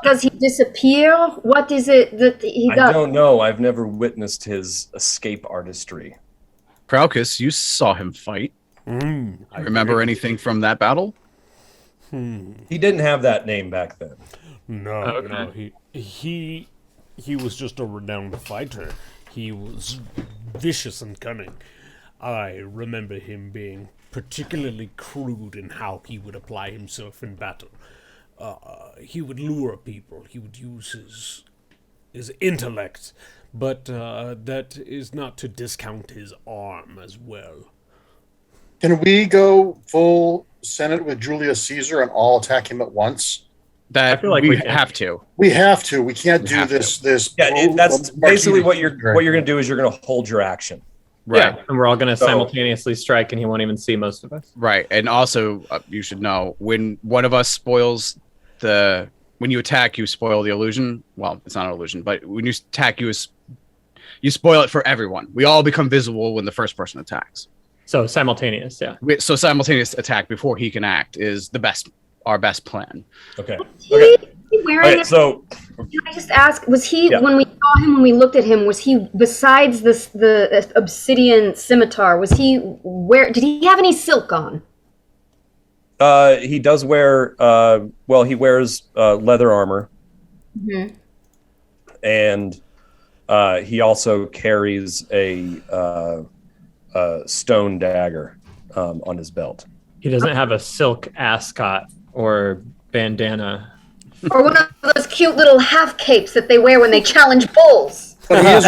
Does he disappear? What is it that he does? I don't know. I've never witnessed his escape artistry. Kraukus, you saw him fight. I remember anything from that battle? He didn't have that name back then. No. He was just a renowned fighter. He was vicious and cunning. I remember him being particularly crude in how he would apply himself in battle. He would lure people. He would use his intellect, but that is not to discount his arm as well. Can we go full Senate with Julius Caesar and all attack him at once? That I feel like we we can. have to. We have to. We can't We do have this. to. This. Yeah, that's basically what you're Right. going to do is you're going to hold your action. Right. Yeah, and we're all going to So- simultaneously strike, and he won't even see most of us. Right. And also, you should know, when one of us spoils when you attack, you spoil the illusion. Well, it's not an illusion, but when you attack, you spoil it for everyone. We all become visible when the first person attacks. So simultaneous, yeah. So simultaneous attack before he can act is our best plan. Okay. He wearing Okay. So Can I just ask, was he, Yeah. when we saw him, when we looked at him, was he, besides the obsidian scimitar, did he have any silk on? he does wear. He wears leather armor, Mm-hmm. and he also carries a stone dagger on his belt. He doesn't have a silk ascot or bandana. Or one of those cute little half capes that they wear when they challenge bulls? But he is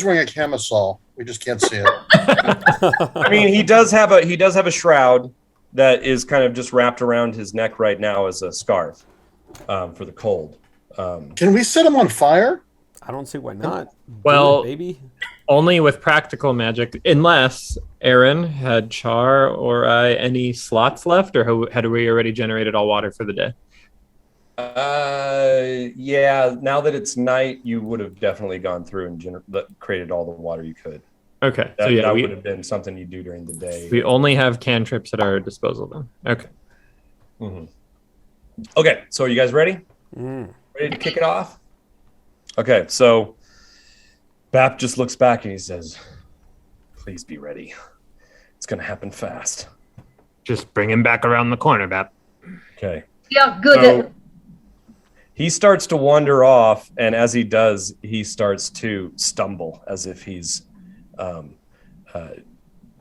wearing a camisole. We just can't see it. I mean, he does have a shroud that is kind of just wrapped around his neck right now as a scarf for the cold. Can we set him on fire? I don't see why not. Well, Do it, baby. Only with practical magic, unless Aaron had Char or I any slots left, or had we already generated all water for the day? Yeah. Now that it's night, you would have definitely gone through and created all the water you could. Okay, That, so yeah, that we would have been something you do during the day. only have cantrips at our disposal then. Okay. Mm-hmm. Okay, so are you guys ready? Ready to kick it off? Okay, so Bap just looks back and he says, "Please be ready. It's going to happen fast." Just bring him back around the corner, Bap. Okay. Yeah, good. So he starts to wander off, and as he does, he starts to stumble as if he's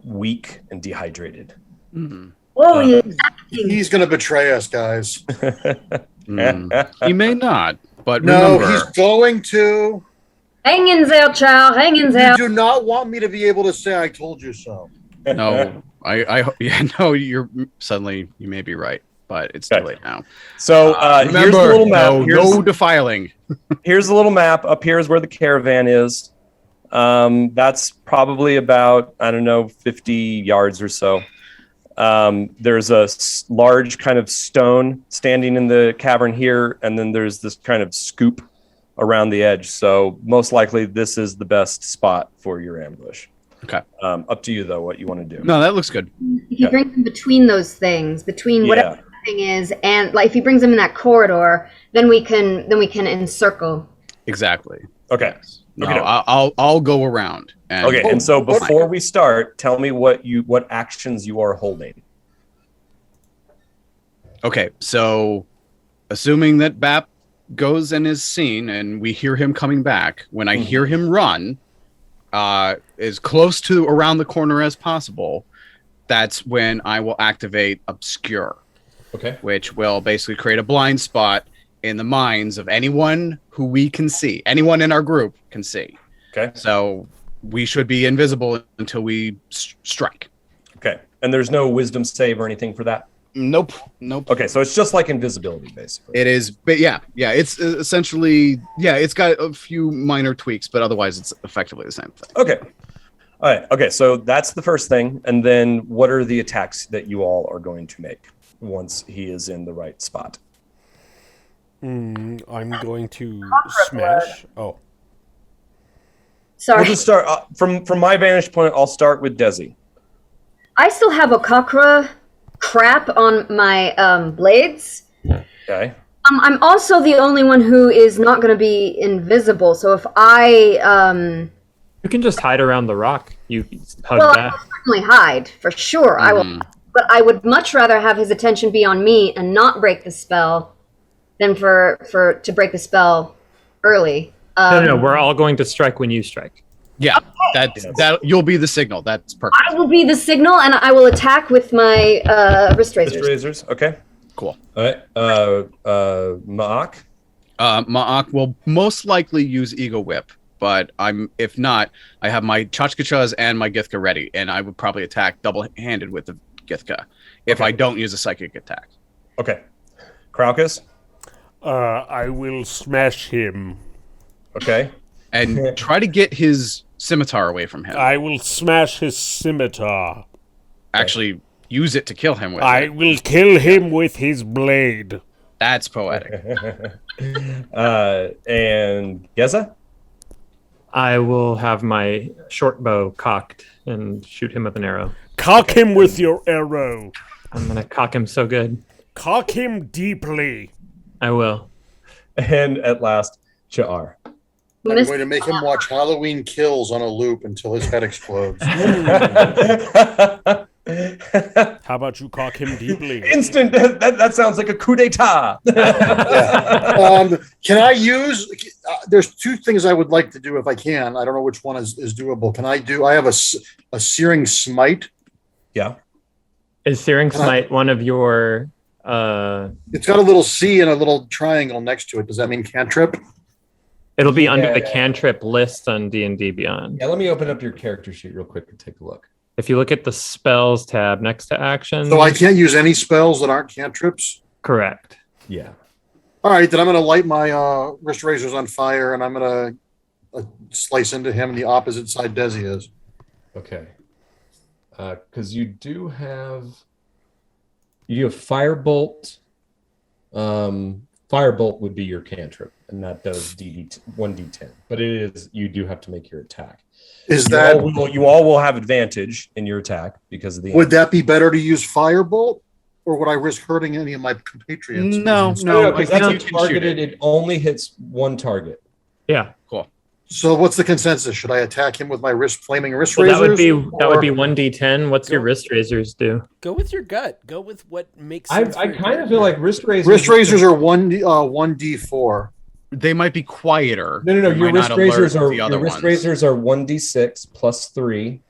weak and dehydrated. Oh, yeah. He's going to betray us, guys. He may not, but No, remember, he's going to. Hang in there, child. Hang in You there. do not want me to be able to say I told you so. no, you're suddenly you may be right, but it's too Okay. late now. So here's the Remember, little map. no defiling. Here's the little map. Up here is where the caravan is. That's probably about, 50 yards or so. There's a large kind of stone standing in the cavern here, and then there's this kind of scoop around the edge. So most likely this is the best spot for your ambush. Okay. Up to you, though, what you want to do. No, that looks good. If he brings them between those things, between whatever Yeah. the thing is, and like if he brings them in that corridor, then we can encircle. Exactly. Okay. No, Okay. I'll go around. And Okay, and so before we start, tell me what actions you are holding. Okay, so assuming that Bap goes and is seen and we hear him coming back, when I hear him run as close to around the corner as possible, that's when I will activate Obscure, Okay. which will basically create a blind spot in the minds of anyone who we can see. Anyone in our group can see. Okay. So we should be invisible until we strike. Okay. And there's no wisdom save or anything for that? Nope. Okay, so it's just like invisibility, basically. It is, but yeah, it's essentially, it's got a few minor tweaks, but otherwise it's effectively the same thing. Okay. All right. Okay, so that's the first thing. And then what are the attacks that you all are going to make once he is in the right spot? I'm going to smash. Oh, Sorry, We'll just start from my vantage point. I'll start with Desi. I still have a cockra crap on my blades. Okay. I'm also the only one who is not going to be invisible. So if I You can just hide around the rock. You hug well, I back. will certainly hide for sure. I will, but I would much rather have his attention be on me and not break the spell than to break the spell early. No, we're all going to strike when you strike. Yeah, that you'll be the signal. That's perfect. I will be the signal, and I will attack with my wrist razors. Wrist razors. Okay. Cool. All right. Ma'ak. Ma'ak will most likely use Ego Whip, but if not, I have my Chachkachas and my Githka ready, and I would probably attack double-handed with the Githka if I don't use a psychic attack. Okay. Kraukus. I will smash him. Okay. And try to get his scimitar away from him. I will smash his scimitar. Actually, use it to kill him with I it. will kill him with his blade. That's poetic. And Geza. I will have my short bow cocked and shoot him with an arrow. Cock him with your arrow. I'm going to cock him so good. Cock him deeply. I will. And at last, Cha'ar. I'm going to make him watch Halloween Kills on a loop until his head explodes. How about you cock him deeply? Instant. That sounds like a coup d'etat. Can I use? There's two things I would like to do if I can. I don't know which one is doable. Can I do? I have a Searing Smite. Yeah. Is Searing Smite one of your... It's got a little C and a little triangle next to it. Does that mean cantrip? It'll be under the Yeah. cantrip list on D&D Beyond. Yeah, let me open up your character sheet real quick and take a look. If you look at the spells tab next to actions. So I can't use any spells that aren't cantrips? Correct. Yeah. All right, then I'm going to light my wrist razors on fire, and I'm going to slice into him on the opposite side Desi is. Okay. Because you have Firebolt. Firebolt would be your cantrip, and that does 1d10. But you do have to make your attack. You all will have advantage in your attack because of the. Would that be better to use Firebolt, or would I risk hurting any of my compatriots? No, because that's you can shoot targeted. It only hits one target. Yeah. Cool. So what's the consensus? Should I attack him with my flaming wrist Well, razors? that would be 1d10. What's your wrist razors do? Go with your gut. Go with what makes I sense. kind of feel like wrist razors. Wrist razors are 1d4. They might be quieter. No. They Your might wrist not alert razors are the other ones. 1d6 plus 3,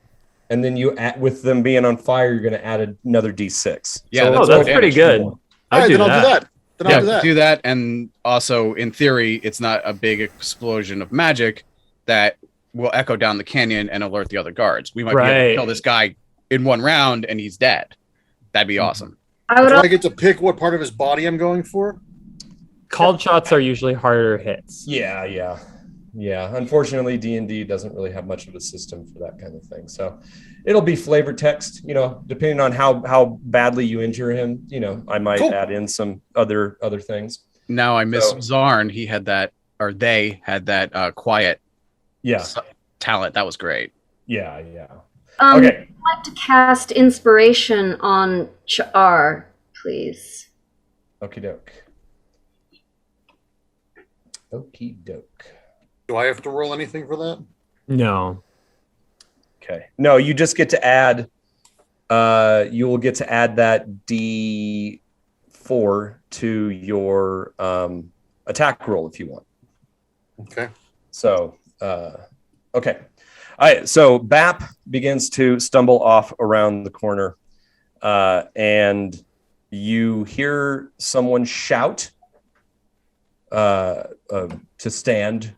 and then you add, with them being on fire, you're going to add another d6. Yeah, that's pretty good. All right, then I'll do that. Then I'll do that. Do that, and also in theory, it's not a big explosion of magic that will echo down the canyon and alert the other guards. We might be able to kill this guy in one round, and he's dead. That'd be awesome. Do I get to pick what part of his body I'm going for? Called shots are usually harder hits. Yeah. Unfortunately, D&D doesn't really have much of a system for that kind of thing. So it'll be flavor text, depending on how badly you injure him, I might add in some other things. Now I miss Zarn. He had that, or they had that quiet talent. That was great. Yeah. Okay. Okay. I'd like to cast inspiration on Char, please. Okie doke. Do I have to roll anything for that? No. Okay. No, you just get to add. You will get to add that D4 to your attack roll if you want. Okay. So, okay. All right. So Bap begins to stumble off around the corner, and you hear someone shout to stand,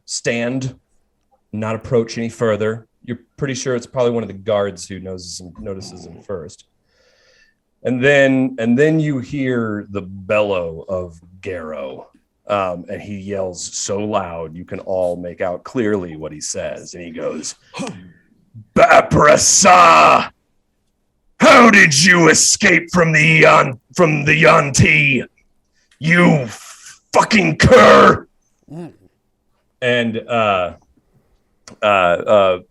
not approach any further. You're pretty sure it's probably one of the guards who notices him first. And then you hear the bellow of Garrow. And he yells so loud you can all make out clearly what he says. And he goes, Baprasa! How did you escape from the Yanti? You fucking cur! And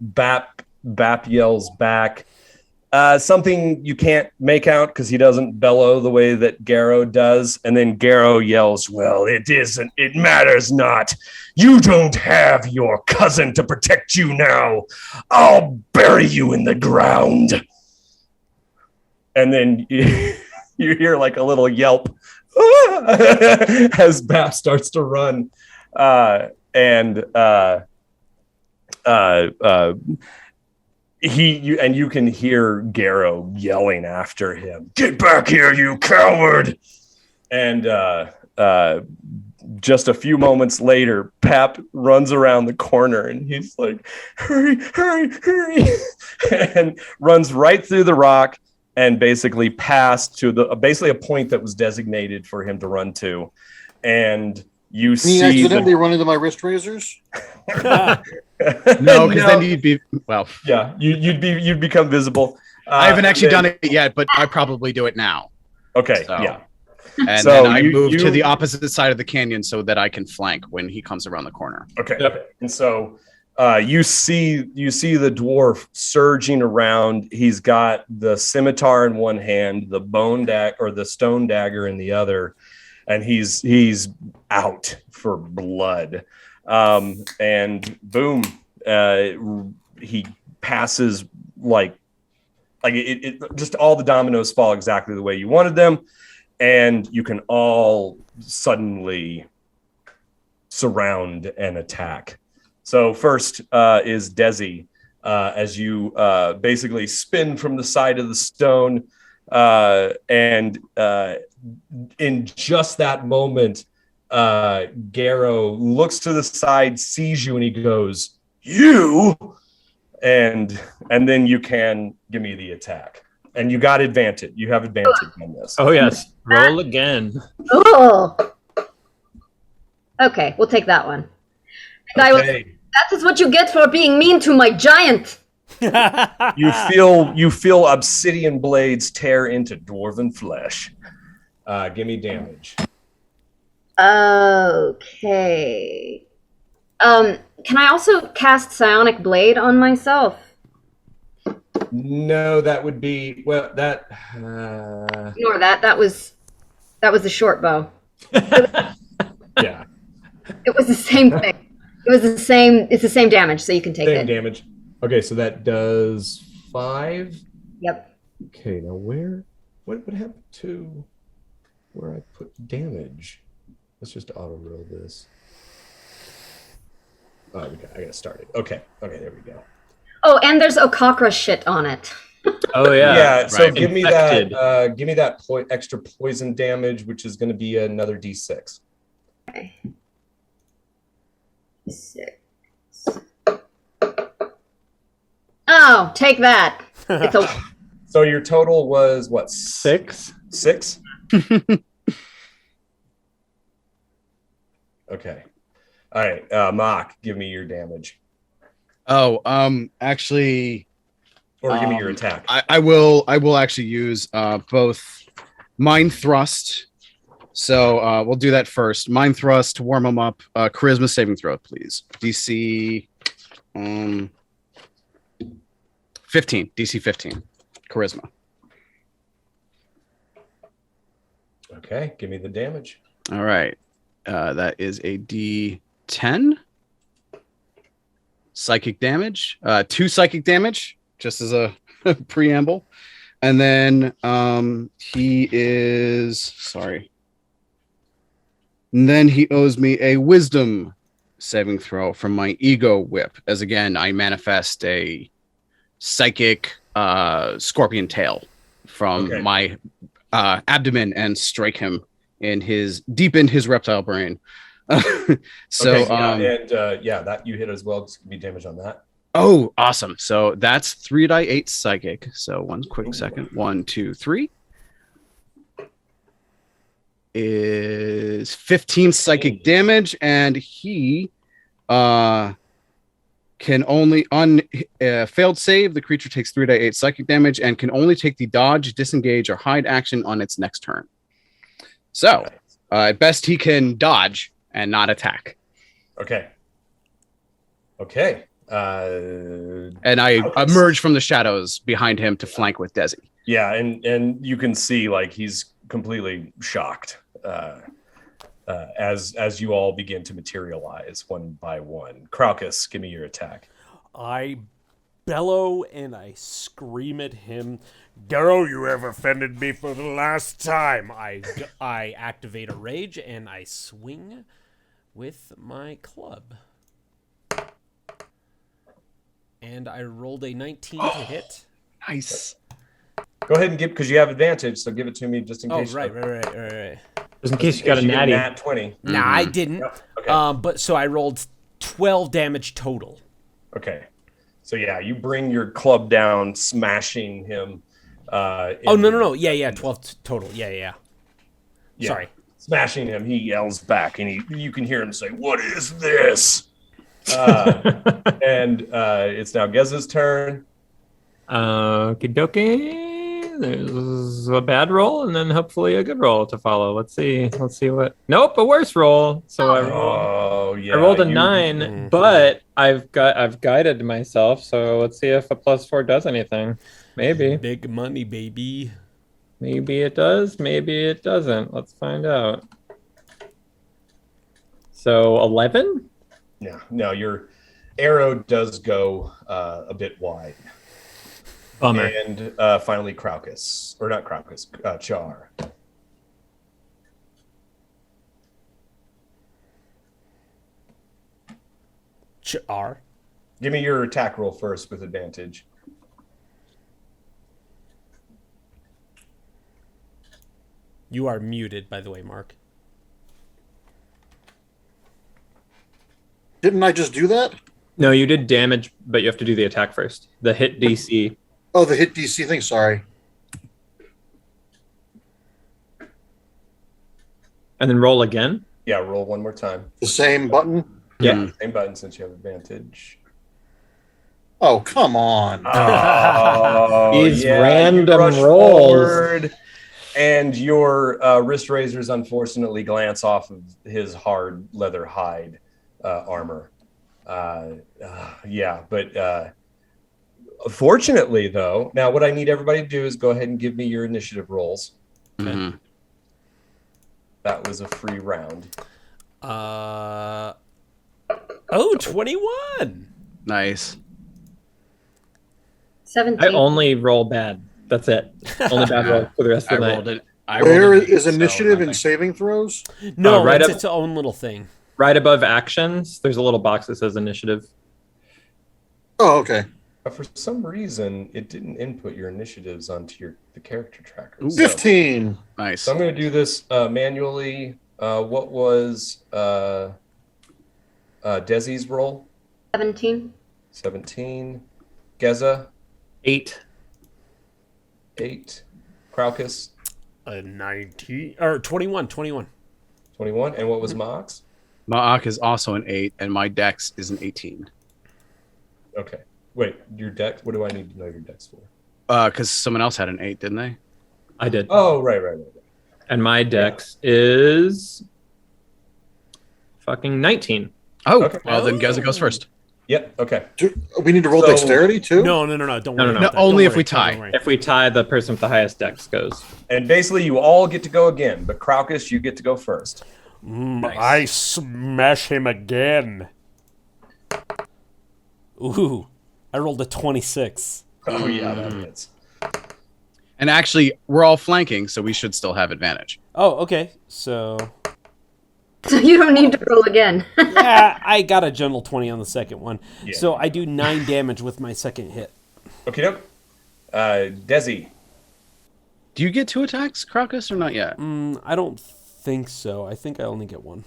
Bap yells back something you can't make out because he doesn't bellow the way that Garrow does. And then Garrow yells, well, it matters not. You don't have your cousin to protect you now. I'll bury you in the ground. And then you hear like a little yelp as Bap starts to run. You can hear Garrow yelling after him, get back here, you coward. And just a few moments later, Pap runs around the corner and he's like, hurry, and runs right through the rock and basically passed to basically a point that was designated for him to run to. And you see accidentally run into my wrist razors? No, because then you'd be you'd become visible. I haven't actually done it yet, but I probably do it now. Okay, so. yeah. And So then I you- move you- to the opposite side of the canyon so that I can flank when he comes around the corner. Okay. And so you see the dwarf surging around. He's got the scimitar in one hand, the stone dagger in the other, and he's out for blood. And boom, he passes like it just all the dominoes fall exactly the way you wanted them, and you can all suddenly surround and attack. So first is Desi, as you basically spin from the side of the stone, and in just that moment, Garrow looks to the side, sees you, and he goes, "You!" And then you can give me the attack. And you got advantage. You have advantage on this. Oh yes, roll again. Oh. Okay, we'll take that one. And Okay. that is what you get for being mean to my giant. You feel obsidian blades tear into dwarven flesh. Give me damage. Okay. Can I also cast Psionic Blade on myself? No, that would be Ignore that. That was the short bow. yeah, It was the same thing. It's the same damage, so you can take same it. damage. Okay, so that does 5. Yep. Okay, now what happened to where I put damage? Let's just auto roll this. Oh, I got to start it. Okay, there we go. Oh, and there's Okakra shit on it. Oh yeah. Yeah, so right. give me Infected. that. Give me that extra poison damage, which is going to be another D6. Okay. 6. Oh, take that. It's a So your total was what? 6. 6? Okay. All right, Marc, give me your damage, Oh, actually, or give me your attack. I will actually use both Mind Thrust. So we'll do that first. Mind Thrust to warm them up. Charisma saving throw, please. DC 15. DC 15. Charisma. Okay, give me the damage. All right. That is a D10. Psychic damage. 2 psychic damage, just as a preamble. And then he is sorry. And then he owes me a wisdom saving throw from my ego whip, as again I manifest a psychic scorpion tail from my abdomen and strike him deep in his reptile brain. So that you hit as well. Just give me damage on that. Oh, awesome. So that's 3d8 psychic. So one quick second. 1, 2, 3 is 15 psychic damage, and he can only on failed save. The creature takes 3d8 psychic damage and can only take the dodge, disengage, or hide action on its next turn. So at best, he can dodge and not attack. Okay. And I emerge from the shadows behind him to flank with Desi. Yeah, and you can see like he's completely shocked as you all begin to materialize one by one. Crocus, give me your attack. I bellow and I scream at him, Darrow, you have offended me for the last time. I activate a rage and I swing with my club. And I rolled a 19 to hit. Nice. Go ahead and because you have advantage, so give it to me just in case. Oh, right. Just in case you got a natty. Nat 20. Nah, I didn't. Yep. Okay. But so I rolled 12 damage total. Okay. So yeah, you bring your club down, smashing him. No. Yeah, 12 total. Yeah. Sorry. Smashing him. He yells back, and you can hear him say, "What is this?" And it's now Gez's turn. Okie dokie. There's a bad roll and then hopefully a good roll to follow. Let's see what. Nope, a worse roll. So I rolled a 9, but I've guided myself. So let's see if a +4 does anything. Maybe. Big money, baby. Maybe it does. Maybe it doesn't. Let's find out. So 11. Yeah. No, your arrow does go a bit wide. Bummer. And finally, Crocus. Or not Crocus, Char. Char. Give me your attack roll first with advantage. You are muted, by the way, Mark. Didn't I just do that? No, you did damage, but you have to do the attack first. The hit DC. Oh, the hit DC thing. Sorry. And then roll again? Yeah, roll one more time. The same button. Yeah. Same button since you have advantage. Oh, come on. Oh, These yeah, random you rush rolls. forward, and your wrist razors unfortunately glance off of his hard leather hide armor. Yeah, but fortunately, though, now what I need everybody to do is go ahead and give me your initiative rolls. Mhm. That was a free round. 21. Nice. 17. I only roll bad. That's it. Only bad roll for the rest I of the rolled night. it. I Where rolled an 8, is so initiative nothing. and saving throws? No, right it's up- its own little thing. Right above actions, there's a little box that says initiative. Oh, okay. But for some reason, it didn't input your initiatives onto the character tracker. Ooh. So- 15. Nice. So I'm going to do this manually. What was Desi's roll? 17. 17. Geza, 8. 8. Kraukus, 19 or 21. 21. 21. And what was Mox? Ma'ak is also an 8, and my dex is an 18. Okay. Wait, your dex? What do I need to know your dex for? Because someone else had an 8, didn't they? I did. Oh, right. And my dex is fucking 19. Oh, Okay. well, then Geza goes first. Yep. Okay. We need to roll So- dexterity too? No. Don't No, worry. no, about no. that. Only Don't if we worry. tie. Don't worry. If we tie, the person with the highest dex goes. And basically, you all get to go again, but Kraukus, you get to go first. I smash him again. Ooh, I rolled a 26. Oh, yeah, that hits. And actually, we're all flanking, so we should still have advantage. Oh, okay. So, So you don't need to roll again. yeah, I got a gentle 20 on the second one. Yeah. So I do 9 damage with my second hit. Okay, doke. Desi. Do you get 2 attacks, Crocus, or not yet? I don't think so. I think I only get 1.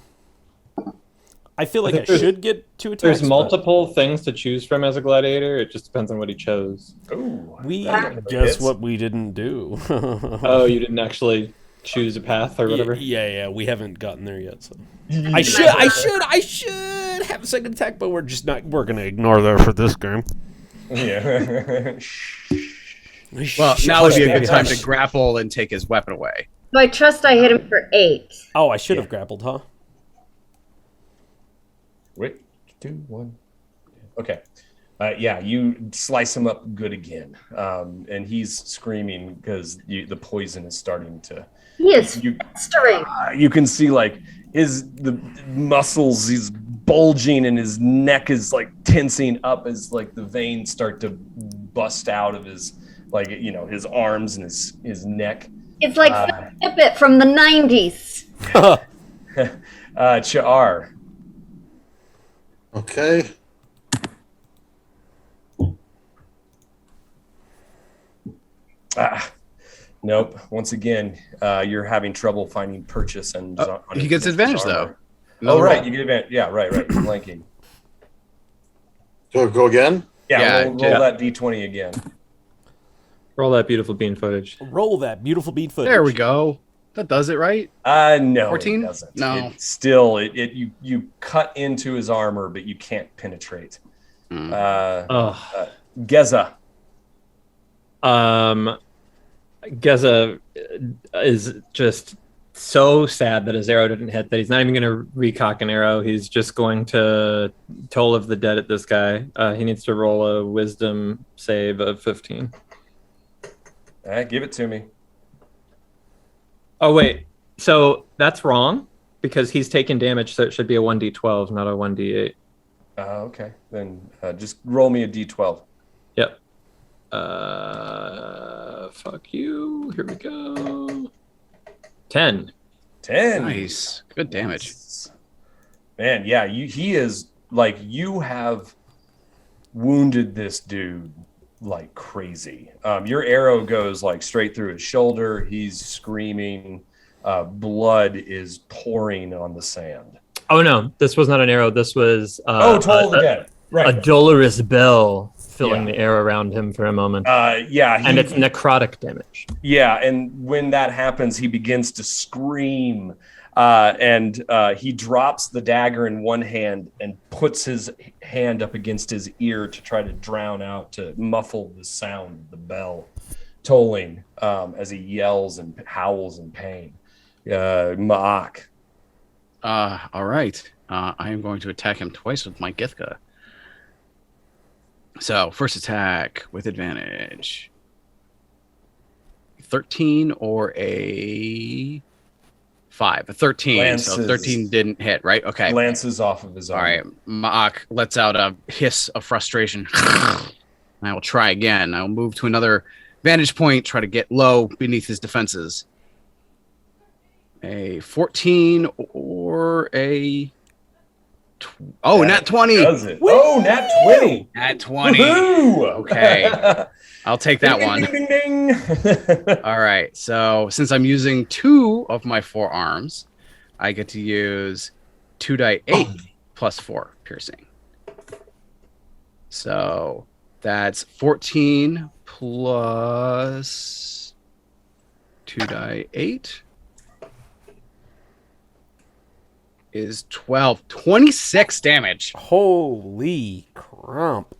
I feel like I think there's- should get 2 attacks. There's but multiple things to choose from as a gladiator. It just depends on what he chose. Ooh. We that guess hits. what we didn't do. Oh, you didn't actually choose a path or whatever? Yeah, we haven't gotten there yet. So I should have a second attack, but we're just not. We're gonna ignore that for this game. Yeah. Well, now would be a good time Hush. to grapple and take his weapon away. So I trust I hit him for 8. Oh, I should have grappled, huh? Wait, 2, 1. Okay. Yeah, you slice him up good again. And he's screaming because the poison is starting to... He is You, festering. you can see like the muscles, he's bulging and his neck is like tensing up as like the veins start to bust out of his, like, you know, his arms and his neck. It's like Snippet from the 90s. Cha'ar. Okay. Nope. Once again, you're having trouble finding purchase and He gets advantage, though. Oh, right. You get advantage. Yeah, right. Flanking. So go again? Yeah, Yeah, roll yeah. that D20 again. Roll that beautiful bean footage. Roll that beautiful bead footage. There we go. That does it, right? No, 14? it doesn't. No. It still, you cut into his armor, but you can't penetrate. Oh. Geza. Geza is just so sad that his arrow didn't hit that he's not even going to recock an arrow. He's just going to Toll of the Dead at this guy. He needs to roll a wisdom save of 15. Give it to me. Oh, wait. So that's wrong because he's taking damage, so it should be a 1d12, not a 1d8. Okay. Then just roll me a D12. Yep. Fuck you. Here we go. 10. 10. Nice. Good damage. Man, yeah, he is like, you have wounded this dude like crazy. Your arrow goes like straight through his shoulder. He's screaming. Blood is pouring on the sand. Oh no, this was not an arrow. This was Toll of the Dead. Right. a dolorous bell filling Yeah. the air around him for a moment. Yeah. And it's necrotic damage. Yeah, and when that happens, he begins to scream, and he drops the dagger in one hand and puts his hand up against his ear to try to drown out, to muffle the sound of the bell tolling as he yells and howls in pain. Ma'ak. All right. I am going to attack him twice with my Githka. So, first attack with advantage. 13 or a 5. A 13. So Lances. 13 didn't hit, right? Okay. Glances off of his arm. All right. Ma'ak lets out a hiss of frustration. I will try again. I will move to another vantage point, try to get low beneath his defenses. A 14 or a... nat 20. Does it? Oh, nat 20. Nat 20. Woo-hoo! Okay. I'll take that one. Ding, ding, ding. All right. So since I'm using 2 of my 4 arms, I get to use 2d8 plus 4 piercing. So that's 14 plus 2d8 is 12. 26 damage. Holy crump.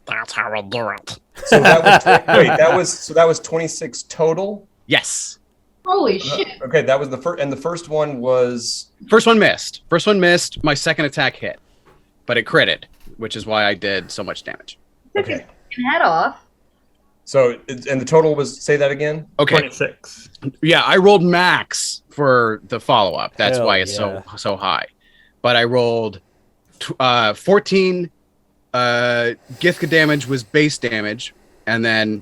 That's how I do it. So that was 26 total. Yes. Holy shit. Okay, that was the first, and the first one was First one missed. My second attack hit, but it critted, which is why I did so much damage. okay. Head off. So and the total was, say that again. Okay. 26. Yeah, I rolled max for the follow up. That's Hell why it's yeah. so high. But I rolled 14. Githka damage was base damage, and then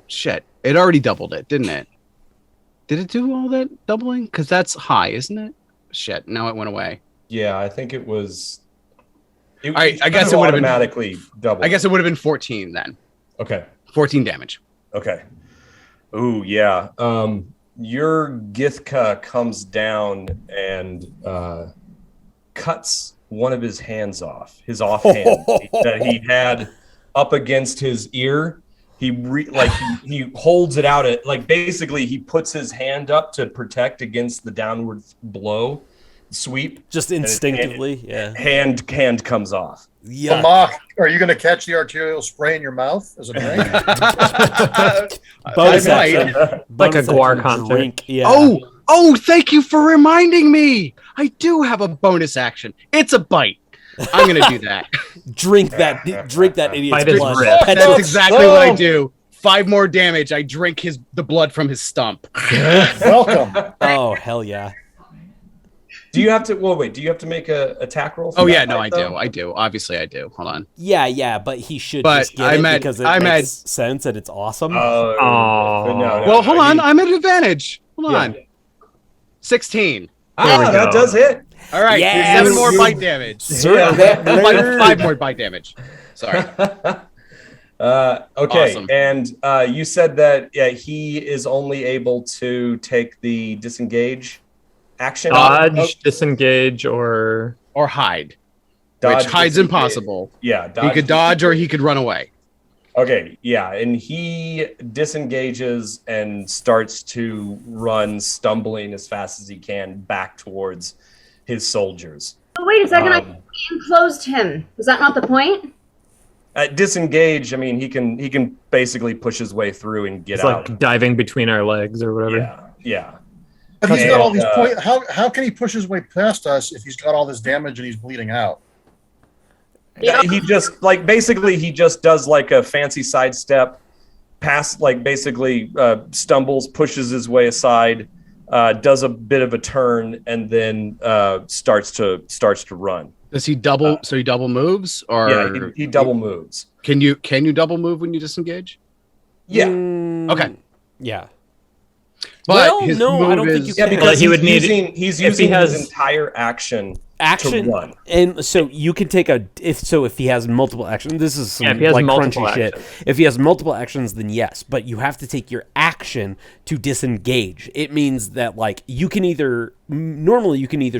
shit, it already doubled it, didn't it? Did it do all that doubling? Because that's high, isn't it? Shit, now it went away. Yeah, I think it was. I guess it would have been automatically double. I guess it would have been 14 then. Okay. 14 damage. Okay. Ooh, yeah. Your Githka comes down and cuts one of his hands off. His offhand that he had up against his ear. He holds it out at, like, basically he puts his hand up to protect against the downward blow sweep. Just instinctively, yeah. Hand comes off. So, Yeah. Mark, are you going to catch the arterial spray in your mouth as a drink? Bonus I might. action. Like a Bonus guar action concert. drink. Yeah. Oh, thank you for reminding me. I do have a bonus action. It's a bite. I'm going to do that. Drink that idiot's Bite his blood. wrist. Pet That's it. exactly what I do. 5 more damage. I drink the blood from his stump. Welcome. Oh, hell yeah. Do you have to? Well, wait. Do you have to make a attack roll? for Oh that yeah, no, fight, I though? do. I do. Obviously, I do. Hold on. Yeah, but he should But just get I it meant- because it I makes meant- sense and it's awesome. Oh, Aw. no, Well, hold on. he- I'm at advantage. Hold Yeah. on. 16. Ah, we that go. does hit. All right. Yes. 7 more You- bite damage. Sir, that blurred. 5 more bite damage. Sorry. Okay, Awesome. and you said that he is only able to take the disengage action. Dodge, disengage, or Or hide, Dodge, which hide's disengage. impossible. Yeah, He could dodge or he could run away. Okay, yeah, and he disengages and starts to run, stumbling as fast as he can back towards his soldiers. Oh, wait a second. I Um, enclosed him. Was that not the point? At disengage, I mean, he can basically push his way through and get it's out. like diving between our legs or whatever. Yeah. But he's got all these And, points. How can he push his way past us if he's got all this damage and he's bleeding out? Yeah. He just basically he just does like a fancy sidestep, pass, like basically stumbles, pushes his way aside, does a bit of a turn, and then starts to run. Does he double? So he double moves, or Yeah, he double moves. Can you double move when you disengage? Yeah, Okay. Yeah. But Well, his no, I move don't think is- you yeah, can. because he would need- he's if he using his has- entire action action, run. and so you can take if he has multiple actions. This is some if he has like multiple crunchy shit. actions. If he has multiple actions, then yes, but you have to take your action to disengage. It means that like you can either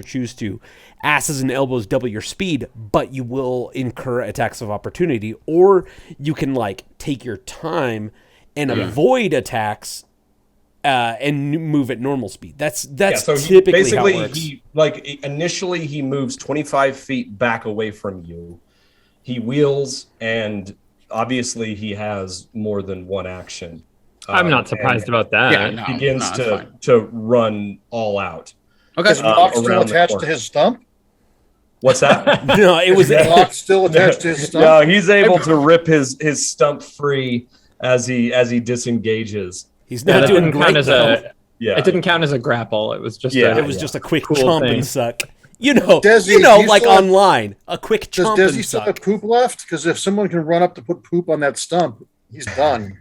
choose to asses and elbows double your speed, but you will incur attacks of opportunity, or you can like take your time and avoid attacks. And move at normal speed. That's So typically how it works. Initially he moves 25 feet back away from you. He wheels, and obviously he has more than one action. I'm not surprised about that. Yeah, no, Begins it's fine. to run all out. Okay. Is Brock still around the attached to corner. his stump? What's that? No, it was Brock still attached to his stump? No, he's able to rip his stump free as he disengages. he's Yeah, not that doing didn't count great as though. Yeah. It didn't count as a grapple. It was just Yeah. It was just a quick Cool chomp thing. and suck. You know, Desi, do you like still have- online, a quick Does chomp Desi and still have suck. poop left? Because if someone can run up to put poop on that stump, he's done.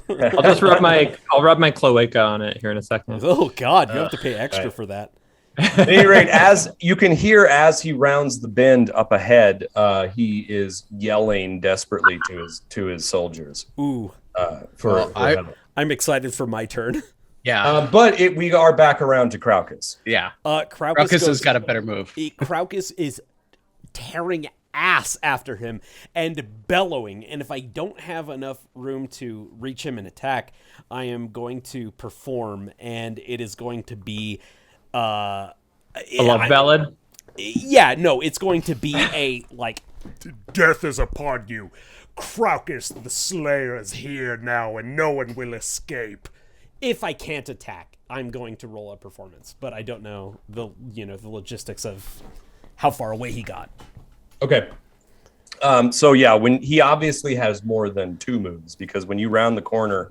I'll rub my cloaca on it here in a second. Oh God, you have to pay extra right. for that. At any rate, as you can hear as he rounds the bend up ahead, he is yelling desperately to his soldiers. Ooh, For help. I'm excited for my turn. Yeah. But we are back around to Craucus. Yeah. Craucus Ruckus has got a better move. Craucus is tearing ass after him and bellowing, and if I don't have enough room to reach him and attack, I am going to perform, and it is going to be A love ballad. yeah, no, it's going to be a like death is upon you. Craucus the Slayer is here now, and no one will escape. If I can't attack, I'm going to roll a performance, but I don't know the logistics of how far away he got. Okay. So yeah, when he obviously has more than two moves, because when you round the corner,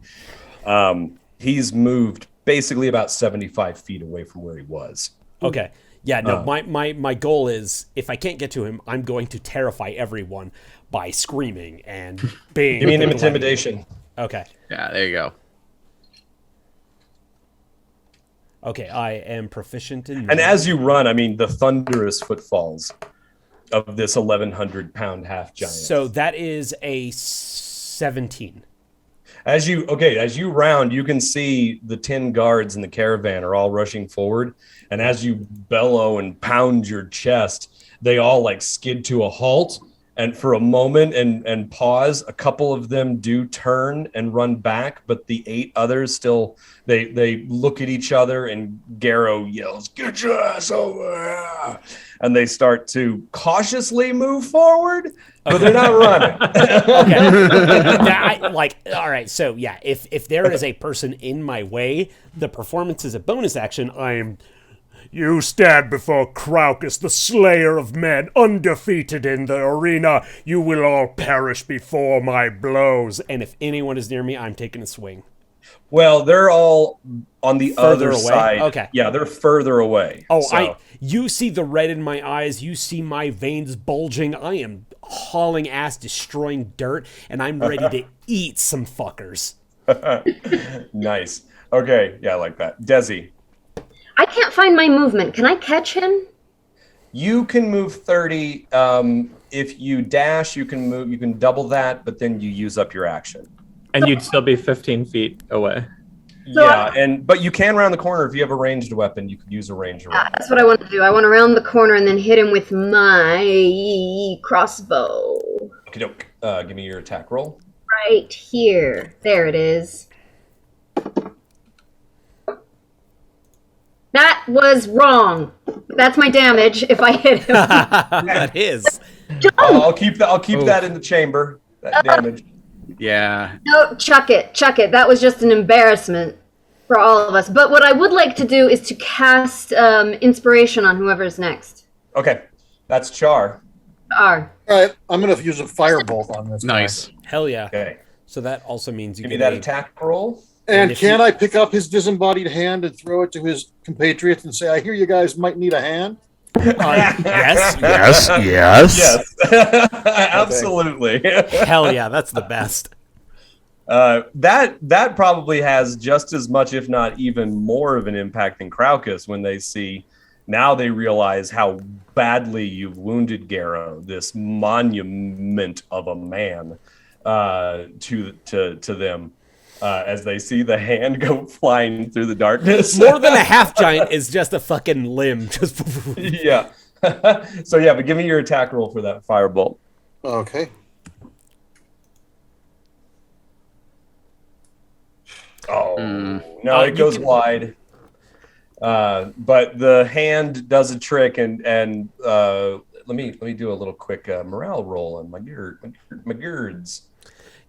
he's moved basically about 75 feet away from where he was. Okay. Yeah, no, my goal is, if I can't get to him, I'm going to terrify everyone by screaming and being... Give me an intimidation. Okay. Yeah, there you go. Okay, I am proficient in... And as you run, I mean, the thunderous footfalls of this 1,100-pound half giant. So that is a 17. As you round, you can see the 10 guards in the caravan are all rushing forward, and as you bellow and pound your chest, they all like skid to a halt, and for a moment and pause. A couple of them do turn and run back, but the 8 others still they look at each other, and Garrow yells, "Get your ass over here!" And they start to cautiously move forward, but they're not running. Okay. All right, so yeah, if there is a person in my way, the performance is a bonus action. You stand before Craucus, the Slayer of Men, undefeated in the arena. You will all perish before my blows. And if anyone is near me, I'm taking a swing. Well, they're all on the Further other away? side. Okay. Yeah, they're further away. Oh, so. you see the red in my eyes. You see my veins bulging. I am hauling ass, destroying dirt, and I'm ready to eat some fuckers. Nice. Okay, yeah, I like that. Desi, I can't find my movement. Can I catch him? you can move 30. If you dash, you can double that, but then you use up your action. And you'd still be 15 feet away. So but you can round the corner if you have a ranged weapon. You could use a ranged weapon. That's what I want to do. I want to round the corner and then hit him with my crossbow. Okey-doke. Give me your attack roll. Right here. There it is. That was wrong. That's my damage if I hit him. That is. I'll keep that in the chamber. That damage. Yeah. No, chuck it. That was just an embarrassment for all of us. But what I would like to do is to cast inspiration on whoever's next. Okay, that's Char. R. All right, I'm going to use a firebolt on this guy. Nice. Hell yeah. Okay, So that also means you give me get that attack roll. And if can you- I pick up his disembodied hand and throw it to his compatriots and say, I hear you guys might need a hand? Yes. Yes, absolutely. Hell yeah, that's the best. That probably has just as much, if not even more, of an impact than Craucus when they see Now they realize how badly you've wounded Garrow, this monument of a man, to them. As they see the hand go flying through the darkness. More than a half giant is just a fucking limb. Just yeah. So yeah, but give me your attack roll for that firebolt. Okay. Oh no, it goes wide. But the hand does a trick, and let me do a little quick morale roll on my girds.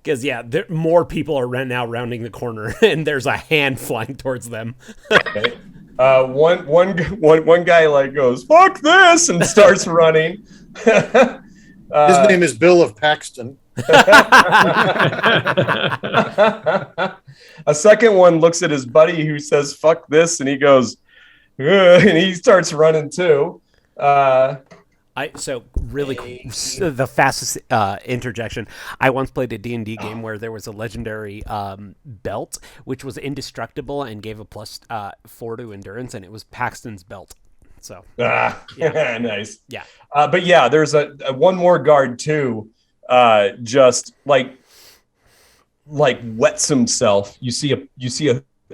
Because more people are now rounding the corner, and there's a hand flying towards them. Okay. One guy like goes fuck this and starts running. His name is Bill of Paxton. A second one looks at his buddy who says fuck this, and he goes ugh, and he starts running too. The fastest interjection. I once played a D&D game where there was a legendary belt which was indestructible and gave a +4 to endurance, and it was Paxton's belt. So nice. Yeah. But yeah, there's a one more guard too. Just like wets himself. You see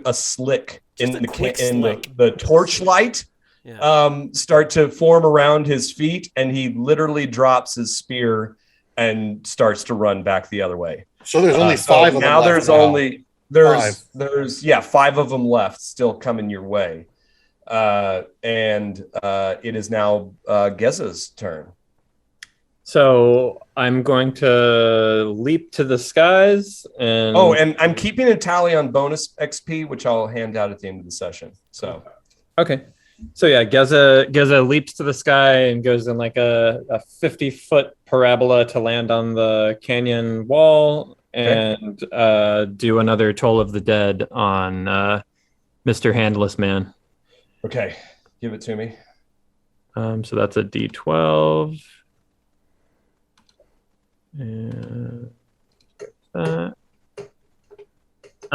a slick in the torchlight. Yeah. Start to form around his feet, and he literally drops his spear and starts to run back the other way. So there's only five of them now. Left There's 5 of them left, still coming your way, and it is now Geza's turn. So I'm going to leap to the skies and and I'm keeping a tally on bonus XP, which I'll hand out at the end of the session. So okay. So yeah, Geza leaps to the sky and goes in like a 50-foot parabola to land on the canyon wall and do another Toll of the Dead on Mr. Handless Man. Okay, give it to me. So that's a D12. And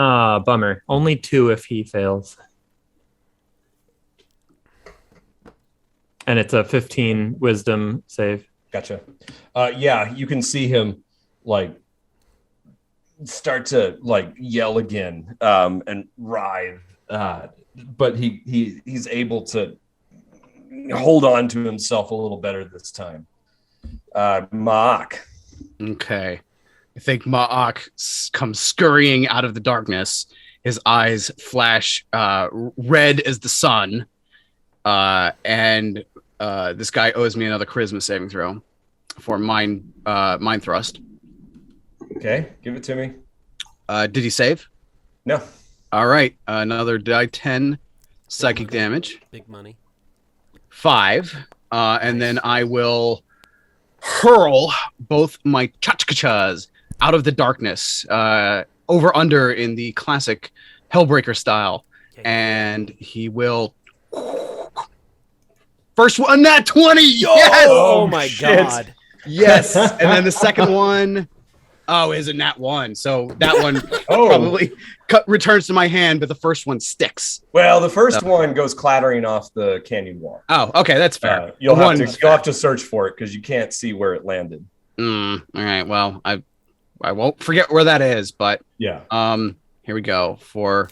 bummer. Only 2 if he fails. And it's a 15 wisdom save. Gotcha. You can see him start to yell again and writhe, but he's able to hold on to himself a little better this time. Ma'ak. Okay. I think Ma'ak comes scurrying out of the darkness. His eyes flash red as the sun. And this guy owes me another charisma saving throw for mind thrust. Okay, give it to me. Did he save? No. All right, another die 10 psychic damage. Big money. 5, and then I will hurl both my chachkachas out of the darkness, over under in the classic Hellbreaker style, and he will. First one, that 20. Yes! Oh my god. Yes. And then the second one, is a nat 1. So that one probably returns to my hand, but the first one sticks. Well, the first one goes clattering off the canyon wall. Oh, okay, that's fair. You'll have to search for it because you can't see where it landed. All right. Well, I won't forget where that is, but yeah. Here we go for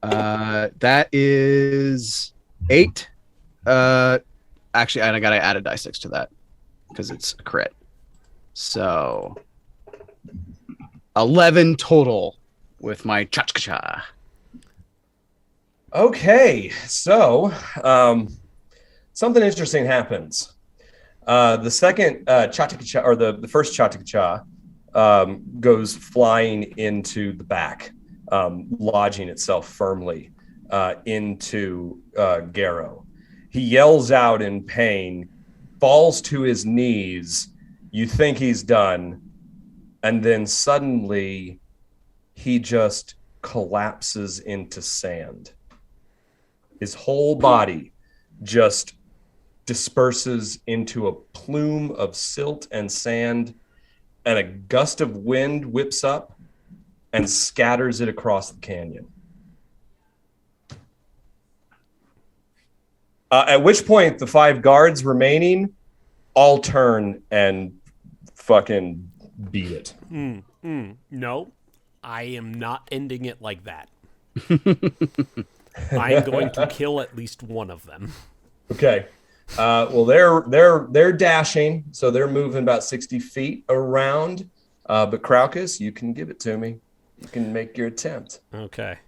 that is 8. Actually, I gotta add a die 6 to that because it's a crit. So 11 total with my cha-cha-cha. Okay, so something interesting happens. The second cha-cha-cha, or the first cha-cha-cha, goes flying into the back, lodging itself firmly into Garrow. He yells out in pain, falls to his knees. You think he's done, and then suddenly he just collapses into sand. His whole body just disperses into a plume of silt and sand, and a gust of wind whips up and scatters it across the canyon. At which point, the 5 guards remaining all turn and fucking beat it. No, I am not ending it like that. I am going to kill at least one of them. Okay. Well, they're dashing, so they're moving about 60 feet around. But Crowcus, you can give it to me. You can make your attempt. Okay.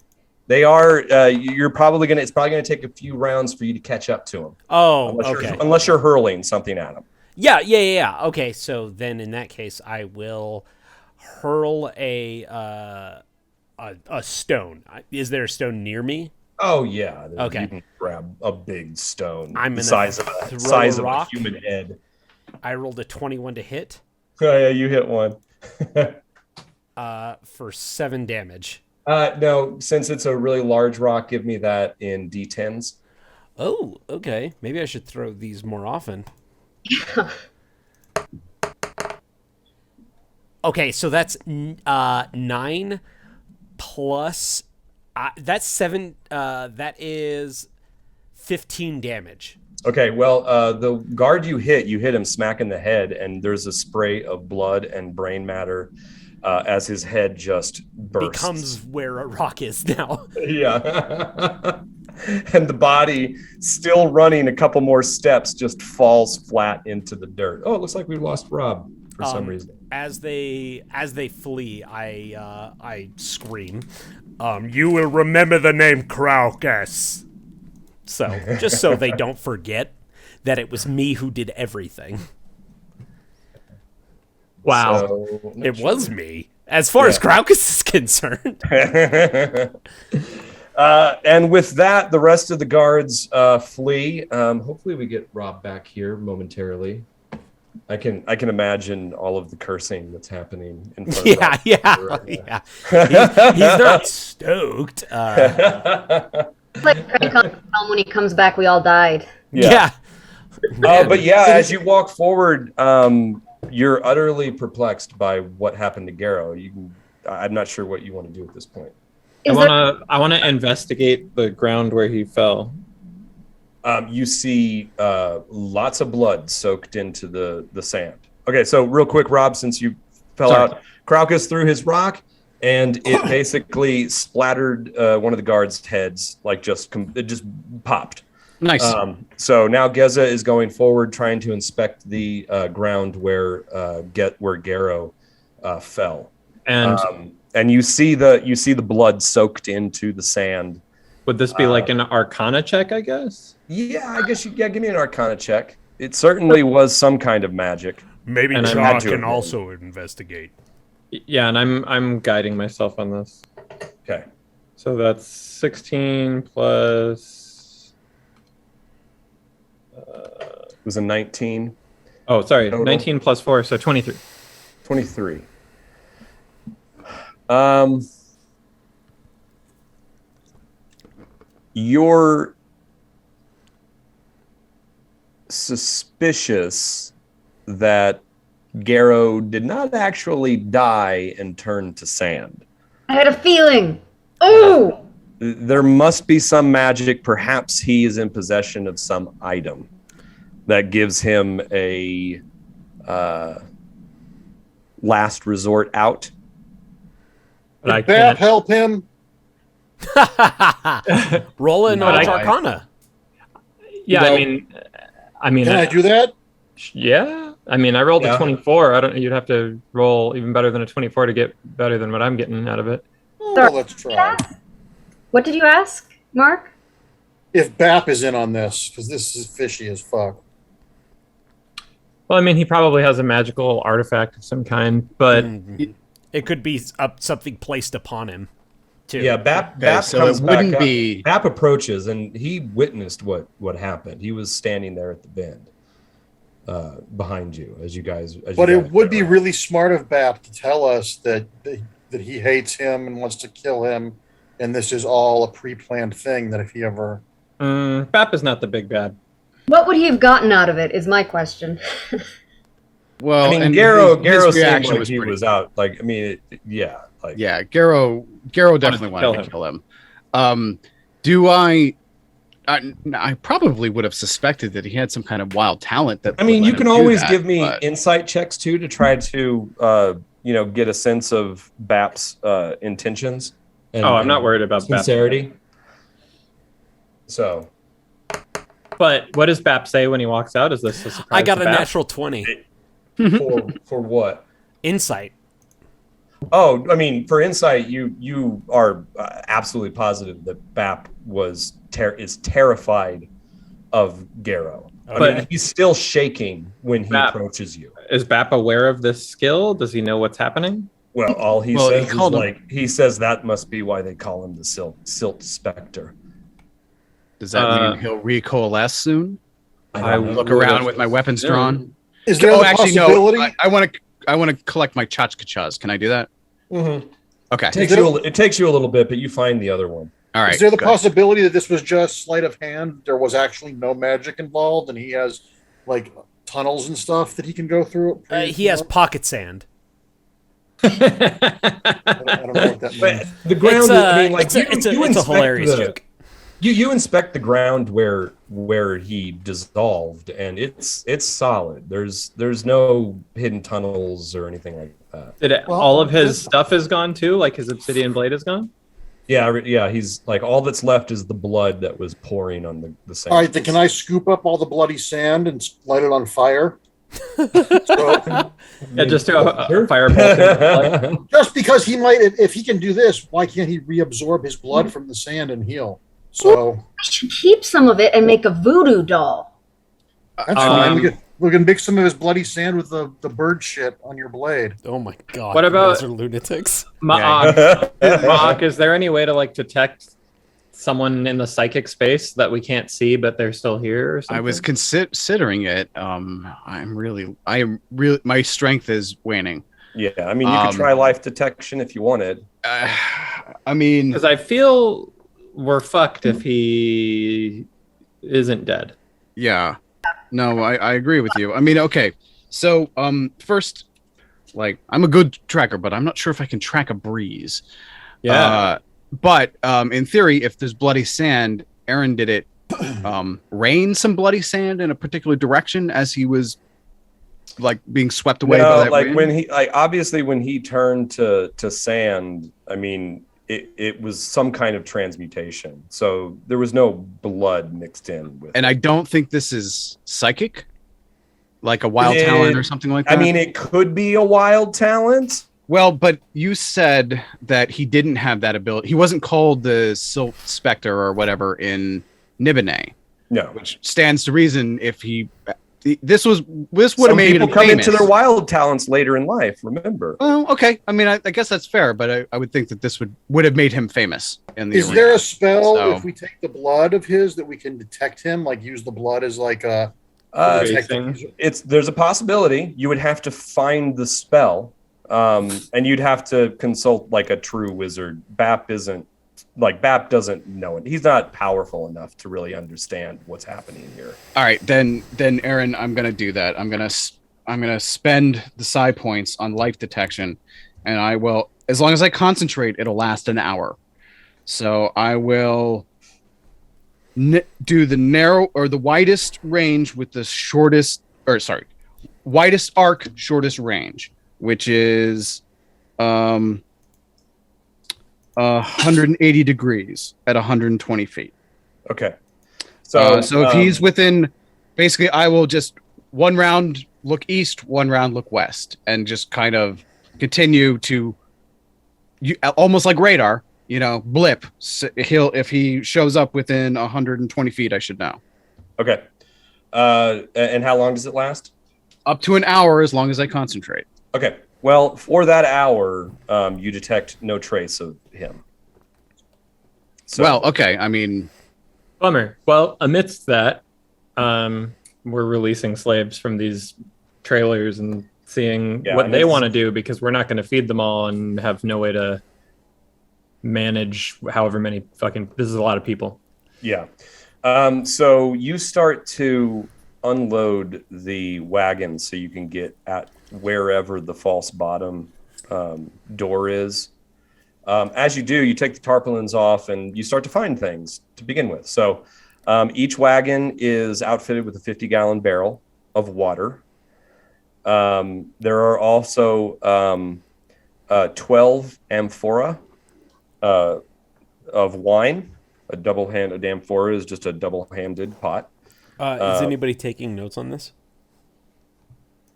They are. It's probably gonna take a few rounds for you to catch up to them. Oh, okay. Unless you're hurling something at them. Yeah. Okay, so then in that case, I will hurl a stone. Is there a stone near me? Oh yeah. Okay. You can grab a big stone. I'm the gonna size of throw a a rock. human head. I rolled a 21 to hit. Oh yeah, you hit one. For 7 damage. No, since it's a really large rock, give me that in D10s. Oh, okay. Maybe I should throw these more often. Okay, so that's 9 plus. That's 7. That is 15 damage. Okay, well, the guard you hit him smack in the head, and there's a spray of blood and brain matter as his head just bursts. Becomes where a rock is now. Yeah. And the body, still running a couple more steps, just falls flat into the dirt. Oh, it looks like we lost Rob for some reason. As they flee, I scream, "You will remember the name Crowcus." So just so they don't forget that it was me who did everything. Wow. So, It was me, as far as Crowcus is concerned. And with that, the rest of the guards flee. Hopefully, we get Rob back here momentarily. I can imagine all of the cursing that's happening in front of Rob. Yeah. He's not stoked. Like Craig on the film when he comes back, we all died. Yeah. But yeah, as you walk forward, you're utterly perplexed by what happened to Garrow. I'm not sure what you want to do at this point. I want to investigate the ground where he fell. You see lots of blood soaked into the sand. Okay, so real quick, Rob, since you fell out, Crowcus threw his rock, and it basically splattered one of the guards' heads, like it just popped. Nice. So now Geza is going forward, trying to inspect the ground where Garrow fell. And you see the blood soaked into the sand. Would this be like an Arcana check, I guess? Yeah, I guess give me an Arcana check. It certainly was some kind of magic. Maybe And Shaw can also investigate. Yeah, and I'm guiding myself on this. Okay. So that's 16 plus. It was a 19. Oh, sorry, Total. 19 plus 4, so 23. 23. You're suspicious that Garrow did not actually die and turn to sand. I had a feeling. Oh! There must be some magic. Perhaps he is in possession of some item that gives him a last resort out. But I Did Bap can't. help him? Roll in But Arcana. Yeah, No. I mean, Can I do that? yeah. I mean, I rolled Yeah. a 24. I don't. You'd have to roll even better than a 24 to get better than what I'm getting out of it. Well, let's try. What did you ask, Mark? If Bap is in on this, because this is fishy as fuck. Well, I mean, he probably has a magical artifact of some kind, but It could be something placed upon him, too. Yeah, Bap so comes it wouldn't back up. be- Bap approaches, and he witnessed what happened. He was standing there at the bend behind you as you guys. But it would be really smart of Bap to tell us that he hates him and wants to kill him, and this is all a pre-planned thing. That if he ever, Bap is not the big bad. What would he have gotten out of it, is my question. Well, I mean, and Garrow his seemed reaction like was he pretty was out. Like, I mean, Yeah, Garrow definitely wanted to kill him. Do I I probably would have suspected that he had some kind of wild talent. That I mean, would you let can him do always that, give me but- insight checks too to try to get a sense of BAP's intentions. And, I'm not worried about sincerity. So, But what does Bap say when he walks out? Is this a surprise? I got to a Bap? natural 20. for what? Insight. Oh, I mean, for insight, you are absolutely positive that BAP is terrified of Garrow. But- I mean, he's still shaking when he Bap- approaches you. Is Bap aware of this skill? Does he know what's happening? Well, all he Well, he says is called him- like he says that must be why they call him the Silt Spectre. Does that mean he'll recoalesce soon? I don't know. Look around with my weapons drawn. Is there Oh, the actually, no. possibility? I want to collect my tchotchkachas. Can I do that? Mhm. Okay. It takes you a little bit, but you find the other one. All right. Is there the good. possibility that this was just sleight of hand? There was actually no magic involved, and he has like tunnels and stuff that he can go through. He has pocket sand. I don't know what that means. But the ground, It's I mean, like it's a inspect hilarious joke. You inspect the ground where he dissolved, and it's solid. There's no hidden tunnels or anything like that. Did Well, all of his this- stuff is gone too? Like his obsidian blade is gone? Yeah. He's like all that's left is the blood that was pouring on the sand. All right, then can I scoop up all the bloody sand and light it on fire? So, Yeah, just do a Sure. fireball. just because he might, if he can do this, why can't he reabsorb his blood from the sand and heal? So I should keep some of it and make a voodoo doll. that's fine. We can mix some of his bloody sand with the bird shit on your blade. Oh my god. What you about- guys are lunatics? Ma'ak, is there any way to like detect someone in the psychic space that we can't see but they're still here or something? I was considering it. My strength is waning. Yeah, I mean, you could try life detection if you wanted. I mean, because I feel we're fucked if he isn't dead. yeah. No, I agree with you. I mean, okay. So, first, like, I'm a good tracker, but I'm not sure if I can track a breeze. Yeah. But in theory, if there's bloody sand, Aaron did it rain some bloody sand in a particular direction as he was like being swept away by that like wind? when he obviously when he turned to sand, I mean, it was some kind of transmutation. So there was no blood mixed in with And it. I don't think this is psychic, like a wild talent or something like that. I mean, it could be a wild talent. Well, but you said that he didn't have that ability. He wasn't called the Silt Spectre or whatever in Nibene, No. which stands to reason if this would have Some made people him come famous. into their wild talents later in life, remember. Well, okay. I mean, I guess that's fair, but I would think that this would have made him famous in the Is arena. there a spell So- if we take the blood of his that we can detect him? Like use the blood as like a Tracing. There's a possibility. You would have to find the spell, and you'd have to consult like a true wizard. BAP doesn't know it. He's not powerful enough to really understand what's happening here. All right, then Aaron, I'm gonna do that. I'm gonna spend the psi points on life detection, and I will, as long as I concentrate, it'll last an hour. So I will do the narrow or the widest range with the shortest, widest arc, shortest range, which is 180 degrees at 120 feet. Okay. So if he's within, basically, I will just one round look east, one round look west, and just kind of continue to, almost like radar, blip. So if he shows up within 120 feet, I should know. Okay. And how long does it last? Up to an hour, as long as I concentrate. Okay. Well, for that hour, you detect no trace of him. So, Well, okay. I mean, Bummer. Well, amidst that, we're releasing slaves from these trailers and seeing Yeah, what and they it's- want to do because we're not going to feed them all and have no way to manage however many this is a lot of people. yeah. So you start to unload the wagon so you can get at wherever the false bottom door is. As you do, you take the tarpaulins off and you start to find things to begin with. So Each wagon is outfitted with a 50-gallon barrel of water. There are also 12 amphora of wine. A amphora is just a double-handed pot. Is anybody taking notes on this?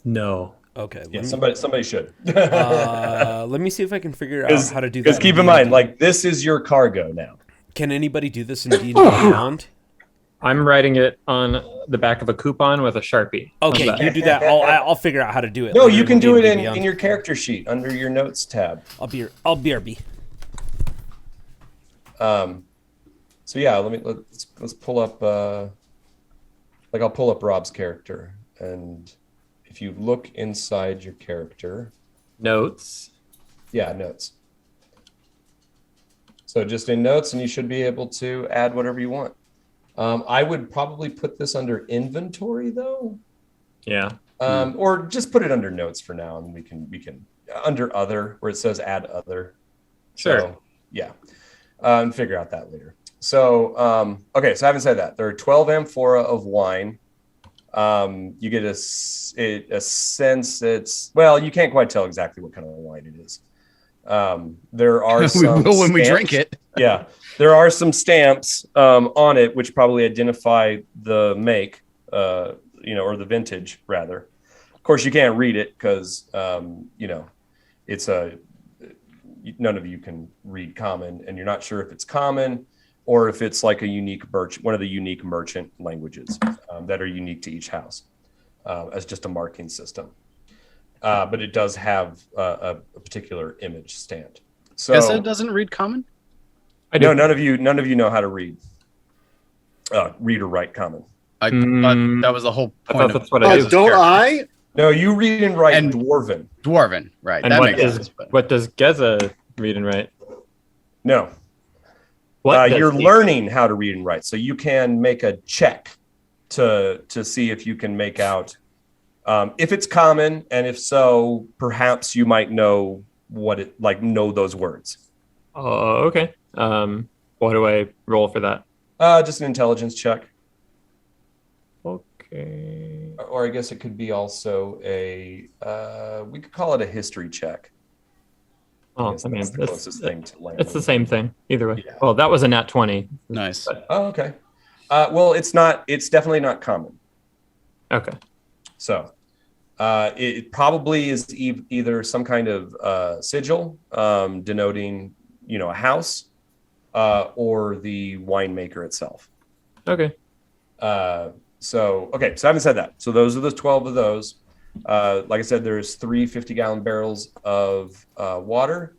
No. Okay. Yeah, somebody should. Let me see if I can figure out how to do that. Because keep in mind, like, this is your cargo now. Can anybody do this in D&D Beyond? I'm writing it on the back of a coupon with a Sharpie. Okay, you do that. I'll figure out how to do it. No, later you can do it D&D Beyond. in your character sheet under your notes tab. I'll BRB. So yeah, let's pull up. I'll pull up Rob's character, and if you look inside your character, Notes. yeah, notes. So just in notes, and you should be able to add whatever you want. I would probably put this under inventory though. Yeah. Or just put it under notes for now, and we can under other where it says add other. Sure. So, yeah, and figure out that later. So okay, so having said that, there are 12 amphora of wine. You get a sense it's you can't quite tell exactly what kind of wine it is. There are some we will when we stamps. drink it. Yeah, there are some stamps on it which probably identify the make, or the vintage rather. Of course, you can't read it because it's none of you can read common, and you're not sure if it's common or if it's like one of the unique merchant languages that are unique to each house as just a marking system. But it does have a particular image stamped. So Essa doesn't read common? no, none of you know how to read or write common. I thought that was the whole I point. thought that's what I Oh, do. don't I? No, you read and write And- Dwarven. Dwarven, right? And that what makes sense. But what does Geza read and write? No, What does you're he- learning how to read and write, so you can make a check to see if you can make out if it's common, and if so, perhaps you might know know those words. Oh, okay. What do I roll for that? Just an intelligence check, Okay. or I guess it could be also we could call it a history check. Oh, guess I mean, that's the closest thing to land. it's the same thing either way. Yeah. Well, that was a nat 20. nice. Oh, okay. Well, it's not. It's definitely not common. Okay. So it probably is either some kind of sigil denoting, a house, or the winemaker itself. Okay. So having said that, so those are the 12 of those. Like I said, there's 3 50-gallon barrels of water.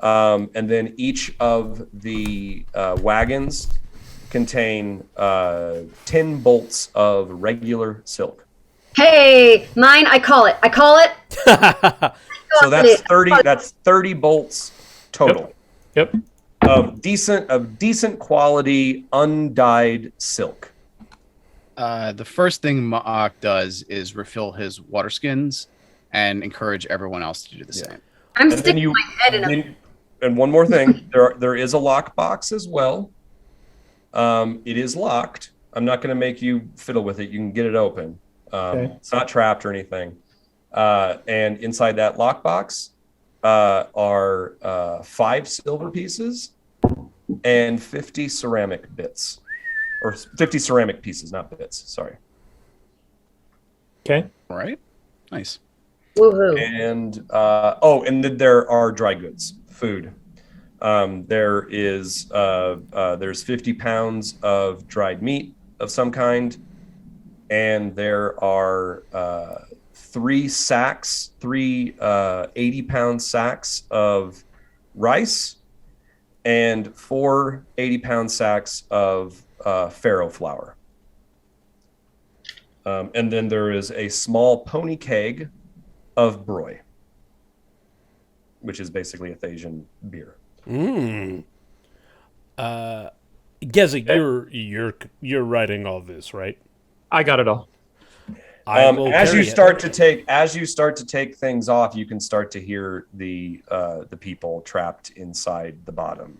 And then each of the wagons contain 10 bolts of regular silk. Hey, mine, I call it. So that's 30 bolts total Yep. of decent quality undyed silk. The first thing Mark does is refill his water skins and encourage everyone else to do the same. I'm And then sticking my head in a. and one more thing, there is a lock box as well. It is locked. I'm not going to make you fiddle with it. You can get it open. Okay. It's not trapped or anything. And inside that lock box are 5 silver pieces and 50 ceramic bits, or 50 ceramic pieces, not bits. Sorry. Okay. All right. Nice. Woohoo. And and then there are dry goods, food. There's 50 pounds of dried meat of some kind, and there are 3 80-pound sacks of rice and 4 80-pound sacks of farro flour. And then there is a small pony keg of broy, which is basically a Thasian beer. Geza, you're writing all this, right? I got it all. I will As you carry it. start to take things off, you can start to hear the people trapped inside the bottom.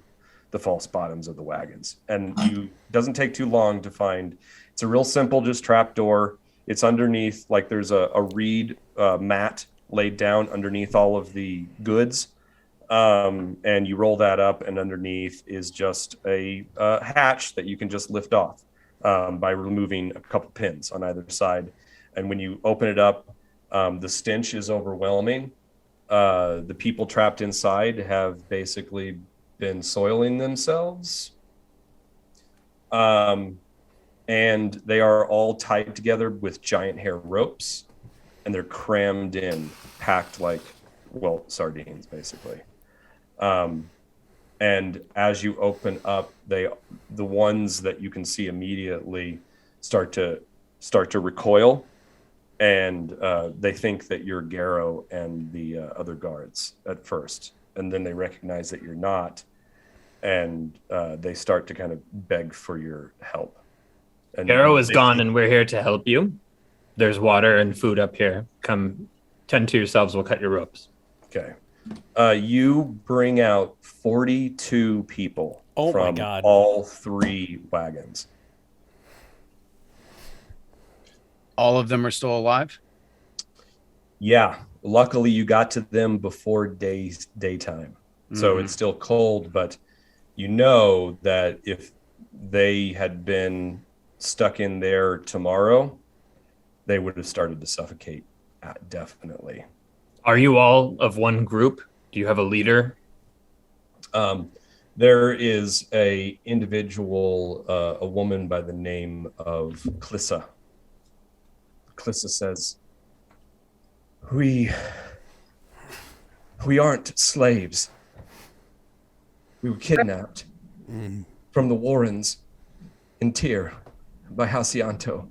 the false bottoms of the wagons. And doesn't take too long to find. It's a real simple, just trap door. It's underneath, like there's a reed mat laid down underneath all of the goods. And you roll that up, and underneath is just a hatch that you can just lift off by removing a couple pins on either side. And when you open it up, the stench is overwhelming. The people trapped inside have basically been soiling themselves. And they are all tied together with giant hair ropes, and they're crammed in, packed like, well, sardines, basically. And as you open up, the ones that you can see immediately start to recoil, and they think that you're Garrow and the other guards at first, and then they recognize that you're not, and they start to kind of beg for your help. And Garrow is gone, and we're here to help you. There's water and food up here. Come, tend to yourselves. We'll cut your ropes. Okay. You bring out 42 people from all 3 wagons. All of them are still alive? Yeah. Luckily, you got to them before daytime. So it's still cold, but you know that if they had been stuck in there tomorrow, they would have started to suffocate, definitely. Are you all of one group? Do you have a leader? There is a individual, a woman by the name of Clissa. Clissa says, we aren't slaves. We were kidnapped from the Warrens in Tyr by Halcianto.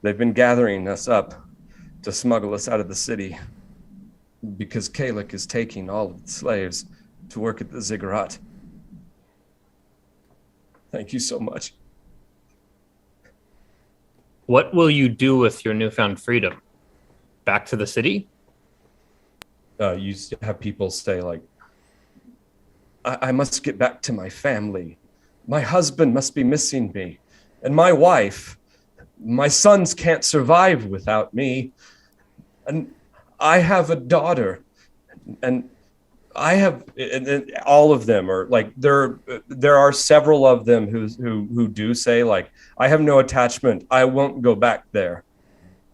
They've been gathering us up to smuggle us out of the city because Kalik is taking all of the slaves to work at the ziggurat. Thank you so much. What will you do with your newfound freedom? Back to the city? You have people say, like, I must get back to my family. My husband must be missing me. And my wife. My sons can't survive without me. And I have a daughter. And I have, and all of them are like, there are several of them who do say, like, I have no attachment. I won't go back there.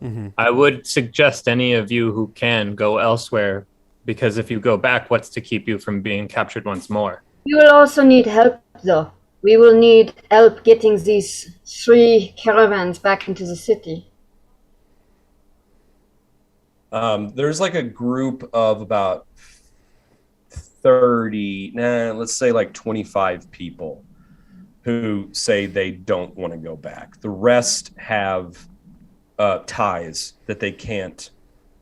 Mm-hmm. I would suggest any of you who can go elsewhere, because if you go back, what's to keep you from being captured once more? We will also need help, though. We will need help getting these 3 caravans back into the city. There's like a group of about 30, let's say like 25 people who say they don't want to go back. The rest have ties that they can't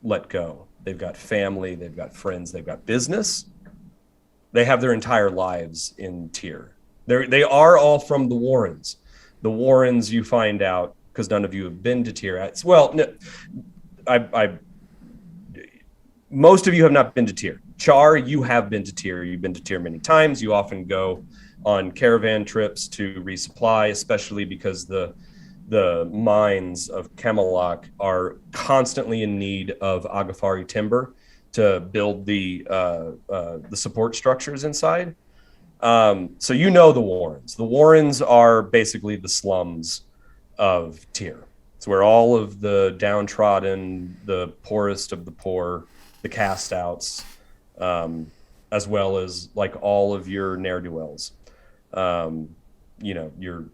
let go. They've got family, they've got friends, they've got business. They have their entire lives in Tyr. They are all from the Warrens. The Warrens, you find out, because none of you have been to Tyr. Well, no, most of you have not been to Tyr. Char, you have been to Tyr. You've been to Tyr many times. You often go on caravan trips to resupply, especially because the mines of Camelot are constantly in need of Agafari timber to build the support structures inside. So you know the Warrens. The Warrens are basically the slums of Tyr. It's where all of the downtrodden, the poorest of the poor, the cast outs, as well as like all of your ne'er-do-wells, you know, your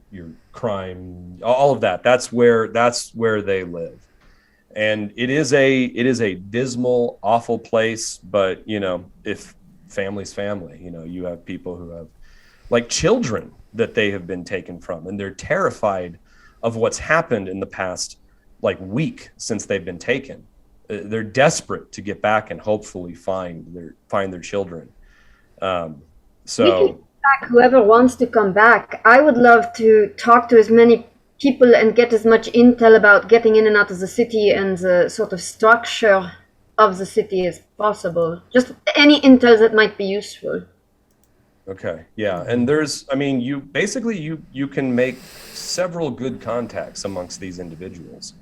crime, all of that. That's where they live. And it is a dismal, awful place, but you know, if family's family, you know, you have people who have like children that they have been taken from, and they're terrified of what's happened in the past like week since they've been taken. They're desperate to get back and hopefully find their children. So whoever wants to come back, I would love to talk to as many people and get as much intel about getting in and out of the city and the sort of structure of the city as possible. Just any intel that might be useful. Okay, yeah, and you can make several good contacts amongst these individuals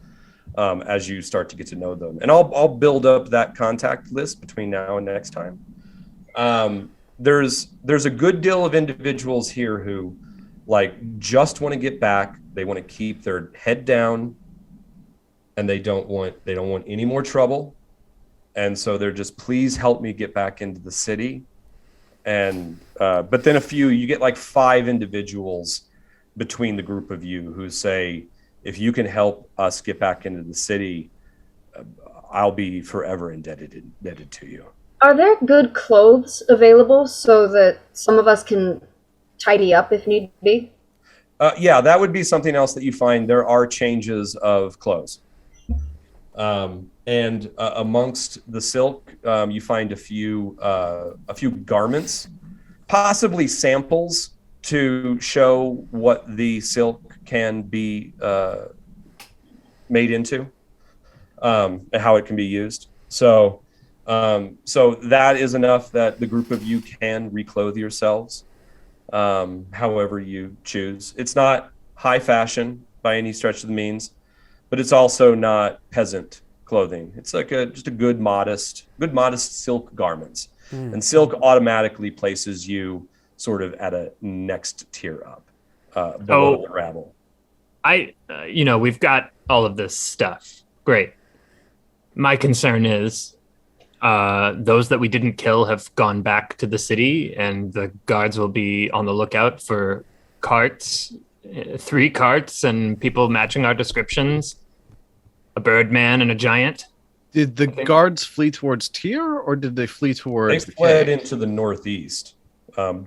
as you start to get to know them, and I'll build up that contact list between now and next time. There's a good deal of individuals here who just want to get back. They want to keep their head down, and they don't want any more trouble, and so they're just, please help me get back into the city. And but then you get 5 individuals between the group of you who say, if you can help us get back into the city, I'll be forever indebted to you. Are there good clothes available so that some of us can tidy up if need be? Yeah, that would be something else that you find. There are changes of clothes. And amongst the silk, you find a few garments, possibly samples to show what the silk can be made into, and how it can be used. So that is enough that the group of you can reclothe yourselves, however you choose. It's not high fashion by any stretch of the means, but it's also not peasant clothing. It's just a good modest silk garments. And silk automatically places you sort of at a next tier up below the rabble. We've got all of this stuff. Great. My concern is those that we didn't kill have gone back to the city, and the guards will be on the lookout for carts, 3 carts, and people matching our descriptions. A birdman and a giant. Did the guards flee towards Tyr, or did they flee towards They fled into the northeast,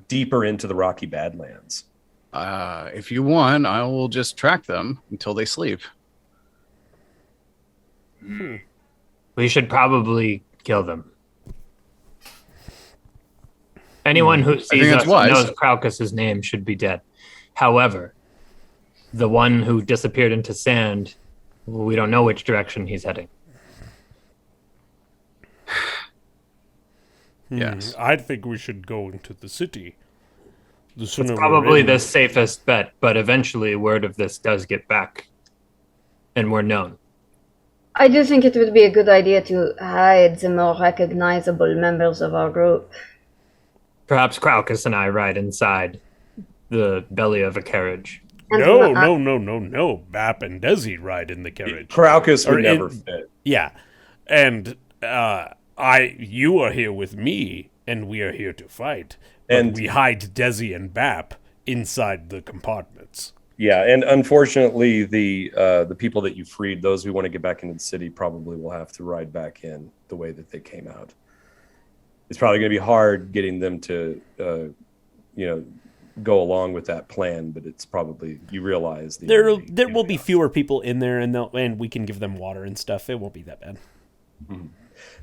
deeper into the Rocky Badlands. If you want, I will just track them until they sleep. We should probably kill them. Anyone who sees us knows Craucus's name should be dead. However, the one who disappeared into sand, we don't know which direction he's heading. Yes. I think we should go into the city. It's probably the safest bet, but eventually word of this does get back, and we're known. I do think it would be a good idea to hide the more recognizable members of our group. Perhaps Craucus and I ride inside the belly of a carriage. No. Bap and Desi ride in the carriage. Craucus would never fit. Yeah. And you are here with me, and we are here to fight. And we hide Desi and Bap inside the compartments. Yeah, and unfortunately, the people that you freed, those who want to get back into the city, probably will have to ride back in the way that they came out. It's probably going to be hard getting them to, go along with that plan, but it's probably, you realize there will be fewer people in there, and we can give them water and stuff. It won't be that bad. Mm-hmm.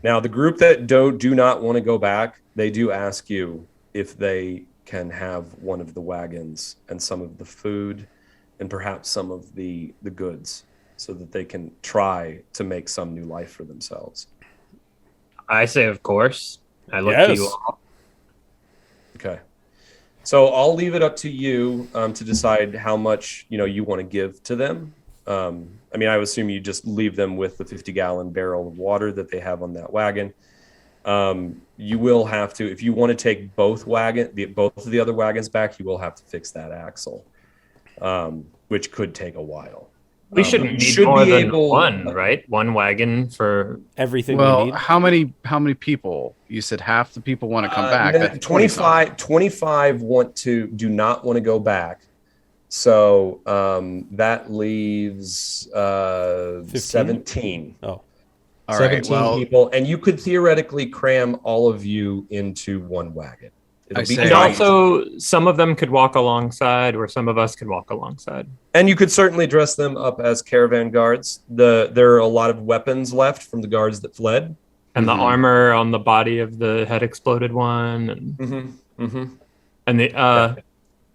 Now, the group that do not want to go back, they do ask you if they can have one of the wagons and some of the food and perhaps some of the goods so that they can try to make some new life for themselves. I say, of course. I look to you all. Okay. So I'll leave it up to you to decide how much, you want to give to them. I assume you just leave them with the 50-gallon barrel of water that they have on that wagon. You will have to, if you want to take both of the other wagons back, you will have to fix that axle, which could take a while. We shouldn't need more than one, right? One wagon for everything we need. How many people? You said half the people want to come back. That's 25 do not want to go back. So that leaves 17. Oh. All 17 right, people, and you could theoretically cram all of you into one wagon. And also, some of them could walk alongside, or some of us could walk alongside. And you could certainly dress them up as caravan guards. There are a lot of weapons left from the guards that fled. And the armor on the body of the head exploded one. And the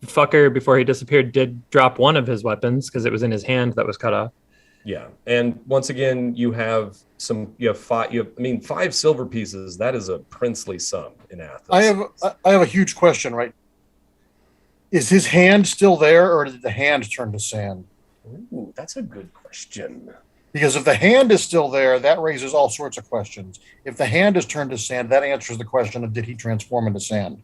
fucker, before he disappeared, did drop one of his weapons because it was in his hand that was cut off. Yeah, and once again, you have five silver pieces. That is a princely sum in Athens. I have a huge question, right? Is his hand still there, or did the hand turn to sand? Ooh, that's a good question. Because if the hand is still there, that raises all sorts of questions. If the hand is turned to sand, that answers the question of did he transform into sand?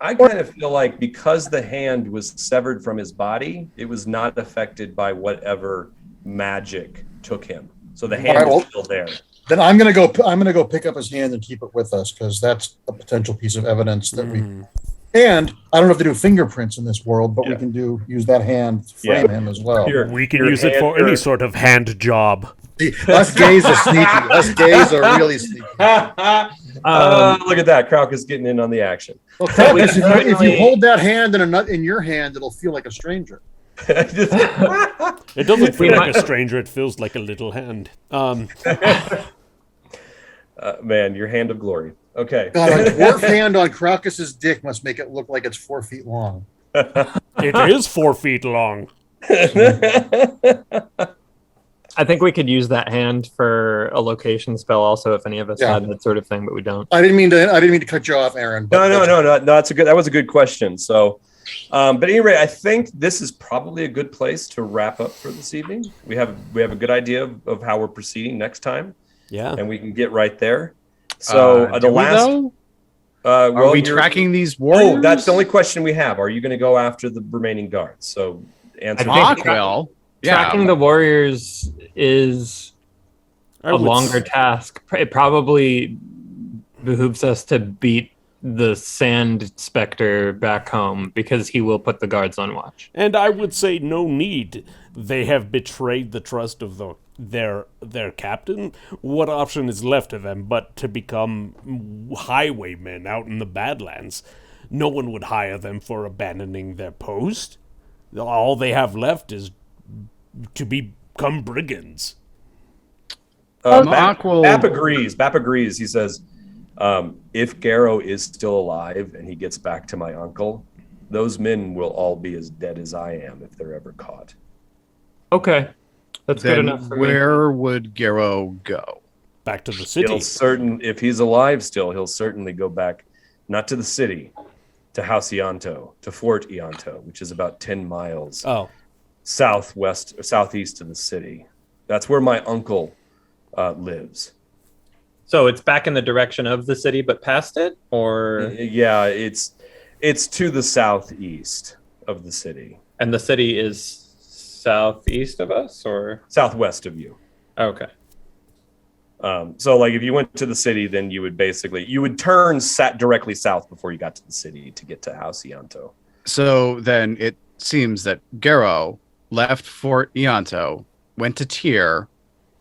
I kind of feel like because the hand was severed from his body, it was not affected by whatever magic took him. So the hand is still there. Then I'm gonna go pick up his hand and keep it with us because that's a potential piece of evidence that we. And I don't have to do fingerprints in this world, but we can use that hand to frame him as well. We can use it for any sort of hand job. See, us gays are sneaky. Us gays are really sneaky. Look at that. Krauk is getting in on the action. Well, Krakus, if you hold that hand in your hand, it'll feel like a stranger. It doesn't feel like a stranger. It feels like a little hand. Man, your hand of glory. Okay. God, a dwarf hand on Krakus's dick must make it look like it's 4 feet long. It is 4 feet long. I think we could use that hand for a location spell also if any of us had that sort of thing, but we don't. I didn't mean to cut you off, Aaron. No. That was a good question. So, but anyway, I think this is probably a good place to wrap up for this evening. We have a good idea of how we're proceeding next time. Yeah. And we can get right there. So the last. Are we tracking these warriors? Oh, that's the only question we have. Are you going to go after the remaining guards? So answer. Tracking the warriors is a longer task. It probably behooves us to beat the Sand Spectre back home because he will put the guards on watch. And I would say no need. They have betrayed the trust of their captain. What option is left of them but to become highwaymen out in the Badlands? No one would hire them for abandoning their post. All they have left is to become brigands. Bap agrees. Bap agrees. He says, if Garrow is still alive and he gets back to my uncle, those men will all be as dead as I am if they're ever caught. Okay. That's good enough for me. Where would Garrow go? Back to the city. If he's alive still, he'll certainly go back, not to the city, to House Ianto, to Fort Ianto, which is about 10 miles southwest or southeast of the city. That's where my uncle lives. So it's back in the direction of the city, but past it, or yeah, it's to the southeast of the city. And the city is southeast of us, or southwest of you. Okay. So like if you went to the city, then you would turn directly south before you got to the city to get to House Ianto. So then it seems that Garrow left Fort Ianto, went to Tyr,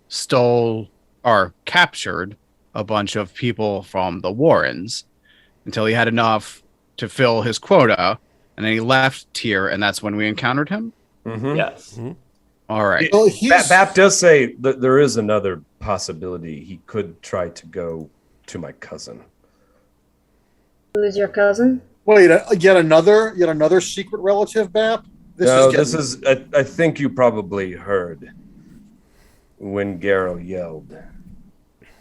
stole or captured a bunch of people from the Warrens until he had enough to fill his quota, and then he left Tyr, and that's when we encountered him? Mm-hmm. Yes. Mm-hmm. All right. Well, Bap does say that there is another possibility. He could try to go to my cousin. Who's your cousin? Wait, yet another secret relative, Bap? I think you probably heard when Garrow yelled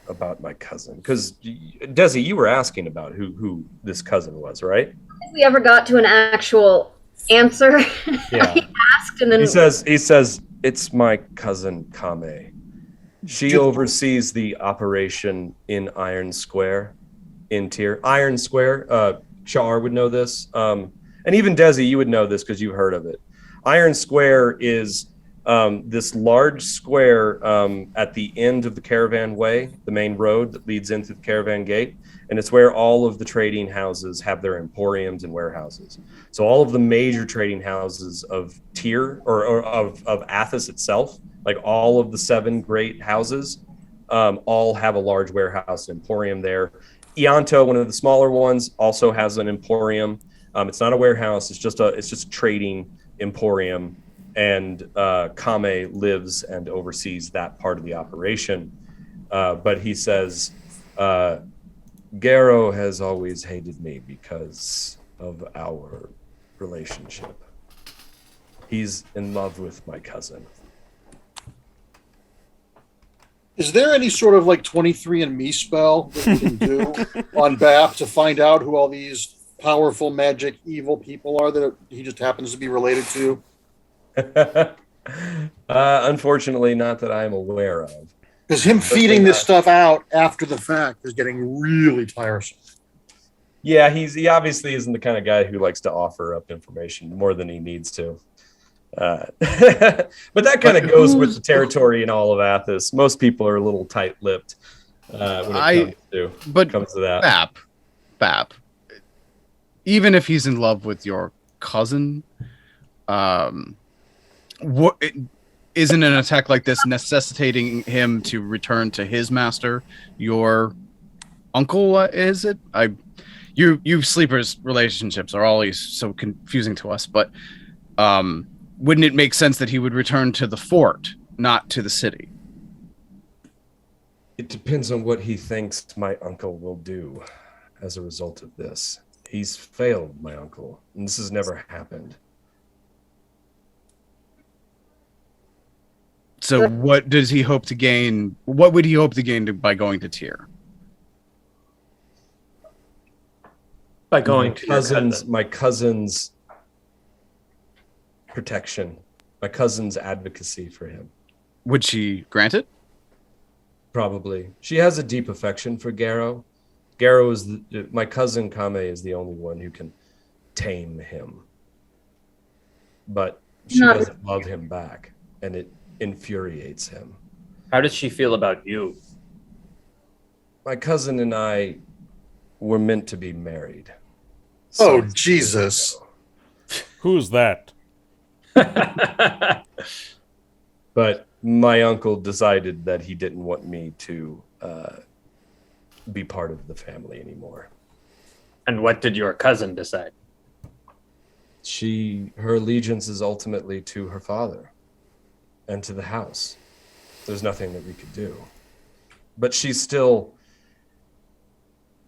about my cousin. Because, Desi, you were asking about who this cousin was, right? If we ever got to an actual answer. Yeah. I asked and then... He says, it's my cousin Kame. She oversees the operation in Iron Square in Tyr. Iron Square, Shar would know this. And even Desi, you would know this because you've heard of it. Iron Square is this large square at the end of the Caravan Way, the main road that leads into the Caravan Gate. And it's where all of the trading houses have their emporiums and warehouses. So all of the major trading houses of Tyr or of Athos itself, like all of the 7 great houses, all have a large warehouse emporium there. Ianto, one of the smaller ones, also has an emporium. It's not a warehouse; it's just a trading emporium. And Kame lives and oversees that part of the operation. But he says, Garrow has always hated me because of our relationship. He's in love with my cousin. Is there any sort of like 23andMe spell that we can do on BAP to find out who all these powerful, magic, evil people are that he just happens to be related to? Unfortunately, not that I'm aware of. Because him feeding this stuff out after the fact is getting really tiresome. Yeah, he obviously isn't the kind of guy who likes to offer up information more than he needs to. But that kind of goes with the territory in all of Athos. Most people are a little tight-lipped when it comes to that. Bap. Even if he's in love with your cousin, isn't an attack like this necessitating him to return to his master, your uncle? Is it? You sleepers' relationships are always so confusing to us, but wouldn't it make sense that he would return to the fort, not to the city? It depends on what he thinks my uncle will do as a result of this. He's failed my uncle, and this has never happened. So what does he hope to gain? What would he hope to gain by going to Tyr? By going to my cousin's protection, my cousin's advocacy for him. Would she grant it? Probably. She has a deep affection for Garrow. Garrow is my cousin Kame is the only one who can tame him. But she doesn't love him back, and it infuriates him. How does she feel about you? My cousin and I were meant to be married. Oh, Jesus. Who's that? But my uncle decided that he didn't want me to be part of the family anymore. And what did your cousin decide? Her allegiance is ultimately to her father and to the house. There's nothing that we could do. But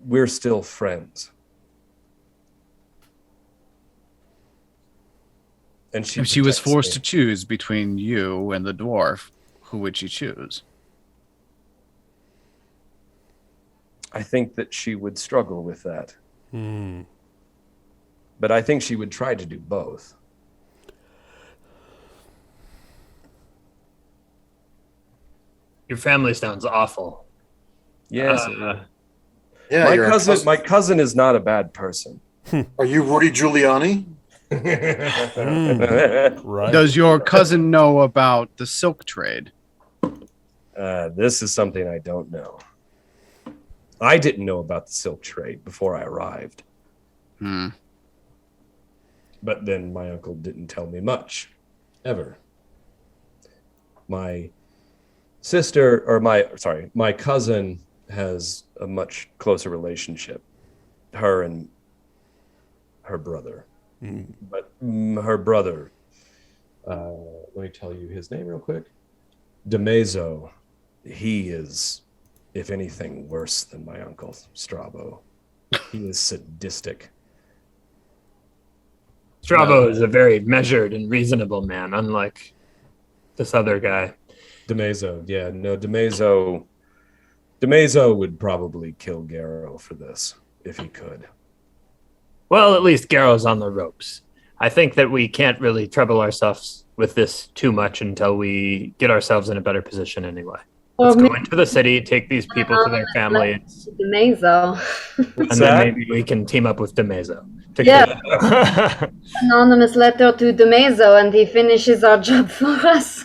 we're still friends. And if she was forced to choose between you and the dwarf, who would she choose? I think that she would struggle with that. But I think she would try to do both. Your family sounds awful. Yes. Yeah, my cousin is not a bad person. Are you Rudy Giuliani? Right. Does your cousin know about the silk trade? This is something I don't know. I didn't know about the silk trade before I arrived. But then my uncle didn't tell me much, ever. My cousin has a much closer relationship, her and her brother. But her brother, let me tell you his name real quick. Demezo, he is, if anything, worse than my uncle Strabo. He is sadistic. Strabo is a very measured and reasonable man, unlike this other guy. Demezo, yeah, no, Demezo would probably kill Garrow for this if he could. Well, at least Garrow's on the ropes. I think that we can't really trouble ourselves with this too much until we get ourselves in a better position anyway. Let's go into the city, take these people to their families. Demezo. And then maybe we can team up with Demezo. Yeah. Anonymous letter to Demezo and he finishes our job for us.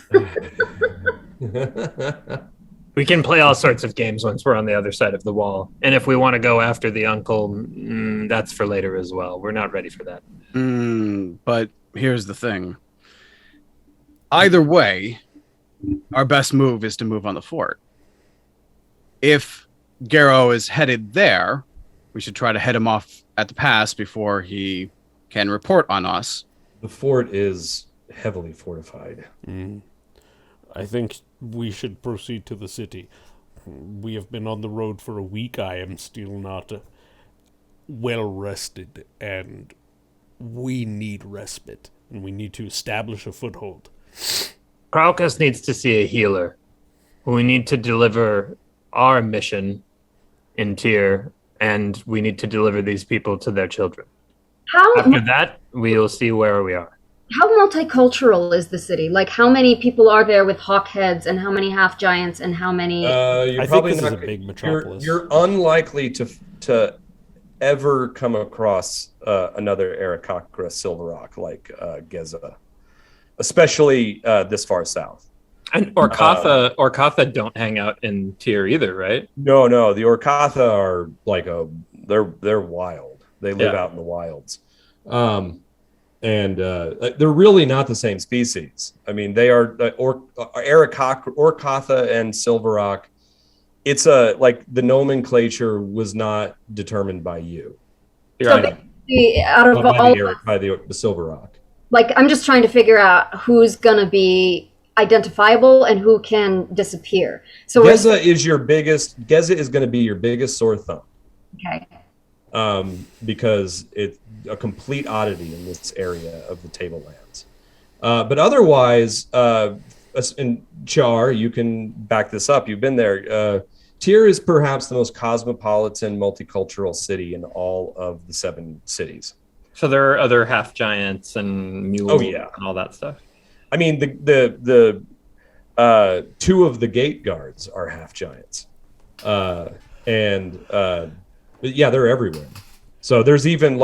We can play all sorts of games once we're on the other side of the wall. And if we want to go after the uncle, that's for later as well. We're not ready for that. But here's the thing. Either way, our best move is to move on the fort. If Garrow is headed there, we should try to head him off at the pass before he can report on us. The fort is heavily fortified. I think we should proceed to the city. We have been on the road for a week. I am still not well rested, and we need respite. and we need to establish a foothold. Crocus needs to see a healer. We need to deliver our mission in Tyr, and we need to deliver these people to their children. After that, we'll see where we are. How multicultural is the city? Like, how many people are there with hawk heads, and how many half giants, and how many? You're I think probably this not, is a big metropolis. You're unlikely to ever come across another Aarakocra Silver Rock like Geza, especially this far south. And Orkatha don't hang out in Tyr either, right? No, the Orkatha are like they're wild. They live out in the wilds. And they're really not the same species. I mean, they are Orkatha and Silver Rock. It's like the nomenclature was not determined by you. So basically, out of all, by the Silver Rock. like, I'm just trying to figure out who's gonna be identifiable and who can disappear. So Geza is going to be your biggest sore thumb. Okay. Because it's a complete oddity in this area of the Tablelands. But otherwise, in Char, you can back this up. You've been there. Tyr is perhaps the most cosmopolitan, multicultural city in all of the 7 cities. So there are other half giants and mules and all that stuff. I mean, the 2 of the gate guards are half giants. But yeah, they're everywhere. So there's even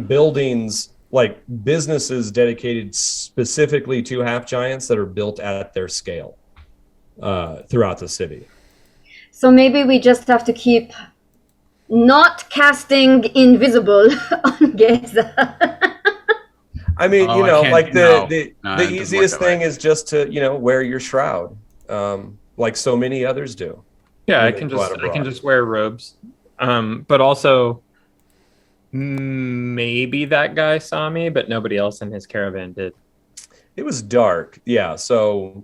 buildings, like businesses dedicated specifically to half giants that are built at their scale throughout the city. So maybe we just have to keep not casting invisible on Geza. I mean, the it easiest doesn't work thing is just to, wear your shroud, like so many others do. Yeah, I can just wear robes. But also, maybe that guy saw me, but nobody else in his caravan did. It was dark, yeah. So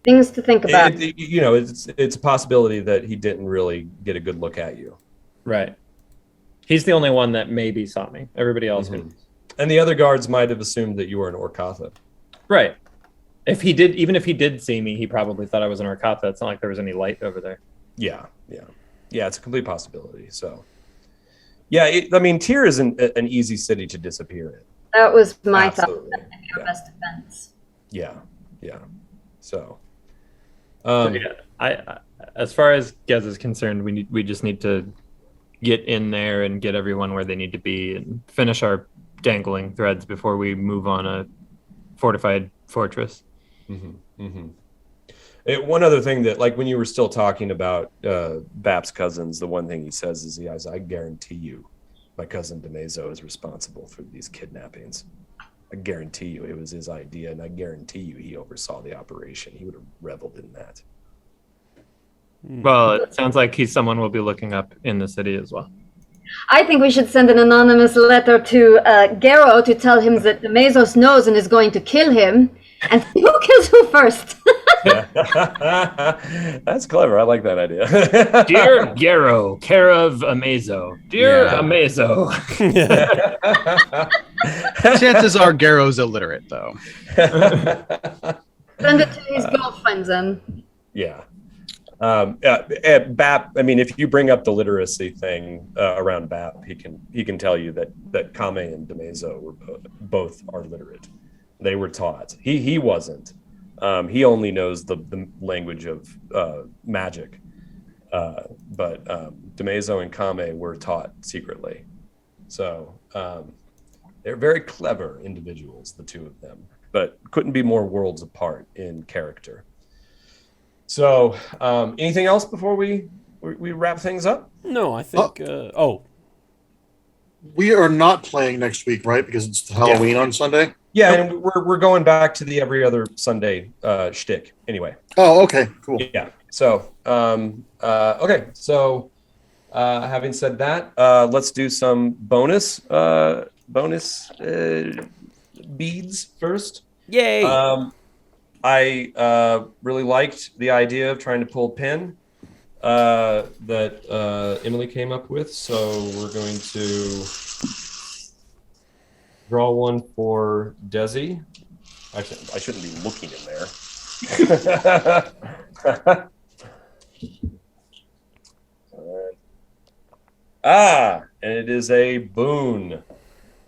things to think about. It's a possibility that he didn't really get a good look at you. Right. He's the only one that maybe saw me. Everybody else did. And the other guards might have assumed that you were an Orkatha. Right. Even if he did see me, he probably thought I was an Orkatha. It's not like there was any light over there. Yeah. It's a complete possibility. So, yeah, Tyr isn't an easy city to disappear in. That was my Absolutely. thought. That'd be our best defense. Yeah. So, I as far as Gez is concerned, we just need to get in there and get everyone where they need to be and finish our dangling threads before we move on a fortified fortress. One other thing that, like, when you were still talking about Bap's cousins, the one thing he says is, I guarantee you my cousin Demezo is responsible for these kidnappings. I guarantee you it was his idea, and I guarantee you he oversaw the operation. He would have reveled in that. Well, it sounds like he's someone we'll be looking up in the city as well. I think we should send an anonymous letter to Gero to tell him that the Mesos knows and is going to kill him. And who kills who first? That's clever. I like that idea. Dear Gero, care of Amazo. Dear Amazo. Chances are Garo's illiterate, though. Send it to his girlfriends then. Yeah. Bap, I mean, if you bring up the literacy thing around Bap, he can tell you that Kame and Demezo were both are literate. They were taught. He wasn't. He only knows the language of magic. But Demezo and Kame were taught secretly. So they're very clever individuals, the two of them, but couldn't be more worlds apart in character. So, anything else before we wrap things up? No, I think. We are not playing next week, right? Because it's Halloween on Sunday. Yeah, and we're going back to the every other Sunday shtick. Anyway. Oh, okay, cool. Yeah. So, okay. So, having said that, let's do some bonus beads first. Yay! I really liked the idea of trying to pull pin that Emelie came up with. So we're going to draw one for Desi. I shouldn't be looking in there. And it is a boon.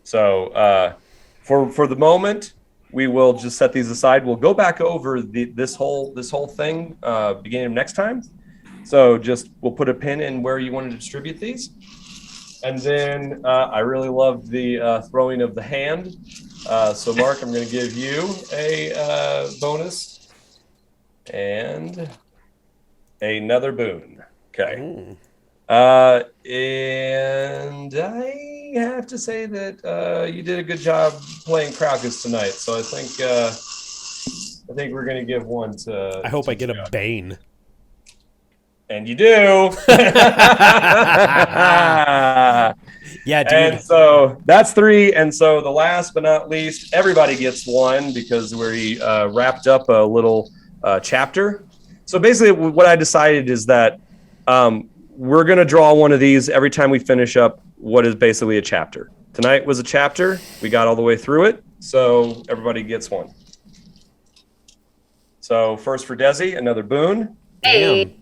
So for the moment, we will just set these aside. We'll go back over this whole thing beginning of next time. So just we'll put a pin in where you want to distribute these. And then I really loved the throwing of the hand. So Mark, I'm going to give you a bonus and another boon. Okay. And I have to say that you did a good job playing Crowcus tonight. So I think we're going to give one to. I hope I get a Bane. And you do. Yeah, dude. And so that's 3. And so the last but not least, everybody gets one because we wrapped up a little chapter. So basically what I decided is that we're going to draw one of these every time we finish up what is basically a chapter. Tonight was a chapter. We got all the way through it. So everybody gets one. So first for Desi, another boon. Damn.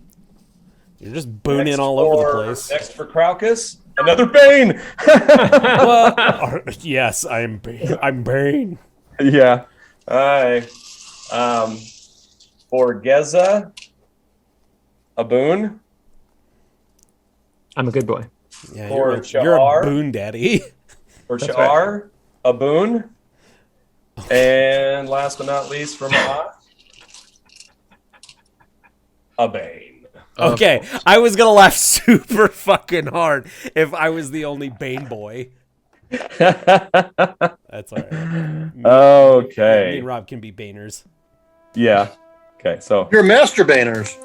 You're just booning all over the place. Next for Crowcus, another Bane. Yes, I'm Bane. Yeah. All right. For Geza, a boon. I'm a good boy. Yeah, For you're a Char. boon daddy. For Char, a boon. And last but not least, for Ma, a Bane. Okay, I was gonna laugh super fucking hard if I was the only Bane boy. That's all right. Okay. Me and Rob can be Baners. Yeah. Okay, so. You're master banners.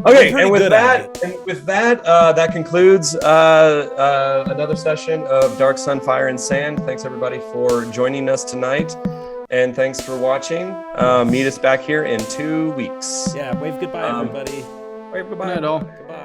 Okay, and with that, that concludes another session of Dark Sun, Fire, and Sand. Thanks everybody for joining us tonight, and thanks for watching. Meet us back here in 2 weeks. Yeah, wave goodbye, everybody. Wave goodbye. Good night, all. Goodbye.